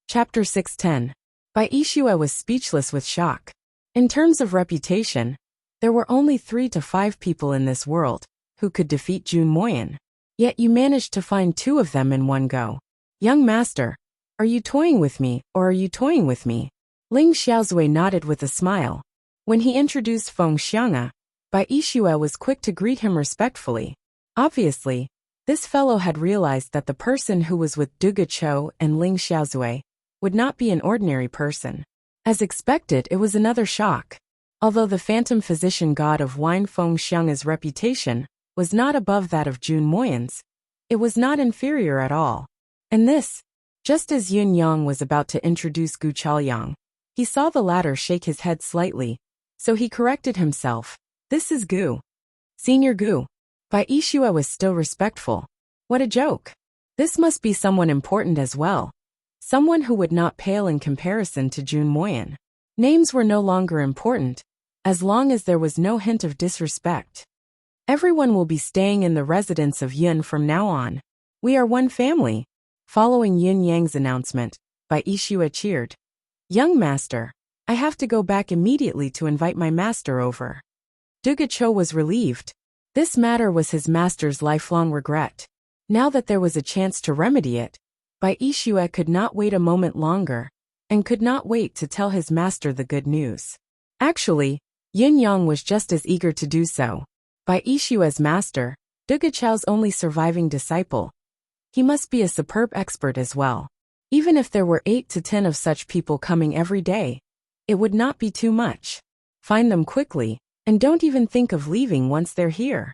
Chapter 610. Bai Yixue was speechless with shock. In terms of reputation, there were only 3 to 5 people in this world who could defeat Jun Moyan. Yet you managed to find 2 of them in one go. "Young master, are you toying with me, or are you toying with me?" Ling Xiaozui nodded with a smile. When he introduced Feng Xiang'a, Bai Yixue was quick to greet him respectfully. Obviously, this fellow had realized that the person who was with Cho and Ling Xiaozui would not be an ordinary person. As expected, it was another shock. Although the phantom physician god of wine Feng Xiang's reputation was not above that of Jun Moyan's, it was not inferior at all. And this, just as Yun Yang was about to introduce Gu Chaoyang, he saw the latter shake his head slightly, so he corrected himself. This is Gu. Senior Gu. Bai Yixue was still respectful. What a joke. This must be someone important as well. Someone who would not pale in comparison to Jun Moyan. Names were no longer important, as long as there was no hint of disrespect. Everyone will be staying in the residence of Yun from now on. We are one family. Following Yun Yang's announcement, Bai Yixue cheered. Young master, I have to go back immediately to invite my master over. Dugacho was relieved. This matter was his master's lifelong regret. Now that there was a chance to remedy it, Bai Yixue could not wait a moment longer, and could not wait to tell his master the good news. Actually, Yin Yang was just as eager to do so. Bai Yixue's master, Dugachao's only surviving disciple. He must be a superb expert as well. Even if there were 8 to 10 of such people coming every day, it would not be too much. Find them quickly, and don't even think of leaving once they're here.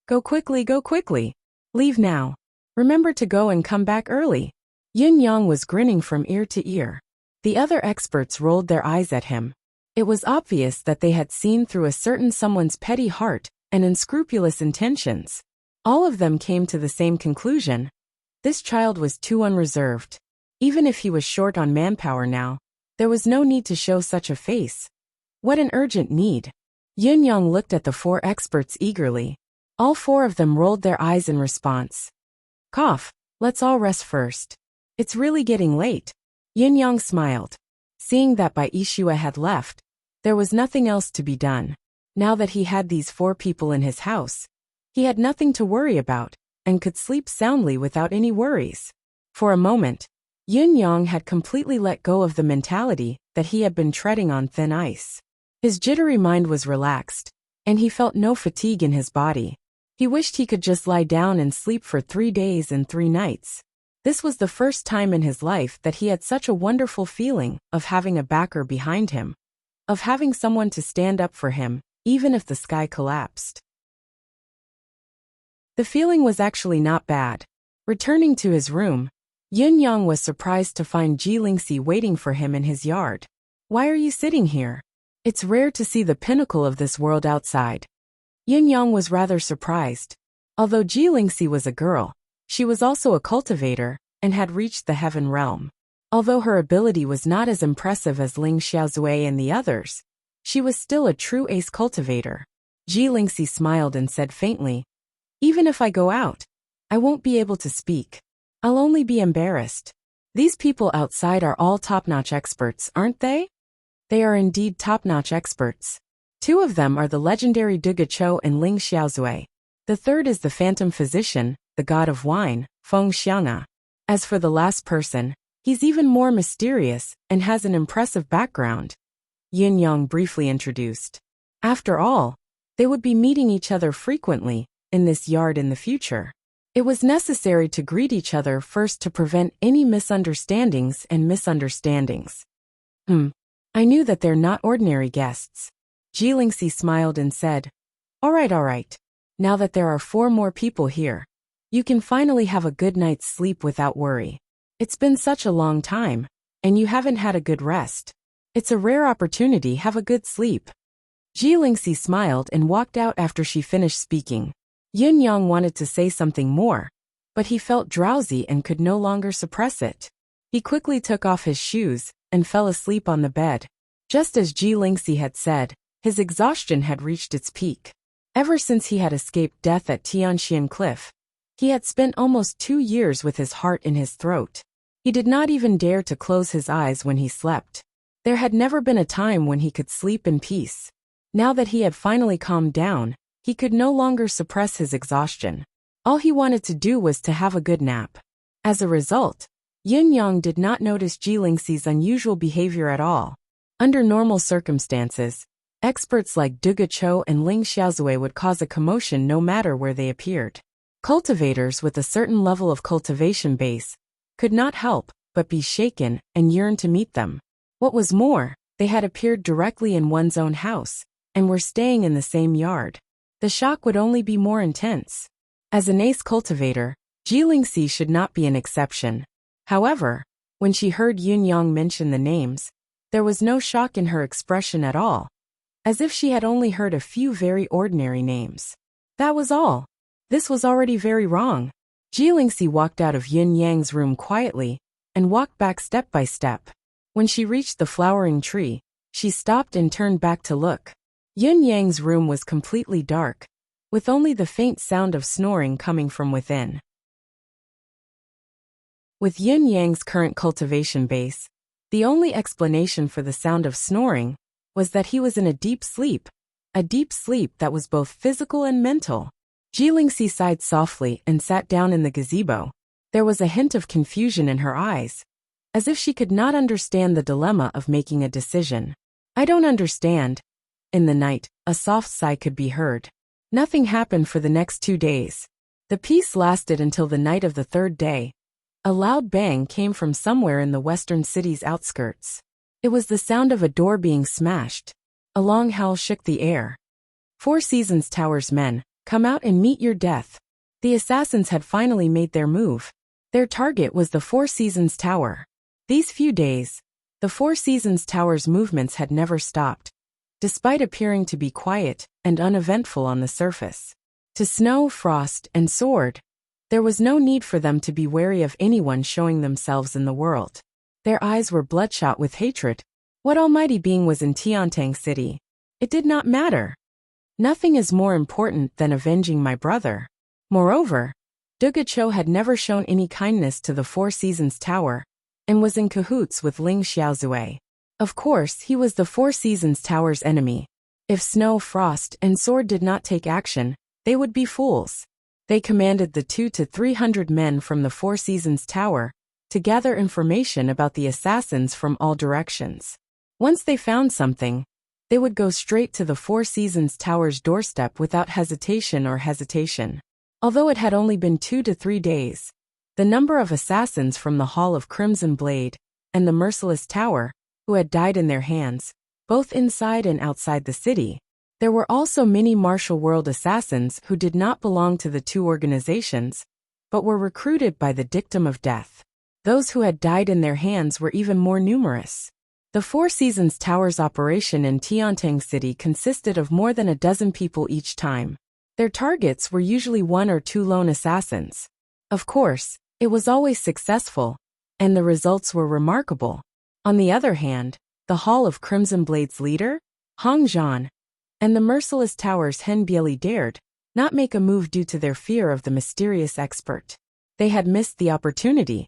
Go quickly, go quickly. Leave now. Remember to go and come back early. Yin Yang was grinning from ear to ear. The other experts rolled their eyes at him. It was obvious that they had seen through a certain someone's petty heart and unscrupulous intentions. All of them came to the same conclusion. This child was too unreserved. Even if he was short on manpower now, there was no need to show such a face. What an urgent need. Yin Yang looked at the 4 experts eagerly. All 4 of them rolled their eyes in response. Cough, let's all rest first. It's really getting late. Yin Yang smiled. Seeing that Bai Yixue had left, there was nothing else to be done. Now that he had these 4 people in his house, he had nothing to worry about, and could sleep soundly without any worries. For a moment, Yin Yang had completely let go of the mentality that he had been treading on thin ice. His jittery mind was relaxed, and he felt no fatigue in his body. He wished he could just lie down and sleep for 3 days and 3 nights. This was the first time in his life that he had such a wonderful feeling of having a backer behind him, of having someone to stand up for him, even if the sky collapsed. The feeling was actually not bad. Returning to his room, Yin Yang was surprised to find Ji Lingxi waiting for him in his yard. Why are you sitting here? It's rare to see the pinnacle of this world outside. Yin Yang was rather surprised. Although Ji Lingxi was a girl, she was also a cultivator, and had reached the heaven realm. Although her ability was not as impressive as Ling Xiaozui and the others, she was still a true ace cultivator. Ji Lingxi smiled and said faintly, even if I go out, I won't be able to speak. I'll only be embarrassed. These people outside are all top-notch experts, aren't they? They are indeed top-notch experts. 2 of them are the legendary Dugacho and Ling Xiaozui. The third is the phantom physician, the god of wine, Feng Xiang. As for the last person, he's even more mysterious and has an impressive background. Yin Yang briefly introduced. After all, they would be meeting each other frequently in this yard in the future. It was necessary to greet each other first to prevent any misunderstandings and misunderstandings. I knew that they're not ordinary guests. Ji Lingxi smiled and said, all right. Now that there are 4 more people here, you can finally have a good night's sleep without worry. It's been such a long time, and you haven't had a good rest. It's a rare opportunity. Have a good sleep. Ji Lingxi smiled and walked out after she finished speaking. Yin Yang wanted to say something more, but he felt drowsy and could no longer suppress it. He quickly took off his shoes and fell asleep on the bed. Just as Ji Lingxi had said, his exhaustion had reached its peak. Ever since he had escaped death at Tianxian Cliff, he had spent almost 2 years with his heart in his throat. He did not even dare to close his eyes when he slept. There had never been a time when he could sleep in peace. Now that he had finally calmed down, he could no longer suppress his exhaustion. All he wanted to do was to have a good nap. As a result, Yin Yang did not notice Ji Lingxi's unusual behavior at all. Under normal circumstances, experts like Dugacho and Ling Xiaozui would cause a commotion no matter where they appeared. Cultivators with a certain level of cultivation base could not help but be shaken and yearn to meet them. What was more, They had appeared directly in one's own house, and were staying in the same yard. The shock would only be more intense. As an ace cultivator, Jilingxi should not be an exception. However, when she heard Yun Yang mention the names, there was no shock in her expression at all, as if she had only heard a few very ordinary names. That was all. This was already very wrong. Jilingxi walked out of Yun Yang's room quietly, and walked back step by step. When she reached the flowering tree, she stopped and turned back to look. Yun Yang's room was completely dark, with only the faint sound of snoring coming from within. With Yun Yang's current cultivation base, the only explanation for the sound of snoring was that he was in a deep sleep that was both physical and mental. Jilingxi sighed softly and sat down in the gazebo. There was a hint of confusion in her eyes, as if she could not understand the dilemma of making a decision. I don't understand. In the night, a soft sigh could be heard. Nothing happened for the next 2 days. The peace lasted until the night of the third day. A loud bang came from somewhere in the western city's outskirts. It was the sound of a door being smashed. A long howl shook the air. Four Seasons Tower's men, come out and meet your death. The assassins had finally made their move. Their target was the Four Seasons Tower. These few days, the Four Seasons Tower's movements had never stopped, despite appearing to be quiet and uneventful on the surface. To Snow, Frost, and Sword, there was no need for them to be wary of anyone showing themselves in the world. Their eyes were bloodshot with hatred. What almighty being was in Tiantang City? It did not matter. Nothing is more important than avenging my brother. Moreover, Dugacho had never shown any kindness to the Four Seasons Tower, and was in cahoots with Ling Xiaozue. Of course, he was the Four Seasons Tower's enemy. If Snow, Frost, and Sword did not take action, they would be fools. They commanded the 200 to 300 men from the Four Seasons Tower to gather information about the assassins from all directions. Once they found something, they would go straight to the Four Seasons Tower's doorstep without hesitation. Although it had only been 2 to 3 days, the number of assassins from the Hall of Crimson Blade and the Merciless Tower, who had died in their hands, both inside and outside the city. There were also many martial world assassins who did not belong to the two organizations, but were recruited by the dictum of death. Those who had died in their hands were even more numerous. The Four Seasons Tower's operation in Tiantang City consisted of more than a dozen people each time. Their targets were usually 1 or 2 lone assassins. Of course, it was always successful, and the results were remarkable. On the other hand, the Hall of Crimson Blade's leader, Hong Zhan, and the Merciless Tower's Hen Bieli dared not make a move due to their fear of the mysterious expert. They had missed the opportunity,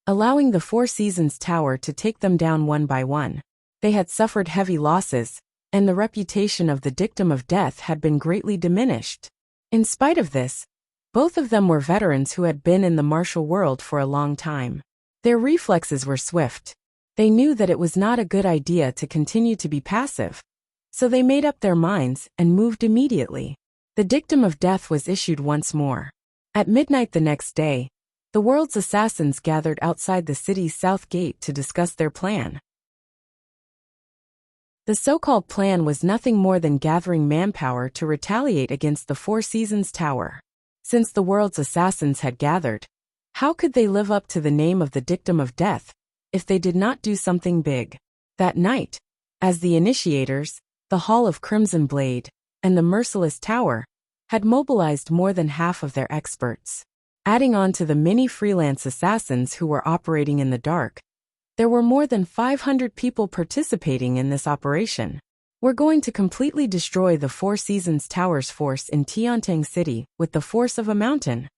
allowing the Four Seasons Tower to take them down one by one. They had suffered heavy losses, and the reputation of the dictum of death had been greatly diminished. In spite of this, both of them were veterans who had been in the martial world for a long time. Their reflexes were swift. They knew that it was not a good idea to continue to be passive, so they made up their minds and moved immediately. The dictum of death was issued once more. At midnight the next day, the world's assassins gathered outside the city's south gate to discuss their plan. The so-called plan was nothing more than gathering manpower to retaliate against the Four Seasons Tower. Since the world's assassins had gathered, how could they live up to the name of the dictum of death if they did not do something big? That night, as the initiators, the Hall of Crimson Blade, and the Merciless Tower had mobilized more than half of their experts. Adding on to the many freelance assassins who were operating in the dark, there were more than 500 people participating in this operation. We're going to completely destroy the Four Seasons Tower's force in Tiantang City with the force of a mountain.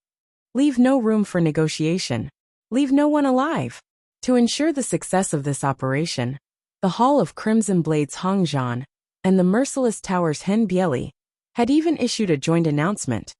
Leave no room for negotiation. Leave no one alive. To ensure the success of this operation, the Hall of Crimson Blade's Hong Zhan and the Merciless Tower's Hen Bieli had even issued a joint announcement,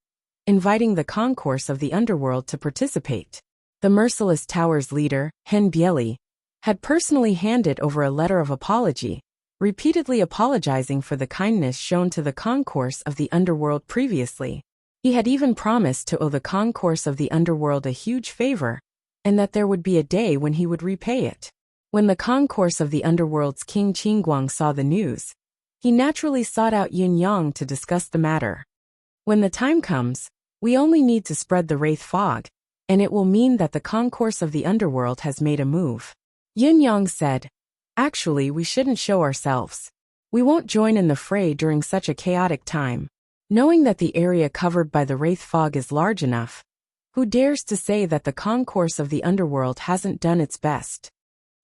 inviting the concourse of the underworld to participate. The Merciless Tower's leader, Hen Bieli, had personally handed over a letter of apology, repeatedly apologizing for the kindness shown to the concourse of the underworld previously. He had even promised to owe the concourse of the underworld a huge favor, and that there would be a day when he would repay it. When the concourse of the underworld's King Qingguang saw the news, he naturally sought out Yin Yang to discuss the matter. When the time comes, we only need to spread the wraith fog, and it will mean that the concourse of the underworld has made a move. Yin Yang said, "Actually, we shouldn't show ourselves. We won't join in the fray during such a chaotic time. Knowing that the area covered by the wraith fog is large enough, who dares to say that the concourse of the underworld hasn't done its best?"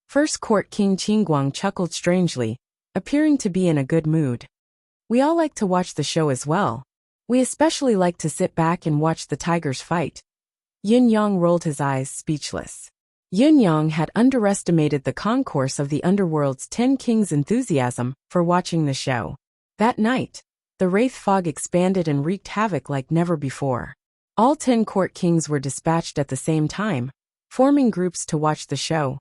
First Court King Qingguang chuckled strangely, appearing to be in a good mood. "We all like to watch the show as well. We especially like to sit back and watch the tigers fight." Yin Yang rolled his eyes, speechless. Yin Yang had underestimated the concourse of the underworld's 10 kings' enthusiasm for watching the show. That night, the wraith fog expanded and wreaked havoc like never before. All 10 court kings were dispatched at the same time, forming groups to watch the show.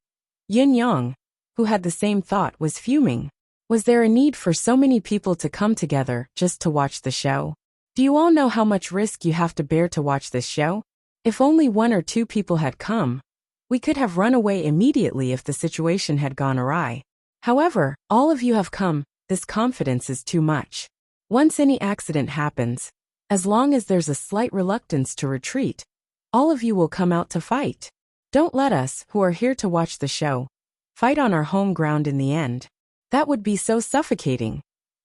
Yin Yang, who had the same thought, was fuming. Was there a need for so many people to come together just to watch the show? Do you all know how much risk you have to bear to watch this show? If only 1 or 2 people had come, we could have run away immediately if the situation had gone awry. However, all of you have come. This confidence is too much. Once any accident happens, as long as there's a slight reluctance to retreat, all of you will come out to fight. Don't let us, who are here to watch the show, fight on our home ground in the end. That would be so suffocating.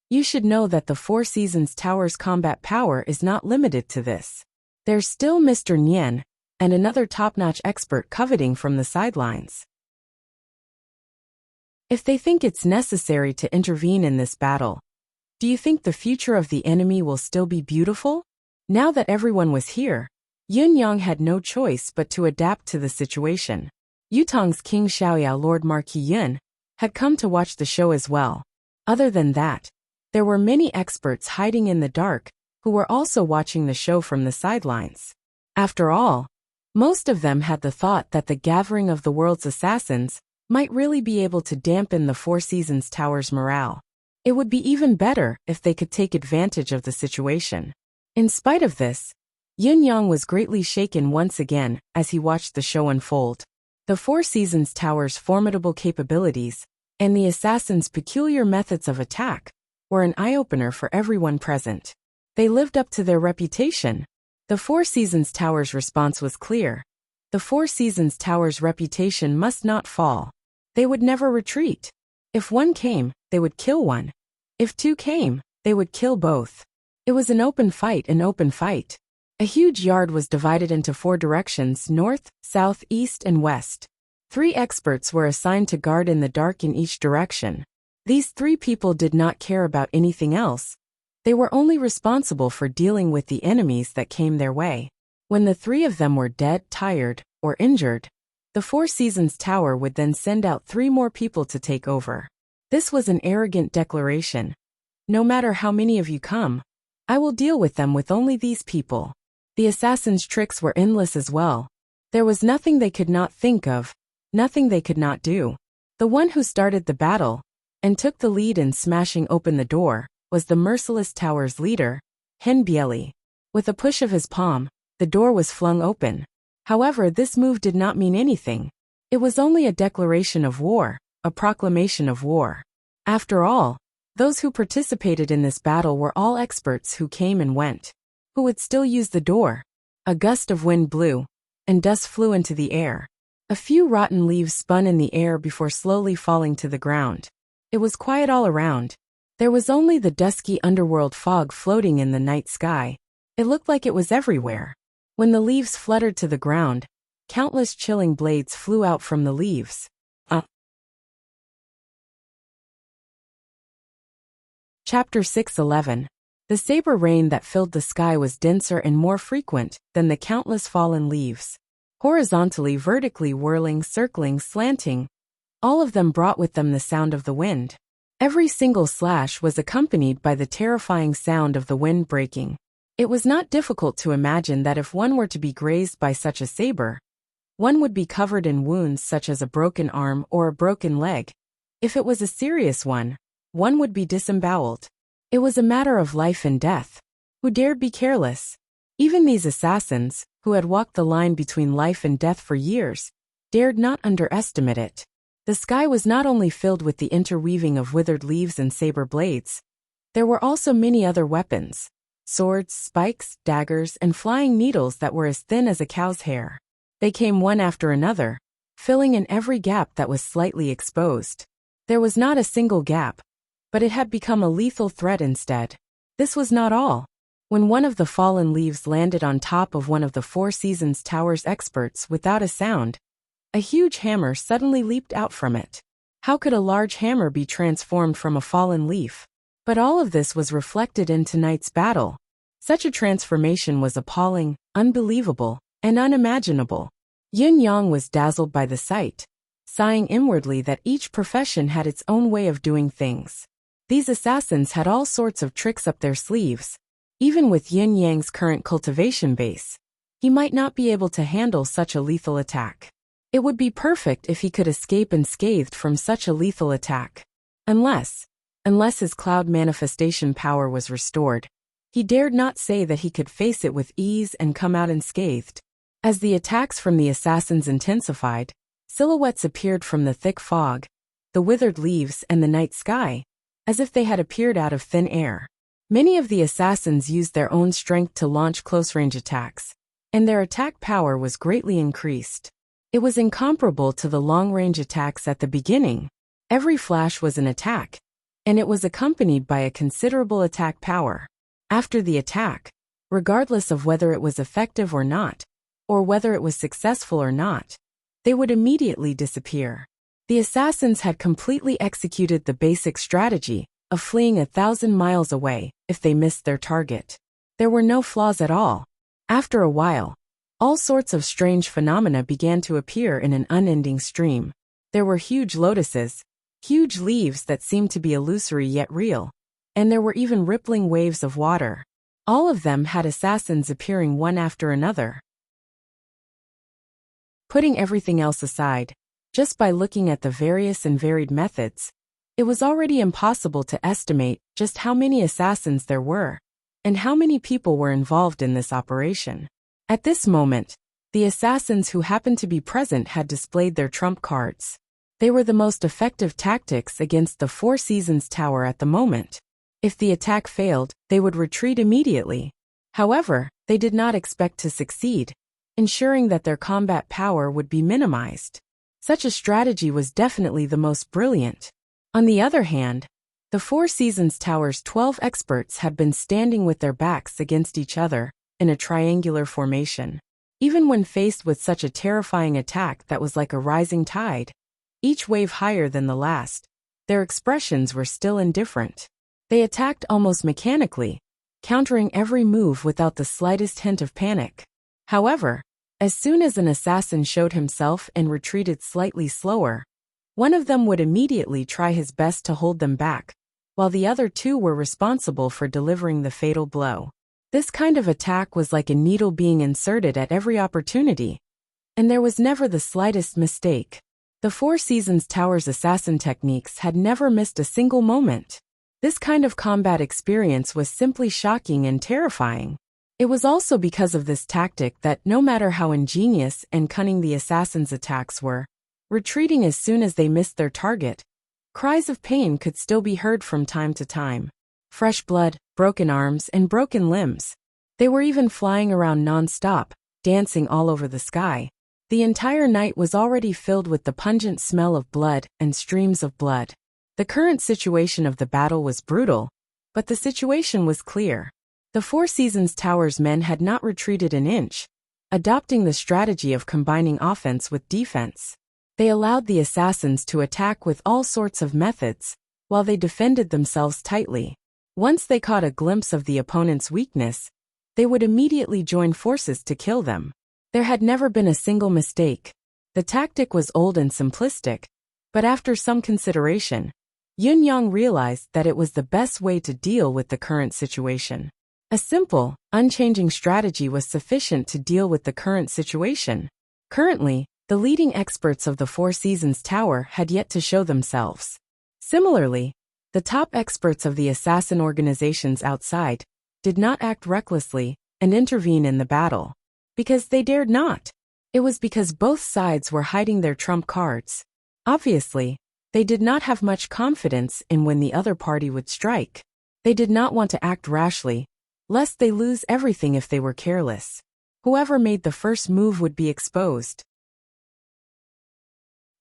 You should know that the Four Seasons Tower's combat power is not limited to this. There's still Mr. Nian, and another top-notch expert coveting from the sidelines. If they think it's necessary to intervene in this battle, do you think the future of the enemy will still be beautiful? Now that everyone was here, Yin Yang had no choice but to adapt to the situation. Yutong's King Xiaoyao Lord Marquis Yun had come to watch the show as well. Other than that, there were many experts hiding in the dark who were also watching the show from the sidelines. After all, most of them had the thought that the gathering of the world's assassins might really be able to dampen the Four Seasons Tower's morale. It would be even better if they could take advantage of the situation. In spite of this, Yin Yang was greatly shaken once again as he watched the show unfold. The Four Seasons Tower's formidable capabilities and the assassins' peculiar methods of attack were an eye-opener for everyone present. They lived up to their reputation. The Four Seasons Tower's response was clear. The Four Seasons Tower's reputation must not fall. They would never retreat. If 1 came, they would kill 1. If 2 came, they would kill both. It was an open fight, an open fight. A huge yard was divided into 4 directions: north, south, east, and west. 3 experts were assigned to guard in the dark in each direction. These 3 people did not care about anything else. They were only responsible for dealing with the enemies that came their way. When the 3 of them were dead, tired, or injured, the Four Seasons Tower would then send out 3 more people to take over. This was an arrogant declaration. No matter how many of you come, I will deal with them with only these people. The assassins' tricks were endless as well. There was nothing they could not think of, nothing they could not do. The one who started the battle and took the lead in smashing open the door was the merciless tower's leader, Hen Bieli. With a push of his palm, the door was flung open. However, this move did not mean anything. It was only a declaration of war, a proclamation of war. After all, those who participated in this battle were all experts who came and went. Who would still use the door? A gust of wind blew, and dust flew into the air. A few rotten leaves spun in the air before slowly falling to the ground. It was quiet all around. There was only the dusky underworld fog floating in the night sky. It looked like it was everywhere. When the leaves fluttered to the ground, countless chilling blades flew out from the leaves. Chapter 6:11. The saber rain that filled the sky was denser and more frequent than the countless fallen leaves. Horizontally, vertically, whirling, circling, slanting, all of them brought with them the sound of the wind. Every single slash was accompanied by the terrifying sound of the wind breaking. It was not difficult to imagine that if one were to be grazed by such a saber, one would be covered in wounds such as a broken arm or a broken leg. If it was a serious one would be disemboweled. It was a matter of life and death. Who dared be careless? Even these assassins, who had walked the line between life and death for years, dared not underestimate it. The sky was not only filled with the interweaving of withered leaves and saber blades, there were also many other weapons: swords, spikes, daggers, and flying needles that were as thin as a cow's hair. They came one after another, filling in every gap that was slightly exposed. There was not a single gap, but it had become a lethal threat instead. This was not all. When one of the fallen leaves landed on top of one of the Four Seasons Tower's experts without a sound, a huge hammer suddenly leaped out from it. How could a large hammer be transformed from a fallen leaf? But all of this was reflected in tonight's battle. Such a transformation was appalling, unbelievable, and unimaginable. Yin Yang was dazzled by the sight, sighing inwardly that each profession had its own way of doing things. These assassins had all sorts of tricks up their sleeves. Even with Yin Yang's current cultivation base, he might not be able to handle such a lethal attack. It would be perfect if he could escape unscathed from such a lethal attack. Unless his cloud manifestation power was restored, he dared not say that he could face it with ease and come out unscathed. As the attacks from the assassins intensified, silhouettes appeared from the thick fog, the withered leaves, and the night sky, as if they had appeared out of thin air. Many of the assassins used their own strength to launch close-range attacks, and their attack power was greatly increased. It was incomparable to the long-range attacks at the beginning. Every flash was an attack, and it was accompanied by a considerable attack power. After the attack, regardless of whether it was effective or not, or whether it was successful or not, they would immediately disappear. The assassins had completely executed the basic strategy of fleeing 1,000 miles away if they missed their target. There were no flaws at all. After a while, all sorts of strange phenomena began to appear in an unending stream. There were huge lotuses, huge leaves that seemed to be illusory yet real, and there were even rippling waves of water. All of them had assassins appearing one after another. Putting everything else aside, just by looking at the various and varied methods, it was already impossible to estimate just how many assassins there were, and how many people were involved in this operation. At this moment, the assassins who happened to be present had displayed their trump cards. They were the most effective tactics against the Four Seasons Tower at the moment. If the attack failed, they would retreat immediately. However, they did not expect to succeed, ensuring that their combat power would be minimized. Such a strategy was definitely the most brilliant. On the other hand, the Four Seasons Tower's 12 experts had been standing with their backs against each other in a triangular formation. Even when faced with such a terrifying attack that was like a rising tide, each wave higher than the last, their expressions were still indifferent. They attacked almost mechanically, countering every move without the slightest hint of panic. However, as soon as an assassin showed himself and retreated slightly slower, one of them would immediately try his best to hold them back, while the other two were responsible for delivering the fatal blow. This kind of attack was like a needle being inserted at every opportunity, and there was never the slightest mistake. The Four Seasons Tower's assassin techniques had never missed a single moment. This kind of combat experience was simply shocking and terrifying. It was also because of this tactic that no matter how ingenious and cunning the assassins' attacks were, retreating as soon as they missed their target, cries of pain could still be heard from time to time. Fresh blood, broken arms, and broken limbs. They were even flying around non-stop, dancing all over the sky. The entire night was already filled with the pungent smell of blood and streams of blood. The current situation of the battle was brutal, but the situation was clear. The Four Seasons Tower's men had not retreated an inch, adopting the strategy of combining offense with defense. They allowed the assassins to attack with all sorts of methods, while they defended themselves tightly. Once they caught a glimpse of the opponent's weakness, they would immediately join forces to kill them. There had never been a single mistake. The tactic was old and simplistic, but after some consideration, Yun Yang realized that it was the best way to deal with the current situation. A simple, unchanging strategy was sufficient to deal with the current situation. Currently, the leading experts of the Four Seasons Tower had yet to show themselves. Similarly, the top experts of the assassin organizations outside did not act recklessly and intervene in the battle. Because they dared not. It was because both sides were hiding their trump cards. Obviously, they did not have much confidence in when the other party would strike. They did not want to act rashly, lest they lose everything if they were careless. Whoever made the first move would be exposed.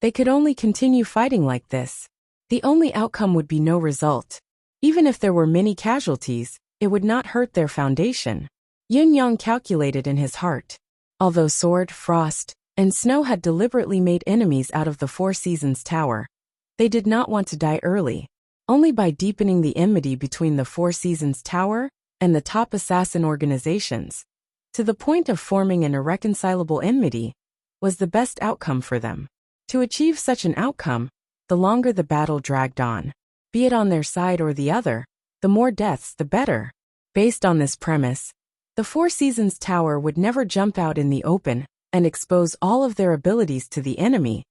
They could only continue fighting like this. The only outcome would be no result. Even if there were many casualties, it would not hurt their foundation. Yin Yang calculated in his heart. Although Sword, Frost, and Snow had deliberately made enemies out of the Four Seasons Tower, they did not want to die early. Only by deepening the enmity between the Four Seasons Tower and the top assassin organizations, to the point of forming an irreconcilable enmity, was the best outcome for them. To achieve such an outcome, the longer the battle dragged on, be it on their side or the other, the more deaths the better. Based on this premise, the Four Seasons Tower would never jump out in the open and expose all of their abilities to the enemy,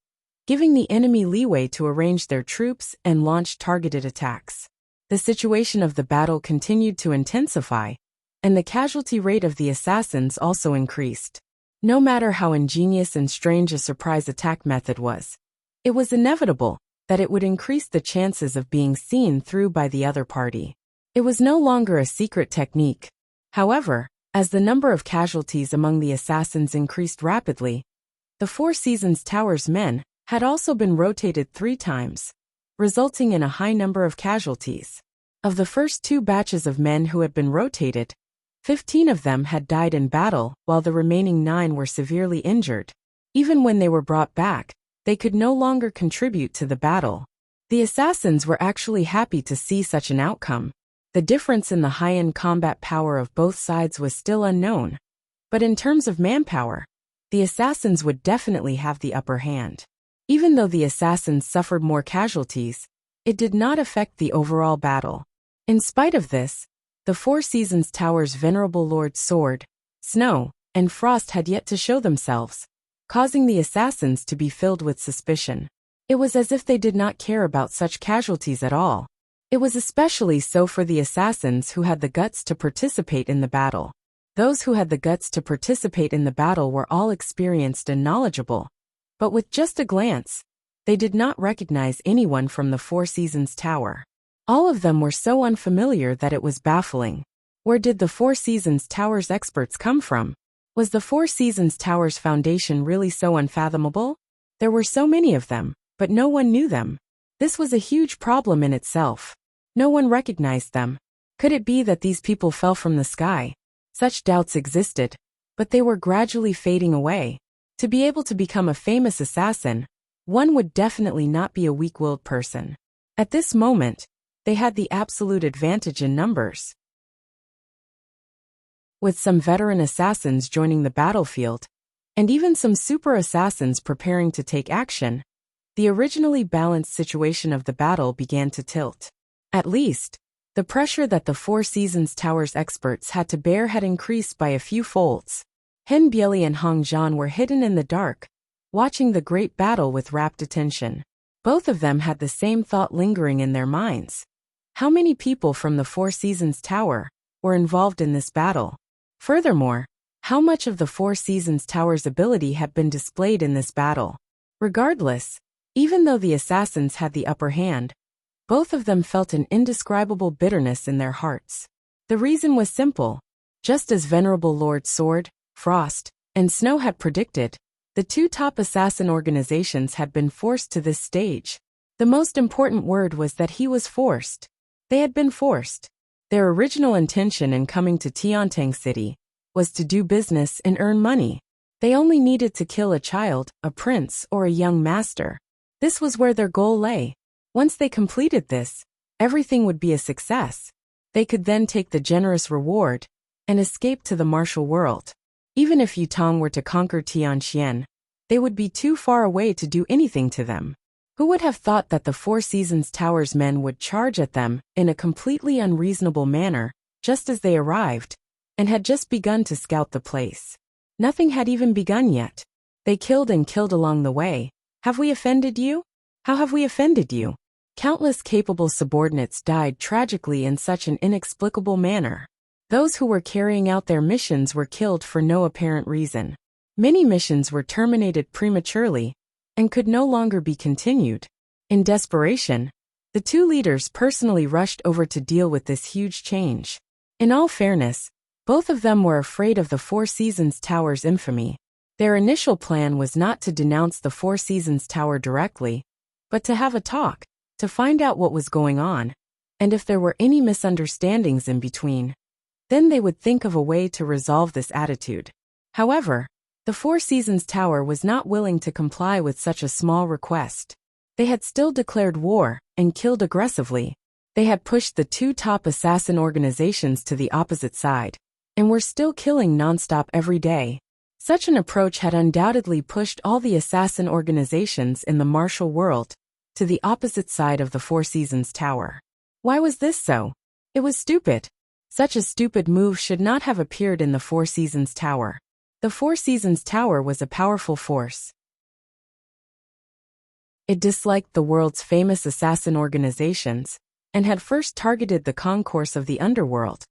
giving the enemy leeway to arrange their troops and launch targeted attacks. The situation of the battle continued to intensify, and the casualty rate of the assassins also increased. No matter how ingenious and strange a surprise attack method was, it was inevitable that it would increase the chances of being seen through by the other party. It was no longer a secret technique. However, as the number of casualties among the assassins increased rapidly, the Four Seasons Tower's men had also been rotated 3 times, resulting in a high number of casualties. Of the first 2 batches of men who had been rotated, 15 of them had died in battle, while the remaining 9 were severely injured. Even when they were brought back, they could no longer contribute to the battle. The assassins were actually happy to see such an outcome. The difference in the high-end combat power of both sides was still unknown, but in terms of manpower, the assassins would definitely have the upper hand. Even though the assassins suffered more casualties, it did not affect the overall battle. In spite of this, the Four Seasons Tower's venerable Lord Sword, Snow, and Frost had yet to show themselves, causing the assassins to be filled with suspicion. It was as if they did not care about such casualties at all. It was especially so for the assassins who had the guts to participate in the battle. Those who had the guts to participate in the battle were all experienced and knowledgeable, but with just a glance, they did not recognize anyone from the Four Seasons Tower. All of them were so unfamiliar that it was baffling. Where did the Four Seasons Tower's experts come from? Was the Four Seasons Tower's foundation really so unfathomable? There were so many of them, but no one knew them. This was a huge problem in itself. No one recognized them. Could it be that these people fell from the sky? Such doubts existed, but they were gradually fading away. To be able to become a famous assassin, one would definitely not be a weak-willed person. At this moment, they had the absolute advantage in numbers. With some veteran assassins joining the battlefield, and even some super assassins preparing to take action, the originally balanced situation of the battle began to tilt. At least, the pressure that the Four Seasons Tower's experts had to bear had increased by a few folds. Hen Bieli and Hong Zhan were hidden in the dark, watching the great battle with rapt attention. Both of them had the same thought lingering in their minds. How many people from the Four Seasons Tower were involved in this battle? Furthermore, how much of the Four Seasons Tower's ability had been displayed in this battle? Regardless, even though the assassins had the upper hand, both of them felt an indescribable bitterness in their hearts. The reason was simple. Just as venerable Lord Sword, Frost, and Snow had predicted, the 2 top assassin organizations had been forced to this stage. The most important word was that he was forced. They had been forced. Their original intention in coming to Tiantang City was to do business and earn money. They only needed to kill a child, a prince, or a young master. This was where their goal lay. Once they completed this, everything would be a success. They could then take the generous reward and escape to the martial world. Even if Yutong were to conquer Tianxian, they would be too far away to do anything to them. Who would have thought that the Four Seasons Tower's men would charge at them in a completely unreasonable manner, just as they arrived, and had just begun to scout the place? Nothing had even begun yet. They killed and killed along the way. Have we offended you? How have we offended you? Countless capable subordinates died tragically in such an inexplicable manner. Those who were carrying out their missions were killed for no apparent reason. Many missions were terminated prematurely, and could no longer be continued. In desperation, the two leaders personally rushed over to deal with this huge change. In all fairness, both of them were afraid of the Four Seasons Tower's infamy. Their initial plan was not to denounce the Four Seasons Tower directly, but to have a talk, to find out what was going on, and if there were any misunderstandings in between. Then they would think of a way to resolve this attitude. However, the Four Seasons Tower was not willing to comply with such a small request. They had still declared war and killed aggressively. They had pushed the two top assassin organizations to the opposite side, and were still killing nonstop every day. Such an approach had undoubtedly pushed all the assassin organizations in the martial world to the opposite side of the Four Seasons Tower. Why was this so? It was stupid. Such a stupid move should not have appeared in the Four Seasons Tower. The Four Seasons Tower was a powerful force. It disliked the world's famous assassin organizations, and had first targeted the concourse of the underworld,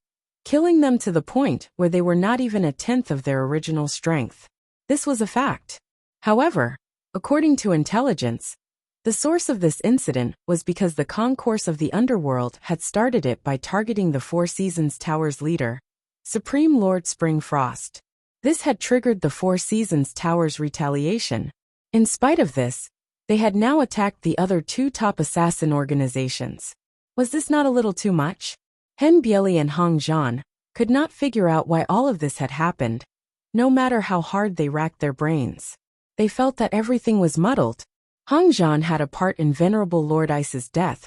killing them to the point where they were not even a tenth of their original strength. This was a fact. However, according to intelligence, the source of this incident was because the concourse of the underworld had started it by targeting the Four Seasons Tower's leader, Supreme Lord Springfrost. This had triggered the Four Seasons Tower's retaliation. In spite of this, they had now attacked the other two top assassin organizations. Was this not a little too much? Hen Bieli and Hong Zhan could not figure out why all of this had happened, no matter how hard they racked their brains. They felt that everything was muddled. Hong Zhan had a part in Venerable Lord Ice's death,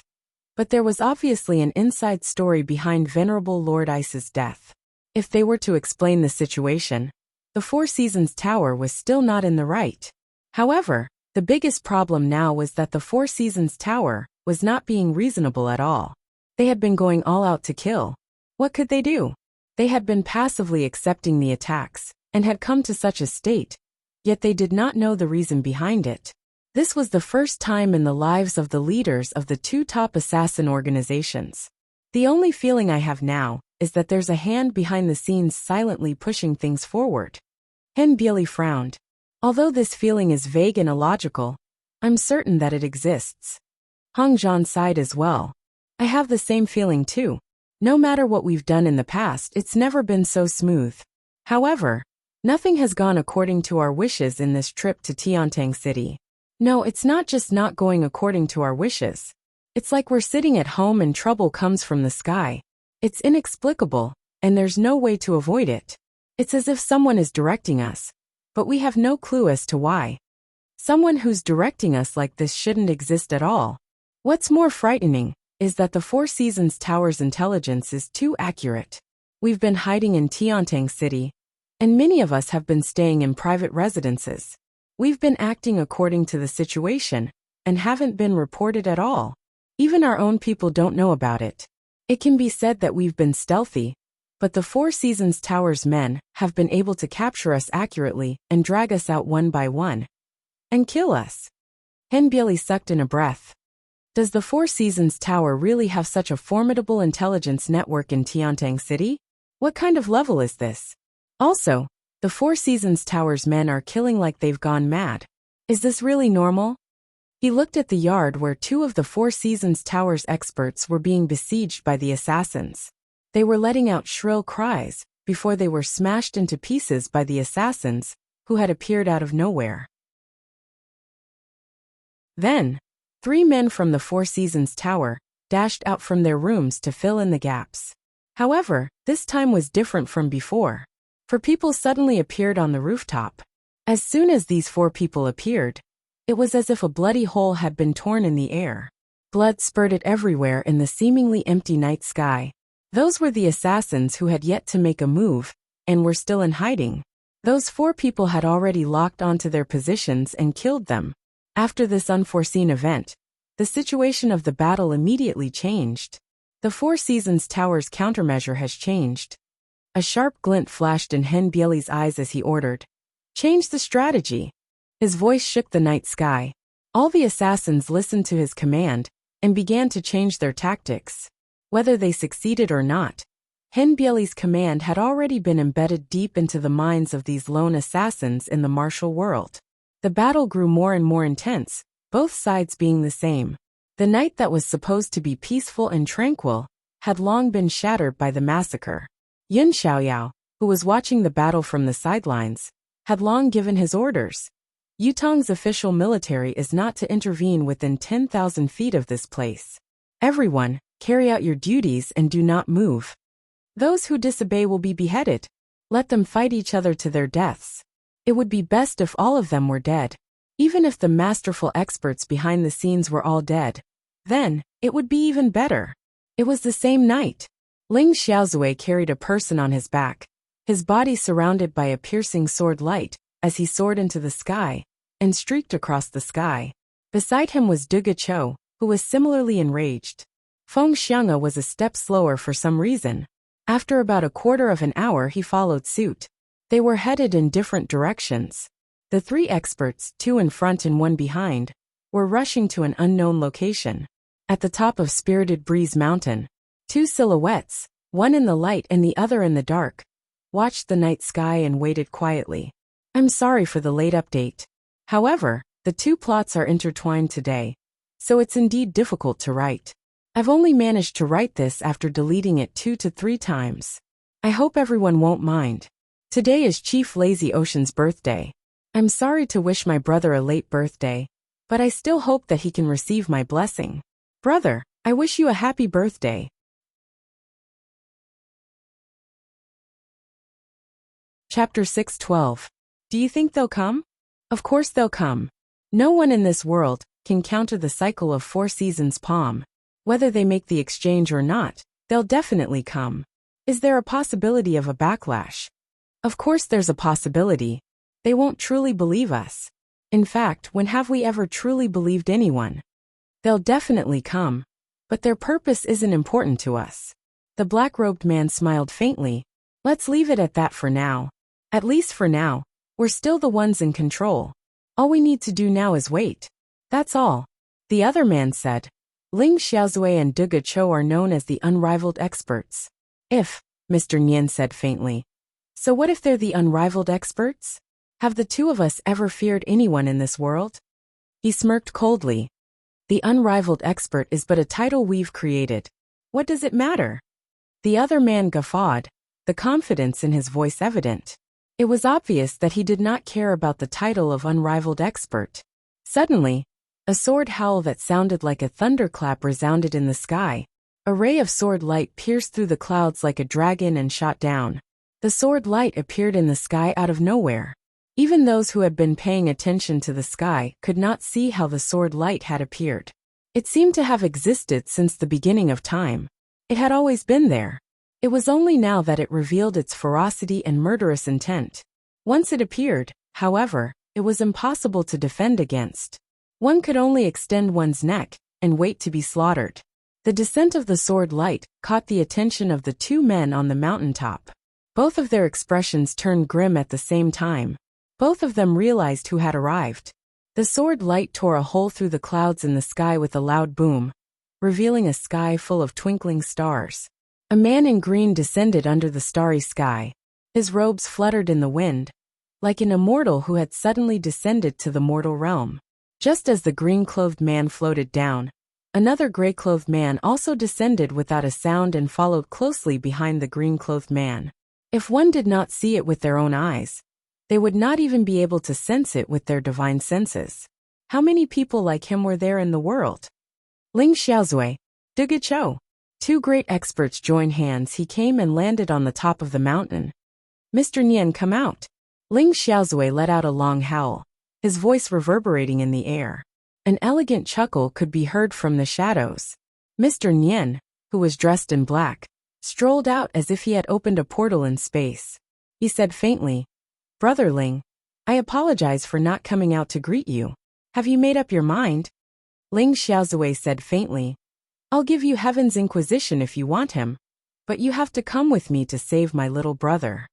but there was obviously an inside story behind Venerable Lord Ice's death. If they were to explain the situation, the Four Seasons Tower was still not in the right. However, the biggest problem now was that the Four Seasons Tower was not being reasonable at all. They had been going all out to kill. What could they do? They had been passively accepting the attacks, and had come to such a state, yet they did not know the reason behind it. This was the first time in the lives of the leaders of the two top assassin organizations. The only feeling I have now is that there's a hand behind the scenes silently pushing things forward. Hen Bieli frowned. Although this feeling is vague and illogical, I'm certain that it exists. Hong Zhan sighed as well. I have the same feeling too. No matter what we've done in the past, it's never been so smooth. However, nothing has gone according to our wishes in this trip to Tiantang City. No, it's not just not going according to our wishes. It's like we're sitting at home and trouble comes from the sky. It's inexplicable, and there's no way to avoid it. It's as if someone is directing us, but we have no clue as to why. Someone who's directing us like this shouldn't exist at all. What's more frightening is that the Four Seasons Tower's intelligence is too accurate. We've been hiding in Tiantang City, and many of us have been staying in private residences. We've been acting according to the situation, and haven't been reported at all. Even our own people don't know about it. It can be said that we've been stealthy, but the Four Seasons Tower's men have been able to capture us accurately and drag us out one by one. And kill us. Hen Bieli sucked in a breath. Does the Four Seasons Tower really have such a formidable intelligence network in Tiantang City? What kind of level is this? Also, the Four Seasons Tower's men are killing like they've gone mad. Is this really normal? He looked at the yard where two of the Four Seasons Tower's experts were being besieged by the assassins. They were letting out shrill cries before they were smashed into pieces by the assassins, who had appeared out of nowhere. Then, 3 men from the Four Seasons Tower dashed out from their rooms to fill in the gaps. However, this time was different from before, for people suddenly appeared on the rooftop. As soon as these 4 people appeared, it was as if a bloody hole had been torn in the air. Blood spurted everywhere in the seemingly empty night sky. Those were the assassins who had yet to make a move, and were still in hiding. Those 4 people had already locked onto their positions and killed them. After this unforeseen event, the situation of the battle immediately changed. The Four Seasons Tower's countermeasure has changed. A sharp glint flashed in Hen Bieli's eyes as he ordered, "Change the strategy." His voice shook the night sky. All the assassins listened to his command and began to change their tactics. Whether they succeeded or not, Hen Bieli's command had already been embedded deep into the minds of these lone assassins in the martial world. The battle grew more and more intense, both sides being the same. The night that was supposed to be peaceful and tranquil had long been shattered by the massacre. Yun Xiaoyao, who was watching the battle from the sidelines, had long given his orders. Yutong's official military is not to intervene within 10,000 feet of this place. Everyone, carry out your duties and do not move. Those who disobey will be beheaded. Let them fight each other to their deaths. It would be best if all of them were dead. Even if the masterful experts behind the scenes were all dead, then it would be even better. It was the same night. Ling Xiaozui carried a person on his back, his body surrounded by a piercing sword light, as he soared into the sky and streaked across the sky. Beside him was Duge Cho, who was similarly enraged. Feng Xiang'e was a step slower for some reason. After about a quarter of an hour he followed suit. They were headed in different directions. The three experts, two in front and one behind, were rushing to an unknown location. At the top of Spirited Breeze Mountain, two silhouettes, one in the light and the other in the dark, watched the night sky and waited quietly. I'm sorry for the late update. However, the two plots are intertwined today, so it's indeed difficult to write. I've only managed to write this after deleting it 2 to 3 times. I hope everyone won't mind. Today is Chief Lazy Ocean's birthday. I'm sorry to wish my brother a late birthday, but I still hope that he can receive my blessing. Brother, I wish you a happy birthday. Chapter 6:12. Do you think they'll come? Of course they'll come. No one in this world can counter the cycle of 4 seasons palm. Whether they make the exchange or not, they'll definitely come. Is there a possibility of a backlash? Of course there's a possibility. They won't truly believe us. In fact, when have we ever truly believed anyone? They'll definitely come, but their purpose isn't important to us. The black-robed man smiled faintly. Let's leave it at that for now. At least for now, we're still the ones in control. All we need to do now is wait. That's all. The other man said. Ling Xiaozui and Duge Cho are known as the unrivaled experts. If, Mr. Nian said faintly. So what if they're the unrivaled experts? Have the two of us ever feared anyone in this world? He smirked coldly. The unrivaled expert is but a title we've created. What does it matter? The other man guffawed, the confidence in his voice evident. It was obvious that he did not care about the title of unrivaled expert. Suddenly, a sword howl that sounded like a thunderclap resounded in the sky. A ray of sword light pierced through the clouds like a dragon and shot down. The sword light appeared in the sky out of nowhere. Even those who had been paying attention to the sky could not see how the sword light had appeared. It seemed to have existed since the beginning of time. It had always been there. It was only now that it revealed its ferocity and murderous intent. Once it appeared, however, it was impossible to defend against. One could only extend one's neck and wait to be slaughtered. The descent of the sword light caught the attention of the two men on the mountaintop. Both of their expressions turned grim at the same time. Both of them realized who had arrived. The sword light tore a hole through the clouds in the sky with a loud boom, revealing a sky full of twinkling stars. A man in green descended under the starry sky. His robes fluttered in the wind, like an immortal who had suddenly descended to the mortal realm. Just as the green-clothed man floated down, another gray-clothed man also descended without a sound and followed closely behind the green-clothed man. If one did not see it with their own eyes, they would not even be able to sense it with their divine senses. How many people like him were there in the world? Ling Xiaozui, Duge Cho. Two great experts joined hands. He came and landed on the top of the mountain. Mr. Nian, come out. Ling Xiaozui let out a long howl, his voice reverberating in the air. An elegant chuckle could be heard from the shadows. Mr. Nian, who was dressed in black, strolled out as if he had opened a portal in space. He said faintly, Brother Ling, I apologize for not coming out to greet you. Have you made up your mind? Ling Xiaozui said faintly, I'll give you Heaven's Inquisition if you want him, but you have to come with me to save my little brother.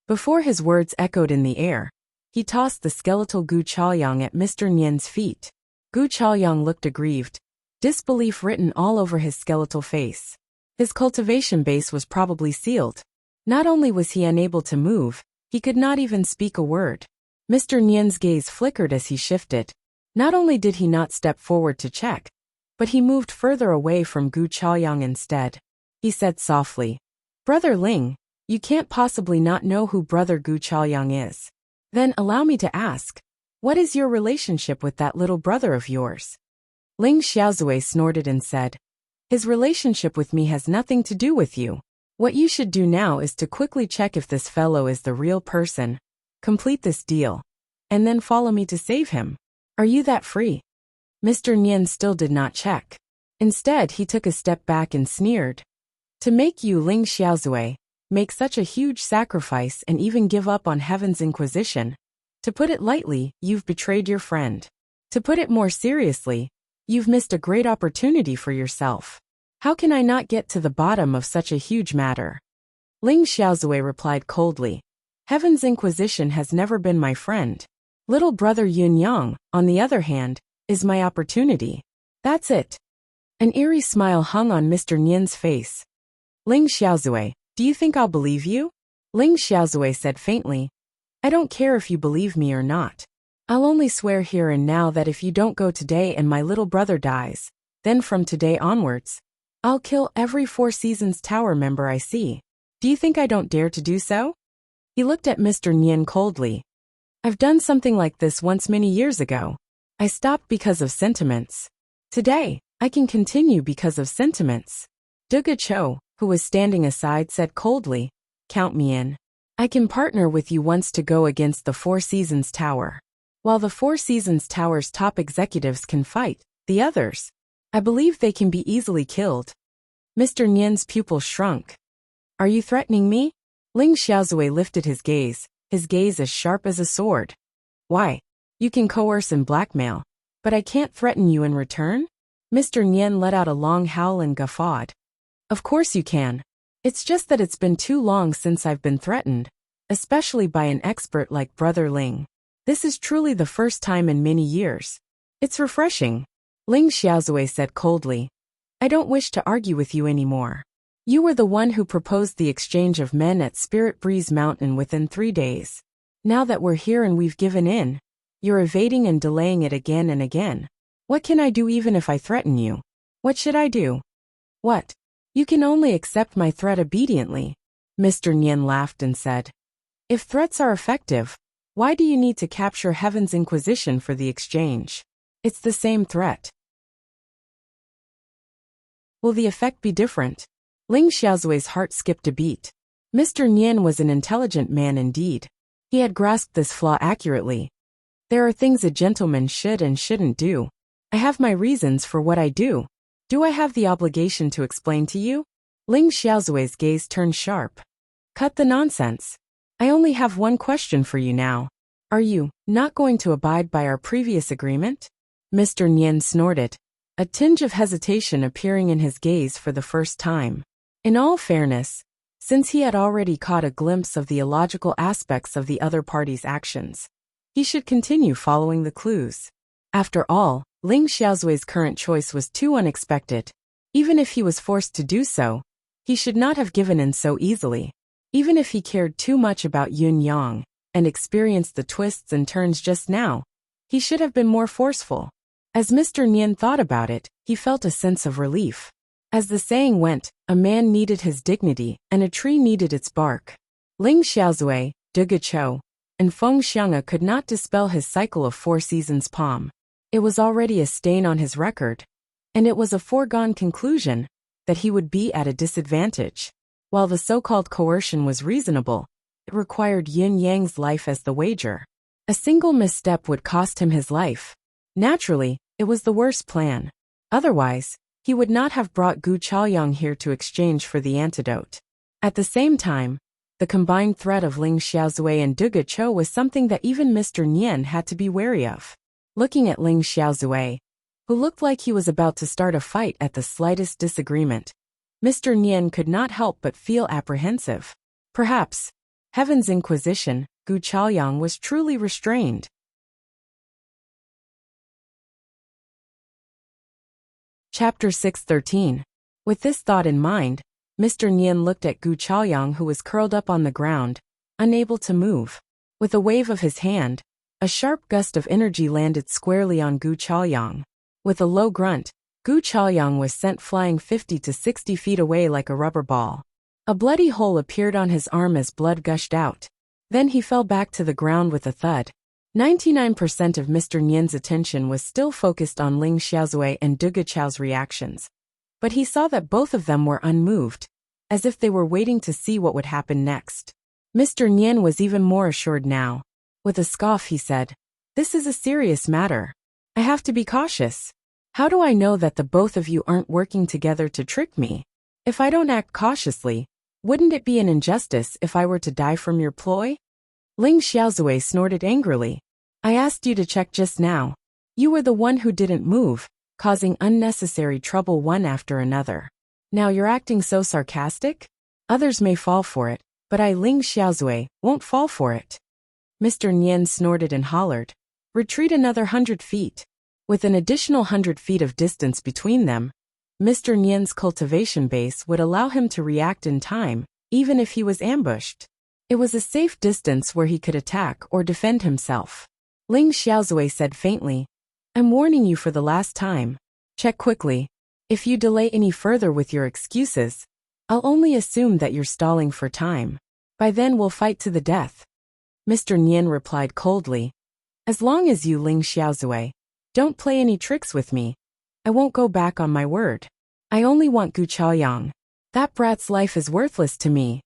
Before his words echoed in the air, he tossed the skeletal Gu Chaoyang at Mr. Nian's feet. Gu Chaoyang looked aggrieved, disbelief written all over his skeletal face. His cultivation base was probably sealed. Not only was he unable to move, he could not even speak a word. Mr. Nian's gaze flickered as he shifted. Not only did he not step forward to check, but he moved further away from Gu Chaoyang instead. He said softly, "Brother Ling, you can't possibly not know who Brother Gu Chaoyang is. Then allow me to ask, what is your relationship with that little brother of yours?" Ling Xiaozui snorted and said, "His relationship with me has nothing to do with you. What you should do now is to quickly check if this fellow is the real person, complete this deal, and then follow me to save him. Are you that free?" Mr. Nian still did not check. Instead, he took a step back and sneered. "To make you, Ling Xiaozui, make such a huge sacrifice and even give up on Heaven's Inquisition. To put it lightly, you've betrayed your friend. To put it more seriously, you've missed a great opportunity for yourself. How can I not get to the bottom of such a huge matter?" Ling Xiaozui replied coldly, "Heaven's Inquisition has never been my friend. Little brother Yun Yang, on the other hand, is my opportunity. That's it." An eerie smile hung on Mr. Nian's face. "Ling Xiaozui, do you think I'll believe you?" Ling Xiaozui said faintly, "I don't care if you believe me or not. I'll only swear here and now that if you don't go today and my little brother dies, then from today onwards, I'll kill every Four Seasons Tower member I see. Do you think I don't dare to do so?" He looked at Mr. Nian coldly. "I've done something like this once many years ago. I stopped because of sentiments. Today, I can continue because of sentiments." Duga Cho, who was standing aside, said coldly, "Count me in. I can partner with you once to go against the Four Seasons Tower. While the Four Seasons Tower's top executives can fight, the others, I believe they can be easily killed." Mr. Nian's pupil shrunk. "Are you threatening me?" Ling Xiaozui lifted his gaze as sharp as a sword. "Why? You can coerce and blackmail, but I can't threaten you in return?" Mr. Nian let out a long howl and guffawed. "Of course you can. It's just that it's been too long since I've been threatened, especially by an expert like Brother Ling. This is truly the first time in many years. It's refreshing." Ling Xiaozui said coldly, "I don't wish to argue with you anymore. You were the one who proposed the exchange of men at Spirit Breeze Mountain within 3 days. Now that we're here and we've given in, you're evading and delaying it again and again. What can I do even if I threaten you? What should I do?" "What? You can only accept my threat obediently." Mr. Nian laughed and said, "If threats are effective, why do you need to capture Heaven's Inquisition for the exchange? It's the same threat. Will the effect be different?" Ling Xiaozui's heart skipped a beat. Mr. Nian was an intelligent man indeed. He had grasped this flaw accurately. "There are things a gentleman should and shouldn't do. I have my reasons for what I do. Do I have the obligation to explain to you?" Ling Xiaozui's gaze turned sharp. "Cut the nonsense. I only have one question for you now. Are you not going to abide by our previous agreement?" Mr. Nian snorted, a tinge of hesitation appearing in his gaze for the first time. In all fairness, since he had already caught a glimpse of the illogical aspects of the other party's actions, he should continue following the clues. After all, Ling Xiaozui's current choice was too unexpected. Even if he was forced to do so, he should not have given in so easily. Even if he cared too much about Yun Yang and experienced the twists and turns just now, he should have been more forceful. As Mr. Nian thought about it, he felt a sense of relief. As the saying went, a man needed his dignity and a tree needed its bark. Ling Xiaozui, Duga Cho, and Feng Xiang'a could not dispel his cycle of 4 seasons palm. It was already a stain on his record, and it was a foregone conclusion that he would be at a disadvantage. While the so-called coercion was reasonable, it required Yin Yang's life as the wager. A single misstep would cost him his life. Naturally, it was the worst plan. Otherwise, he would not have brought Gu Chaoyang here to exchange for the antidote. At the same time, the combined threat of Ling Xiaozui and Duga Cho was something that even Mr. Nian had to be wary of. Looking at Ling Xiaozui, who looked like he was about to start a fight at the slightest disagreement, Mr. Nian could not help but feel apprehensive. Perhaps, Heaven's Inquisition, Gu Chaoyang was truly restrained. Chapter 613. With this thought in mind, Mr. Nian looked at Gu Chaoyang, who was curled up on the ground, unable to move. With a wave of his hand, A sharp gust of energy landed squarely on Gu Chaoyang. With a low grunt, Gu Chaoyang was sent flying 50 to 60 feet away like a rubber ball. A bloody hole appeared on his arm as blood gushed out. Then he fell back to the ground with a thud. 99% of Mr. Nian's attention was still focused on Ling Xiaozui and De Guichao's reactions. But he saw that both of them were unmoved, as if they were waiting to see what would happen next. Mr. Nian was even more assured now. With a scoff he said, "This is a serious matter. I have to be cautious. How do I know that the both of you aren't working together to trick me? If I don't act cautiously, wouldn't it be an injustice if I were to die from your ploy?" Ling Xiaozui snorted angrily. "I asked you to check just now. You were the one who didn't move, causing unnecessary trouble one after another. Now you're acting so sarcastic? Others may fall for it, but I, Ling Xiaozui, won't fall for it." Mr. Nian snorted and hollered, "Retreat another 100 feet. With an additional 100 feet of distance between them, Mr. Nian's cultivation base would allow him to react in time, even if he was ambushed. It was a safe distance where he could attack or defend himself. Ling Xiaozui said faintly, "I'm warning you for the last time. Check quickly. If you delay any further with your excuses, I'll only assume that you're stalling for time. By then we'll fight to the death." Mr. Nian replied coldly, "As long as you, Ling Xiaozui, don't play any tricks with me, I won't go back on my word. I only want Gu Chaoyang. That brat's life is worthless to me."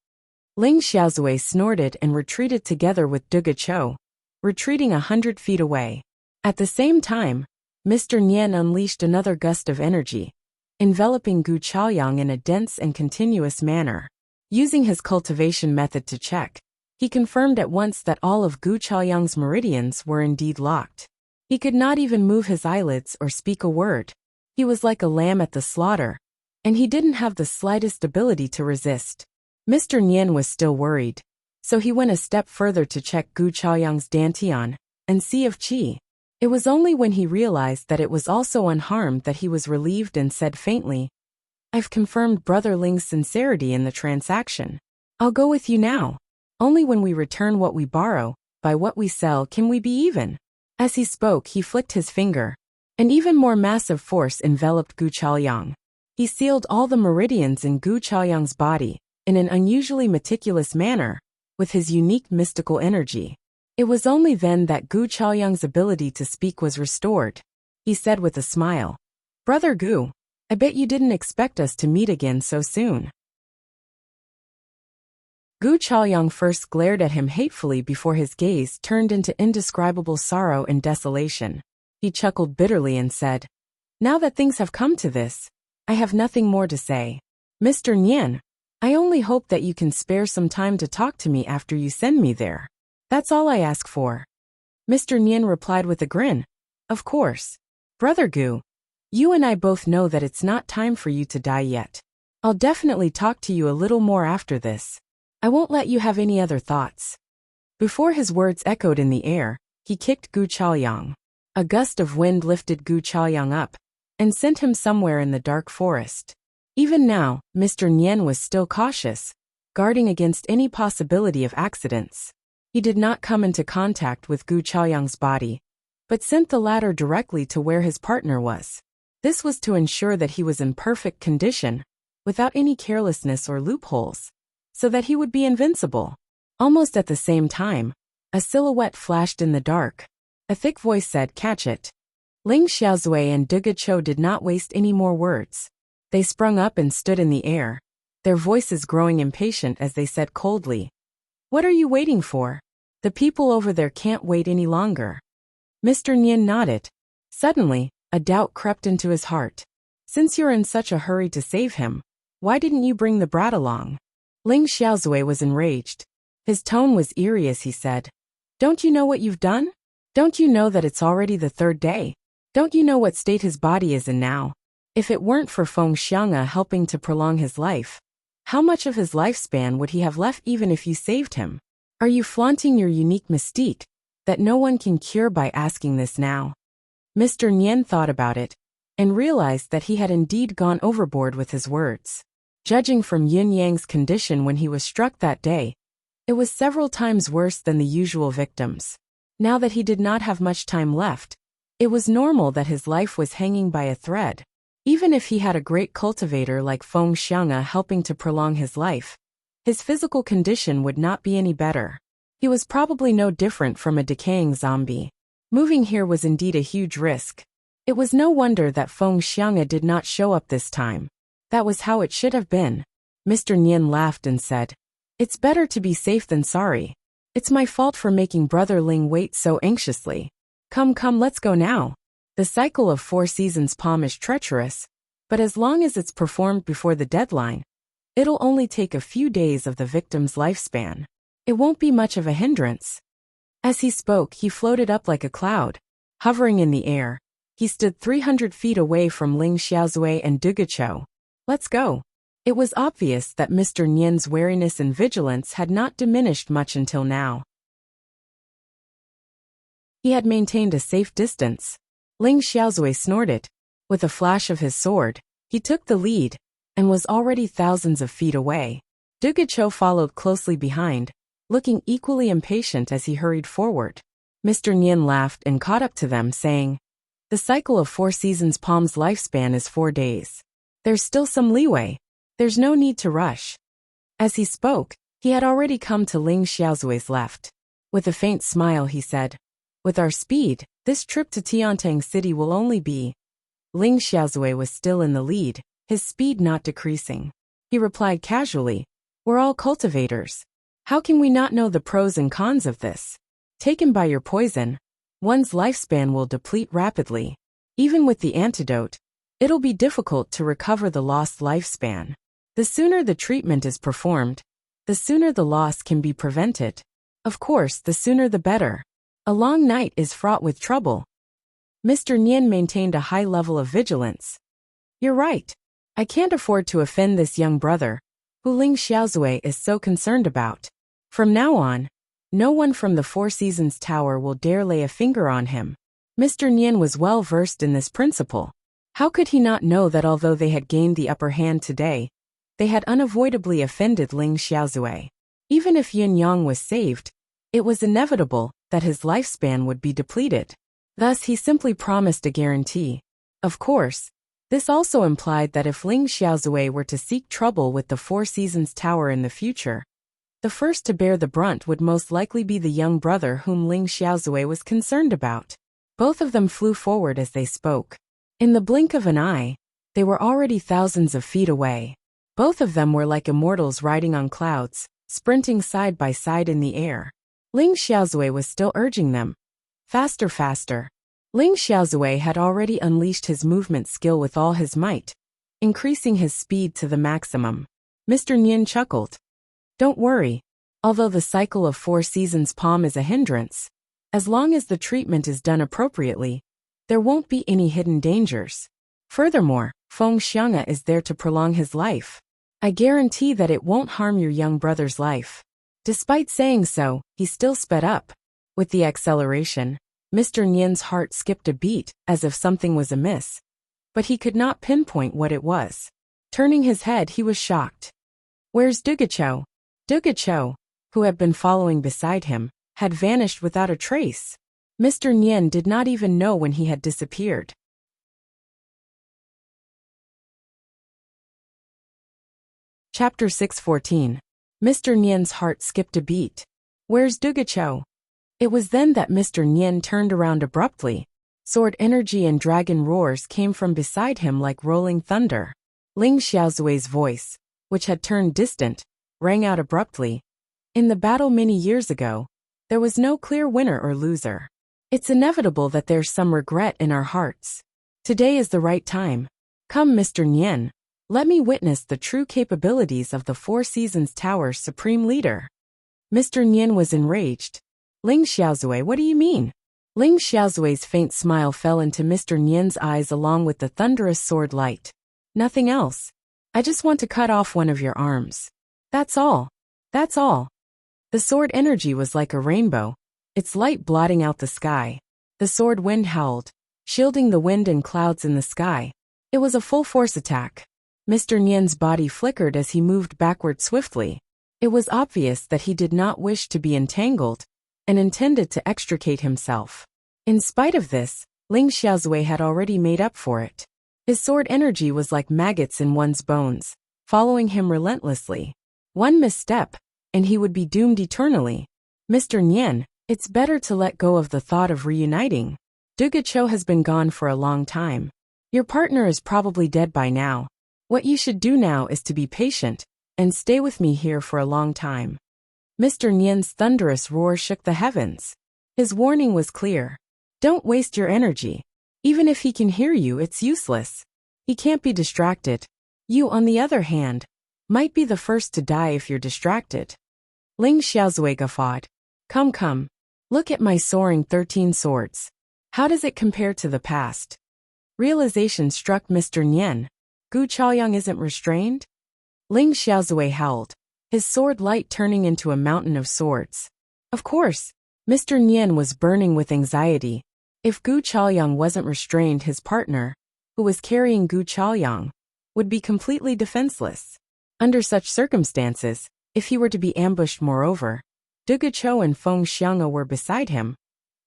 Ling Xiaozui snorted and retreated together with De Guichao, retreating 100 feet away. At the same time, Mr. Nian unleashed another gust of energy, enveloping Gu Chaoyang in a dense and continuous manner. Using his cultivation method to check, he confirmed at once that all of Gu Chaoyang's meridians were indeed locked. He could not even move his eyelids or speak a word. He was like a lamb at the slaughter, and he didn't have the slightest ability to resist. Mr. Nian was still worried, so he went a step further to check Gu Chaoyang's dantian and see if qi. It was only when he realized that it was also unharmed that he was relieved and said faintly, "I've confirmed Brother Ling's sincerity in the transaction. I'll go with you now. Only when we return what we borrow, by what we sell, can we be even." As he spoke, he flicked his finger. An even more massive force enveloped Gu Chaoyang. He sealed all the meridians in Gu Chaoyang's body, in an unusually meticulous manner, with his unique mystical energy. It was only then that Gu Chaoyang's ability to speak was restored. He said with a smile, "Brother Gu, I bet you didn't expect us to meet again so soon." Gu Chaoyang first glared at him hatefully before his gaze turned into indescribable sorrow and desolation. He chuckled bitterly and said, "Now that things have come to this, I have nothing more to say. Mr. Nian, I only hope that you can spare some time to talk to me after you send me there. That's all I ask for." Mr. Nian replied with a grin, "Of course. Brother Gu, you and I both know that it's not time for you to die yet. I'll definitely talk to you a little more after this. I won't let you have any other thoughts." Before his words echoed in the air, he kicked Gu Chaoyang. A gust of wind lifted Gu Chaoyang up and sent him somewhere in the dark forest. Even now, Mr. Nian was still cautious, guarding against any possibility of accidents. He did not come into contact with Gu Chaoyang's body, but sent the latter directly to where his partner was. This was to ensure that he was in perfect condition, without any carelessness or loopholes, so that he would be invincible. Almost at the same time, a silhouette flashed in the dark. A thick voice said, "Catch it." Ling Xiaozui and De Guichao did not waste any more words. They sprung up and stood in the air, their voices growing impatient as they said coldly, "What are you waiting for? The people over there can't wait any longer." Mr. Nian nodded. Suddenly, a doubt crept into his heart. "Since you're in such a hurry to save him, why didn't you bring the brat along?" Ling Xiaozui was enraged. His tone was eerie as he said, "Don't you know what you've done? Don't you know that it's already the third day? Don't you know what state his body is in now? If it weren't for Feng Xiang'e helping to prolong his life, how much of his lifespan would he have left even if you saved him? Are you flaunting your unique mystique, that no one can cure by asking this now?" Mr. Nian thought about it, and realized that he had indeed gone overboard with his words. Judging from Yin Yang's condition when he was struck that day, it was several times worse than the usual victims. Now that he did not have much time left, it was normal that his life was hanging by a thread. Even if he had a great cultivator like Feng Xiang'e helping to prolong his life, his physical condition would not be any better. He was probably no different from a decaying zombie. Moving here was indeed a huge risk. It was no wonder that Feng Xiang'e did not show up this time. That was how it should have been. Mr. Nian laughed and said, "It's better to be safe than sorry. It's my fault for making Brother Ling wait so anxiously. Come, let's go now." The cycle of 4 seasons palm is treacherous, but as long as it's performed before the deadline, it'll only take a few days of the victim's lifespan. It won't be much of a hindrance. As he spoke, he floated up like a cloud. Hovering in the air, he stood 300 feet away from Ling Xiaozui and Duguchou. "Let's go." It was obvious that Mr. Nian's wariness and vigilance had not diminished much until now. He had maintained a safe distance. Ling Xiaozui snorted. With a flash of his sword, he took the lead, and was already thousands of feet away. Duguchou followed closely behind, looking equally impatient as he hurried forward. Mr. Nian laughed and caught up to them, saying, "The cycle of 4 seasons palm's lifespan is 4 days. There's still some leeway. There's no need to rush." As he spoke, he had already come to Ling Xiaozui's left. With a faint smile, he said, "With our speed, this trip to Tiantang City will only be..." Ling Xiaozui was still in the lead, his speed not decreasing. He replied casually, "We're all cultivators. How can we not know the pros and cons of this? Taken by your poison, one's lifespan will deplete rapidly. Even with the antidote, it'll be difficult to recover the lost lifespan. The sooner the treatment is performed, the sooner the loss can be prevented. Of course, the sooner the better. A long night is fraught with trouble." Mr. Nian maintained a high level of vigilance. "You're right. I can't afford to offend this young brother, who Ling Xiaozui is so concerned about. From now on, no one from the 4 Seasons Tower will dare lay a finger on him." Mr. Nian was well versed in this principle. How could he not know that although they had gained the upper hand today, they had unavoidably offended Ling Xiaozui? Even if Yin Yang was saved, it was inevitable that his lifespan would be depleted. Thus he simply promised a guarantee. Of course, this also implied that if Ling Xiaozui were to seek trouble with the 4 Seasons Tower in the future, the first to bear the brunt would most likely be the young brother whom Ling Xiaozui was concerned about. Both of them flew forward as they spoke. In the blink of an eye, they were already thousands of feet away. Both of them were like immortals riding on clouds, sprinting side by side in the air. Ling Xiaozui was still urging them. Faster, faster. Ling Xiaozui had already unleashed his movement skill with all his might, increasing his speed to the maximum. Mr. Nian chuckled. "Don't worry. Although the cycle of 4 seasons palm is a hindrance, as long as the treatment is done appropriately, there won't be any hidden dangers. Furthermore, Feng Xiang'e is there to prolong his life. I guarantee that it won't harm your young brother's life." Despite saying so, he still sped up. With the acceleration, Mr. Nian's heart skipped a beat, as if something was amiss. But he could not pinpoint what it was. Turning his head, he was shocked. "Where's Duguchou?" Duguchou, who had been following beside him, had vanished without a trace. Mr. Nian did not even know when he had disappeared. Chapter 614. Mr. Nian's heart skipped a beat. "Where's Duguchou?" It was then that Mr. Nian turned around abruptly. Sword energy and dragon roars came from beside him like rolling thunder. Ling Xiaozui's voice, which had turned distant, rang out abruptly. "In the battle many years ago, there was no clear winner or loser. It's inevitable that there's some regret in our hearts. Today is the right time. Come, Mr. Nian. Let me witness the true capabilities of the 4 Seasons Tower's supreme leader." Mr. Nian was enraged. "Ling Xiaozui, what do you mean?" Ling Xiaozui's faint smile fell into Mr. Nian's eyes along with the thunderous sword light. "Nothing else. I just want to cut off one of your arms. That's all. That's all." The sword energy was like a rainbow, its light blotting out the sky. The sword wind howled, shielding the wind and clouds in the sky. It was a full-force attack. Mr. Nian's body flickered as he moved backward swiftly. It was obvious that he did not wish to be entangled, and intended to extricate himself. In spite of this, Ling Xiaozui had already made up for it. His sword energy was like maggots in one's bones, following him relentlessly. One misstep, and he would be doomed eternally. Mr. Nian, it's better to let go of the thought of reuniting. Dugucho has been gone for a long time. Your partner is probably dead by now. What you should do now is to be patient, and stay with me here for a long time. Mr. Nian's thunderous roar shook the heavens. His warning was clear. Don't waste your energy. Even if he can hear you, it's useless. He can't be distracted. You, on the other hand, might be the first to die if you're distracted. Ling Xiaozui guffawed. Come. Look at my soaring 13 swords. How does it compare to the past? Realization struck Mr. Nian. Gu Chaoyang isn't restrained? Ling Xiaozui howled, his sword light turning into a mountain of swords. Of course, Mr. Nian was burning with anxiety. If Gu Chaoyang wasn't restrained, his partner, who was carrying Gu Chaoyang, would be completely defenseless. Under such circumstances, if he were to be ambushed moreover, Dugucho and Feng Xiang'e were beside him.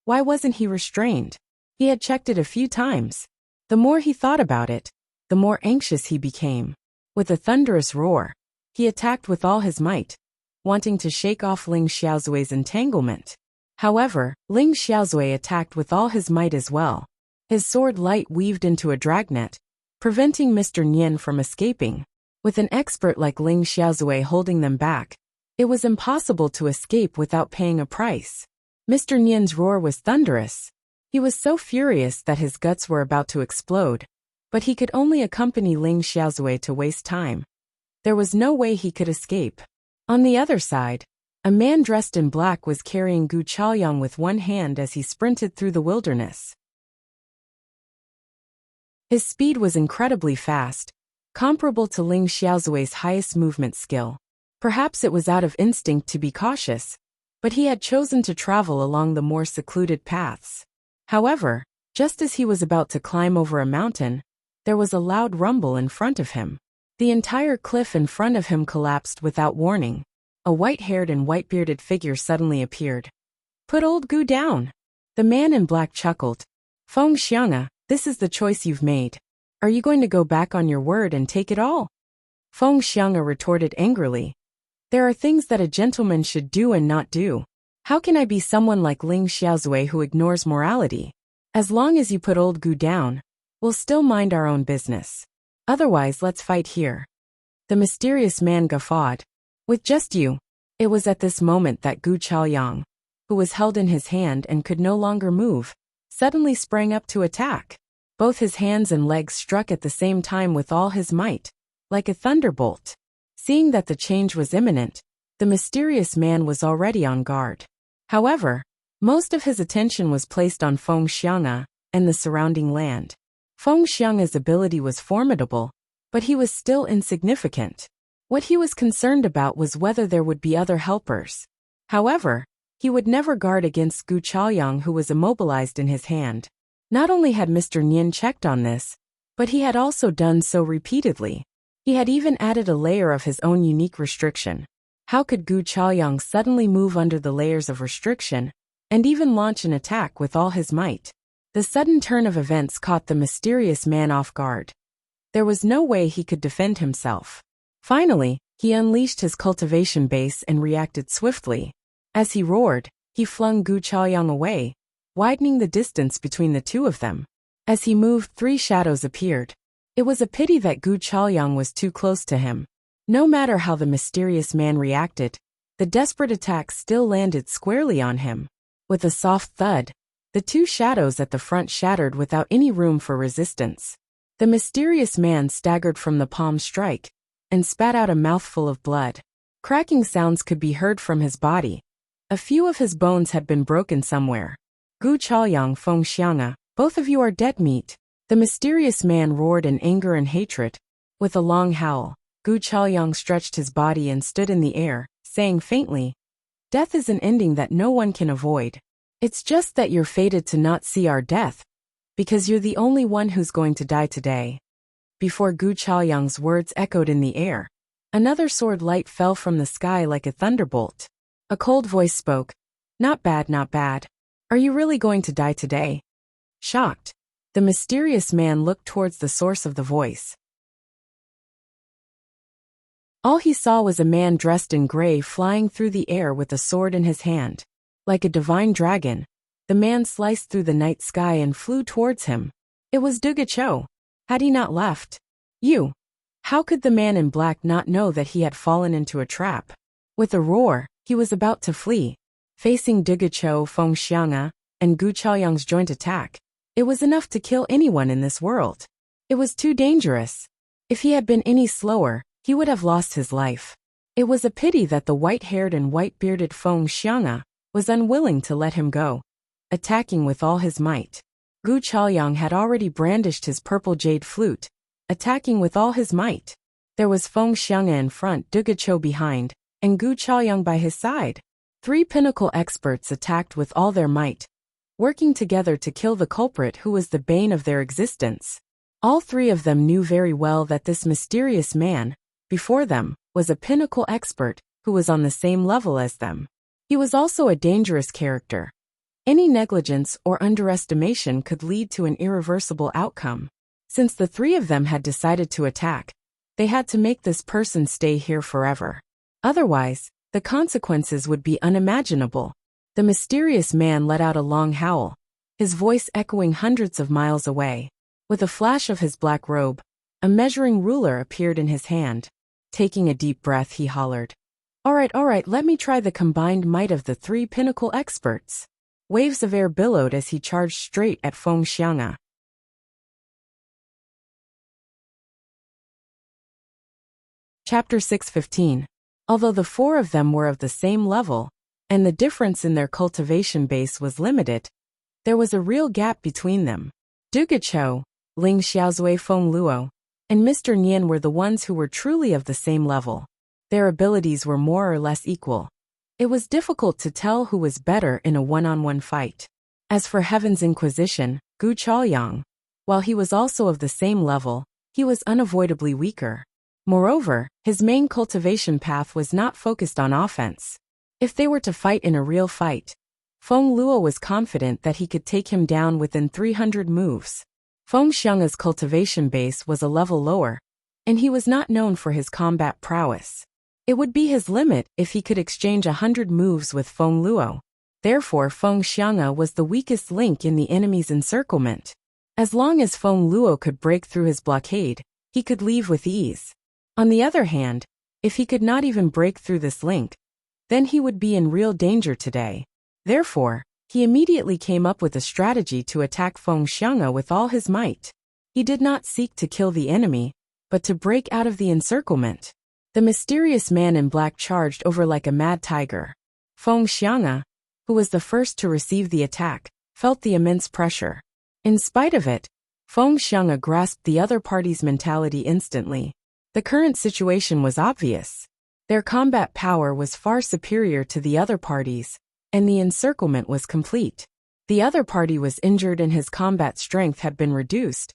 Why wasn't he restrained? He had checked it a few times. The more he thought about it, the more anxious he became. With a thunderous roar, he attacked with all his might, wanting to shake off Ling Xiaozui's entanglement. However, Ling Xiaozui attacked with all his might as well. His sword light weaved into a dragnet, preventing Mr. Nian from escaping. With an expert like Ling Xiaozui holding them back, it was impossible to escape without paying a price. Mr. Nian's roar was thunderous. He was so furious that his guts were about to explode, but he could only accompany Ling Xiaozui to waste time. There was no way he could escape. On the other side, a man dressed in black was carrying Gu Chaoyang with one hand as he sprinted through the wilderness. His speed was incredibly fast, comparable to Ling Xiaozui's highest movement skill. Perhaps it was out of instinct to be cautious, but he had chosen to travel along the more secluded paths. However, just as he was about to climb over a mountain, there was a loud rumble in front of him. The entire cliff in front of him collapsed without warning. A white-haired and white-bearded figure suddenly appeared. Put old Gu down. The man in black chuckled. Feng Xiang'e, this is the choice you've made. Are you going to go back on your word and take it all? Feng Xiang'e retorted angrily. There are things that a gentleman should do and not do. How can I be someone like Ling Xiaozui who ignores morality? As long as you put old Gu down, we'll still mind our own business. Otherwise, let's fight here. The mysterious man guffawed. With just you. It was at this moment that Gu Chaoyang, who was held in his hand and could no longer move, suddenly sprang up to attack. Both his hands and legs struck at the same time with all his might, like a thunderbolt. Seeing that the change was imminent, the mysterious man was already on guard. However, most of his attention was placed on Feng Xiang'e and the surrounding land. Feng Xiang'e's ability was formidable, but he was still insignificant. What he was concerned about was whether there would be other helpers. However, he would never guard against Gu Chaoyang, who was immobilized in his hand. Not only had Mr. Nian checked on this, but he had also done so repeatedly. He had even added a layer of his own unique restriction. How could Gu Chaoyang suddenly move under the layers of restriction, and even launch an attack with all his might? The sudden turn of events caught the mysterious man off guard. There was no way he could defend himself. Finally, he unleashed his cultivation base and reacted swiftly. As he roared, he flung Gu Chaoyang away, widening the distance between the two of them. As he moved, 3 shadows appeared. It was a pity that Gu Chaoyang was too close to him. No matter how the mysterious man reacted, the desperate attack still landed squarely on him. With a soft thud, the 2 shadows at the front shattered without any room for resistance. The mysterious man staggered from the palm strike and spat out a mouthful of blood. Cracking sounds could be heard from his body. A few of his bones had been broken somewhere. Gu Chaoyang, Feng Xiang'e, both of you are dead meat. The mysterious man roared in anger and hatred. With a long howl, Gu Chaoyang stretched his body and stood in the air, saying faintly, "Death is an ending that no one can avoid. It's just that you're fated to not see our death, because you're the only one who's going to die today." Before Gu Chaoyang's words echoed in the air, another sword light fell from the sky like a thunderbolt. A cold voice spoke. Not bad, not bad. Are you really going to die today? Shocked, the mysterious man looked towards the source of the voice. All he saw was a man dressed in gray flying through the air with a sword in his hand. Like a divine dragon, the man sliced through the night sky and flew towards him. It was Cho. Had he not left? You. How could the man in black not know that he had fallen into a trap? With a roar, he was about to flee. Facing Cho, Feng Xiang'a, and Gu Chaoyang's joint attack, it was enough to kill anyone in this world. It was too dangerous. If he had been any slower, he would have lost his life. It was a pity that the white-haired and white-bearded Feng Xiang'a was unwilling to let him go. Attacking with all his might, Gu Chaoyang had already brandished his purple jade flute, attacking with all his might. There was Feng Xiang'a in front, Cho behind, and Gu Chaoyang by his side. 3 pinnacle experts attacked with all their might, working together to kill the culprit who was the bane of their existence. All 3 of them knew very well that this mysterious man, before them, was a pinnacle expert who was on the same level as them. He was also a dangerous character. Any negligence or underestimation could lead to an irreversible outcome. Since the 3 of them had decided to attack, they had to make this person stay here forever. Otherwise, the consequences would be unimaginable. The mysterious man let out a long howl, his voice echoing hundreds of miles away. With a flash of his black robe, a measuring ruler appeared in his hand. Taking a deep breath, he hollered, all right, let me try the combined might of the 3 pinnacle experts." Waves of air billowed as he charged straight at Feng Xiang'a. Chapter 6:15. Although the 4 of them were of the same level, and the difference in their cultivation base was limited, there was a real gap between them. Cho, Ling Xiaozui, Feng Luo, and Mr. Nian were the ones who were truly of the same level. Their abilities were more or less equal. It was difficult to tell who was better in a one-on-one fight. As for Heaven's Inquisition, Gu Chaoyang, while he was also of the same level, he was unavoidably weaker. Moreover, his main cultivation path was not focused on offense. If they were to fight in a real fight, Feng Luo was confident that he could take him down within 300 moves. Feng Xiang'a's cultivation base was a level lower, and he was not known for his combat prowess. It would be his limit if he could exchange 100 moves with Feng Luo. Therefore, Feng Xiang'a was the weakest link in the enemy's encirclement. As long as Feng Luo could break through his blockade, he could leave with ease. On the other hand, if he could not even break through this link, then he would be in real danger today. Therefore, he immediately came up with a strategy to attack Feng Xiang'a with all his might. He did not seek to kill the enemy, but to break out of the encirclement. The mysterious man in black charged over like a mad tiger. Feng Xiang'a, who was the first to receive the attack, felt the immense pressure. In spite of it, Feng Xiang'a grasped the other party's mentality instantly. The current situation was obvious. Their combat power was far superior to the other party's, and the encirclement was complete. The other party was injured and his combat strength had been reduced,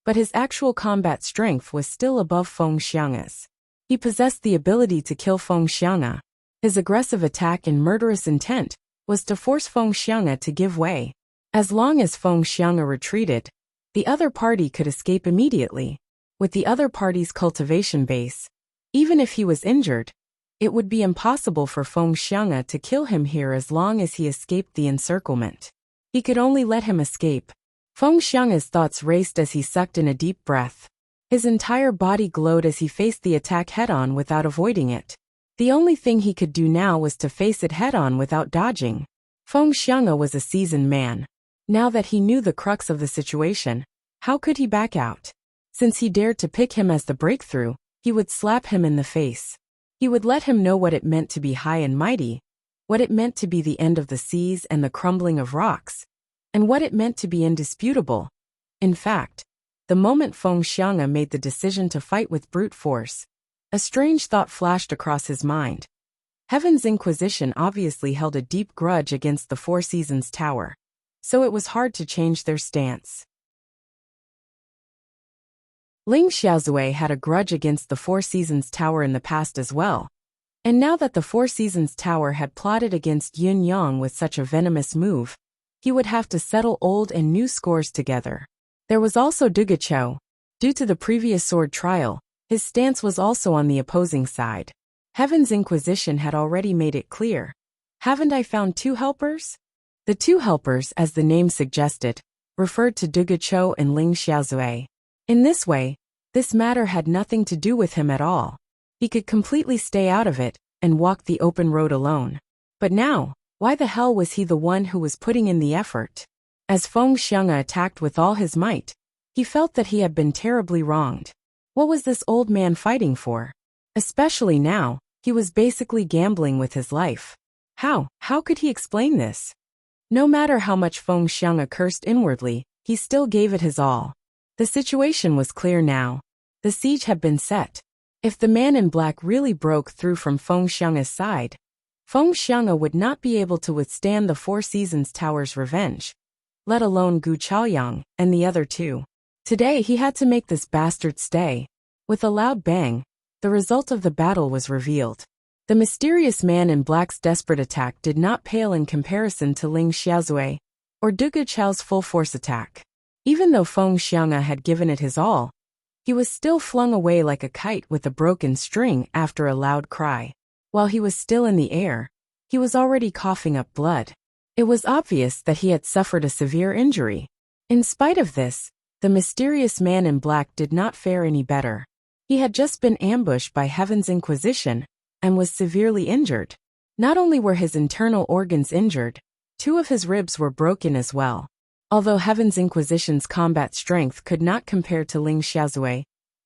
but his actual combat strength was still above Feng Xiang'a's. He possessed the ability to kill Feng Xiang'a. His aggressive attack and murderous intent was to force Feng Xiang'a to give way. As long as Feng Xiang'a retreated, the other party could escape immediately. With the other party's cultivation base, even if he was injured, it would be impossible for Feng Xiang'a to kill him here as long as he escaped the encirclement. He could only let him escape. Feng Xiang'a's thoughts raced as he sucked in a deep breath. His entire body glowed as he faced the attack head-on without avoiding it. The only thing he could do now was to face it head-on without dodging. Feng Xiang'a was a seasoned man. Now that he knew the crux of the situation, how could he back out? Since he dared to pick him as the breakthrough, he would slap him in the face. He would let him know what it meant to be high and mighty, what it meant to be the end of the seas and the crumbling of rocks, and what it meant to be indisputable. In fact, the moment Feng Xiang'a made the decision to fight with brute force, a strange thought flashed across his mind. Heaven's Inquisition obviously held a deep grudge against the Four Seasons Tower, so it was hard to change their stance. Ling Xiaozui had a grudge against the Four Seasons Tower in the past as well, And now that the Four Seasons Tower had plotted against Yun Yang with such a venomous move, he would have to settle old and new scores together. There was also Dugacho. Due to the previous sword trial, his stance was also on the opposing side. Heaven's Inquisition had already made it clear. Haven't I found two helpers? The two helpers, as the name suggested, referred to Dugacho and Ling Xiaozui. In this way, this matter had nothing to do with him at all. He could completely stay out of it and walk the open road alone. But now, why the hell was he the one who was putting in the effort? As Feng Xiang attacked with all his might, he felt that he had been terribly wronged. What was this old man fighting for? Especially now, he was basically gambling with his life. How could he explain this? No matter how much Feng Xiang cursed inwardly, he still gave it his all. The situation was clear now. The siege had been set. If the man in black really broke through from Feng Xiang's side, Feng Xiang would not be able to withstand the Four Seasons Tower's revenge, let alone Gu Chaoyang and the other two. Today he had to make this bastard stay. With a loud bang, the result of the battle was revealed. The mysterious man in black's desperate attack did not pale in comparison to Ling Xiaozui or Duga Chao's full force attack. Even though Feng Xiang had given it his all, he was still flung away like a kite with a broken string after a loud cry. While he was still in the air, he was already coughing up blood. It was obvious that he had suffered a severe injury. In spite of this, the mysterious man in black did not fare any better. He had just been ambushed by Heaven's Inquisition and was severely injured. Not only were his internal organs injured, two of his ribs were broken as well. Although Heaven's Inquisition's combat strength could not compare to Ling Xiaozui,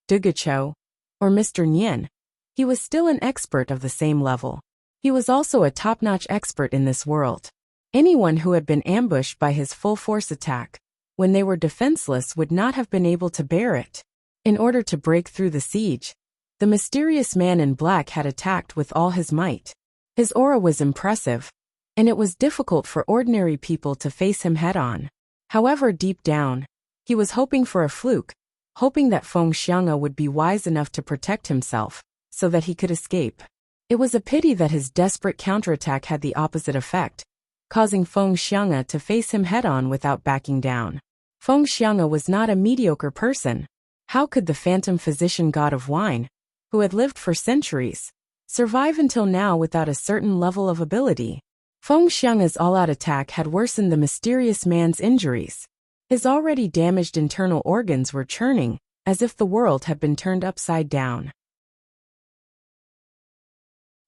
Dugacho, or Mr. Nian, he was still an expert of the same level. He was also a top-notch expert in this world. Anyone who had been ambushed by his full-force attack, when they were defenseless, would not have been able to bear it. In order to break through the siege, the mysterious man in black had attacked with all his might. His aura was impressive, and it was difficult for ordinary people to face him head-on. However, deep down, he was hoping for a fluke, hoping that Feng Xiang would be wise enough to protect himself, so that he could escape. It was a pity that his desperate counterattack had the opposite effect, causing Feng Xiang to face him head-on without backing down. Feng Xiang was not a mediocre person. How could the phantom physician god of wine, who had lived for centuries, survive until now without a certain level of ability? Feng Xiang's all-out attack had worsened the mysterious man's injuries. His already damaged internal organs were churning, as if the world had been turned upside down.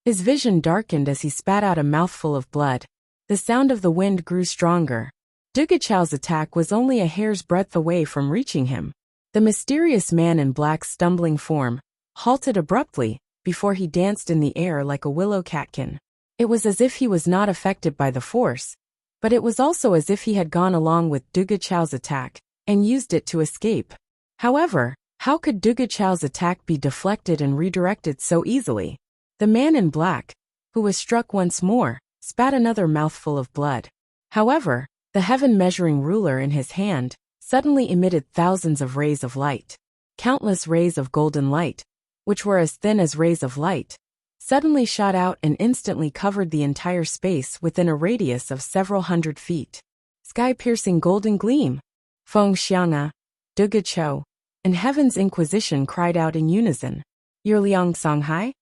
His vision darkened as he spat out a mouthful of blood. The sound of the wind grew stronger. Dugachao's attack was only a hair's breadth away from reaching him. The mysterious man in black's stumbling form halted abruptly before he danced in the air like a willow catkin. It was as if he was not affected by the force, but it was also as if he had gone along with Dugachao's attack and used it to escape. However, how could Dugachao's attack be deflected and redirected so easily? The man in black, who was struck once more, spat another mouthful of blood. However, the heaven-measuring ruler in his hand suddenly emitted thousands of rays of light. Countless rays of golden light, which were as thin as rays of light, suddenly shot out and instantly covered the entire space within a radius of several hundred feet. Sky-piercing golden gleam. Feng Xiang, Dugacho, and Heaven's Inquisition cried out in unison. Your Liang Songhai?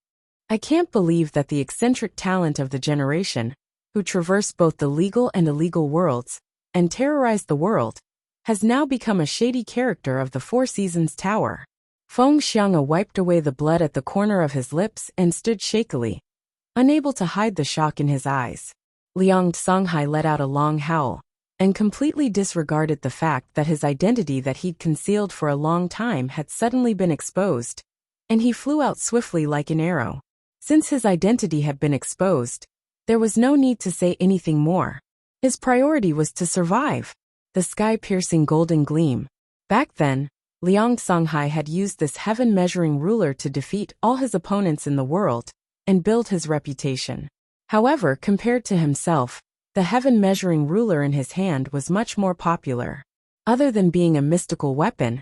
I can't believe that the eccentric talent of the generation, who traversed both the legal and illegal worlds, and terrorized the world, has now become a shady character of the Four Seasons Tower. Feng Xiang wiped away the blood at the corner of his lips and stood shakily, unable to hide the shock in his eyes. Liang Songhai let out a long howl, and completely disregarded the fact that his identity that he'd concealed for a long time had suddenly been exposed, and he flew out swiftly like an arrow. Since his identity had been exposed, there was no need to say anything more. His priority was to survive. The sky-piercing golden gleam. Back then, Liang Songhai had used this heaven-measuring ruler to defeat all his opponents in the world and build his reputation. However, compared to himself, the heaven-measuring ruler in his hand was much more popular. Other than being a mystical weapon,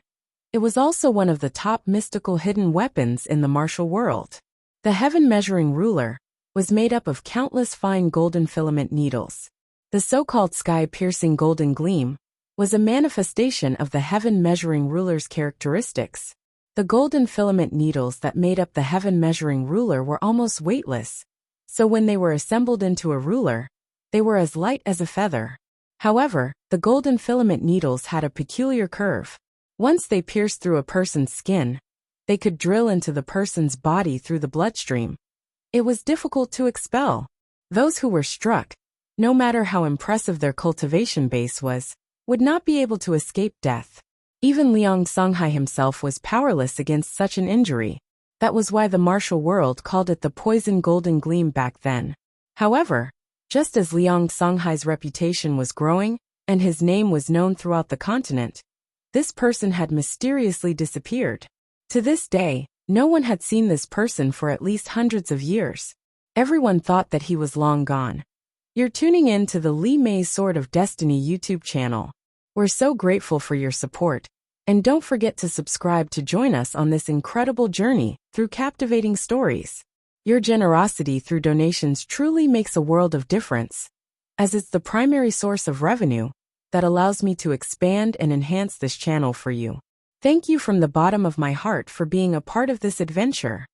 it was also one of the top mystical hidden weapons in the martial world. The heaven measuring ruler was made up of countless fine golden filament needles. The so-called sky-piercing golden gleam was a manifestation of the heaven measuring ruler's characteristics. The golden filament needles that made up the heaven measuring ruler were almost weightless, so when they were assembled into a ruler, they were as light as a feather. However, the golden filament needles had a peculiar curve. Once they pierced through a person's skin, they could drill into the person's body through the bloodstream. It was difficult to expel. Those who were struck, no matter how impressive their cultivation base was, would not be able to escape death. Even Liang Songhai himself was powerless against such an injury. That was why the martial world called it the poison golden gleam back then. However, just as Liang Songhai's reputation was growing and his name was known throughout the continent, this person had mysteriously disappeared. To this day, no one had seen this person for at least hundreds of years. Everyone thought that he was long gone. You're tuning in to the Li Mei's Sword of Destiny YouTube channel. We're so grateful for your support, and don't forget to subscribe to join us on this incredible journey through captivating stories. Your generosity through donations truly makes a world of difference, as it's the primary source of revenue that allows me to expand and enhance this channel for you. Thank you from the bottom of my heart for being a part of this adventure.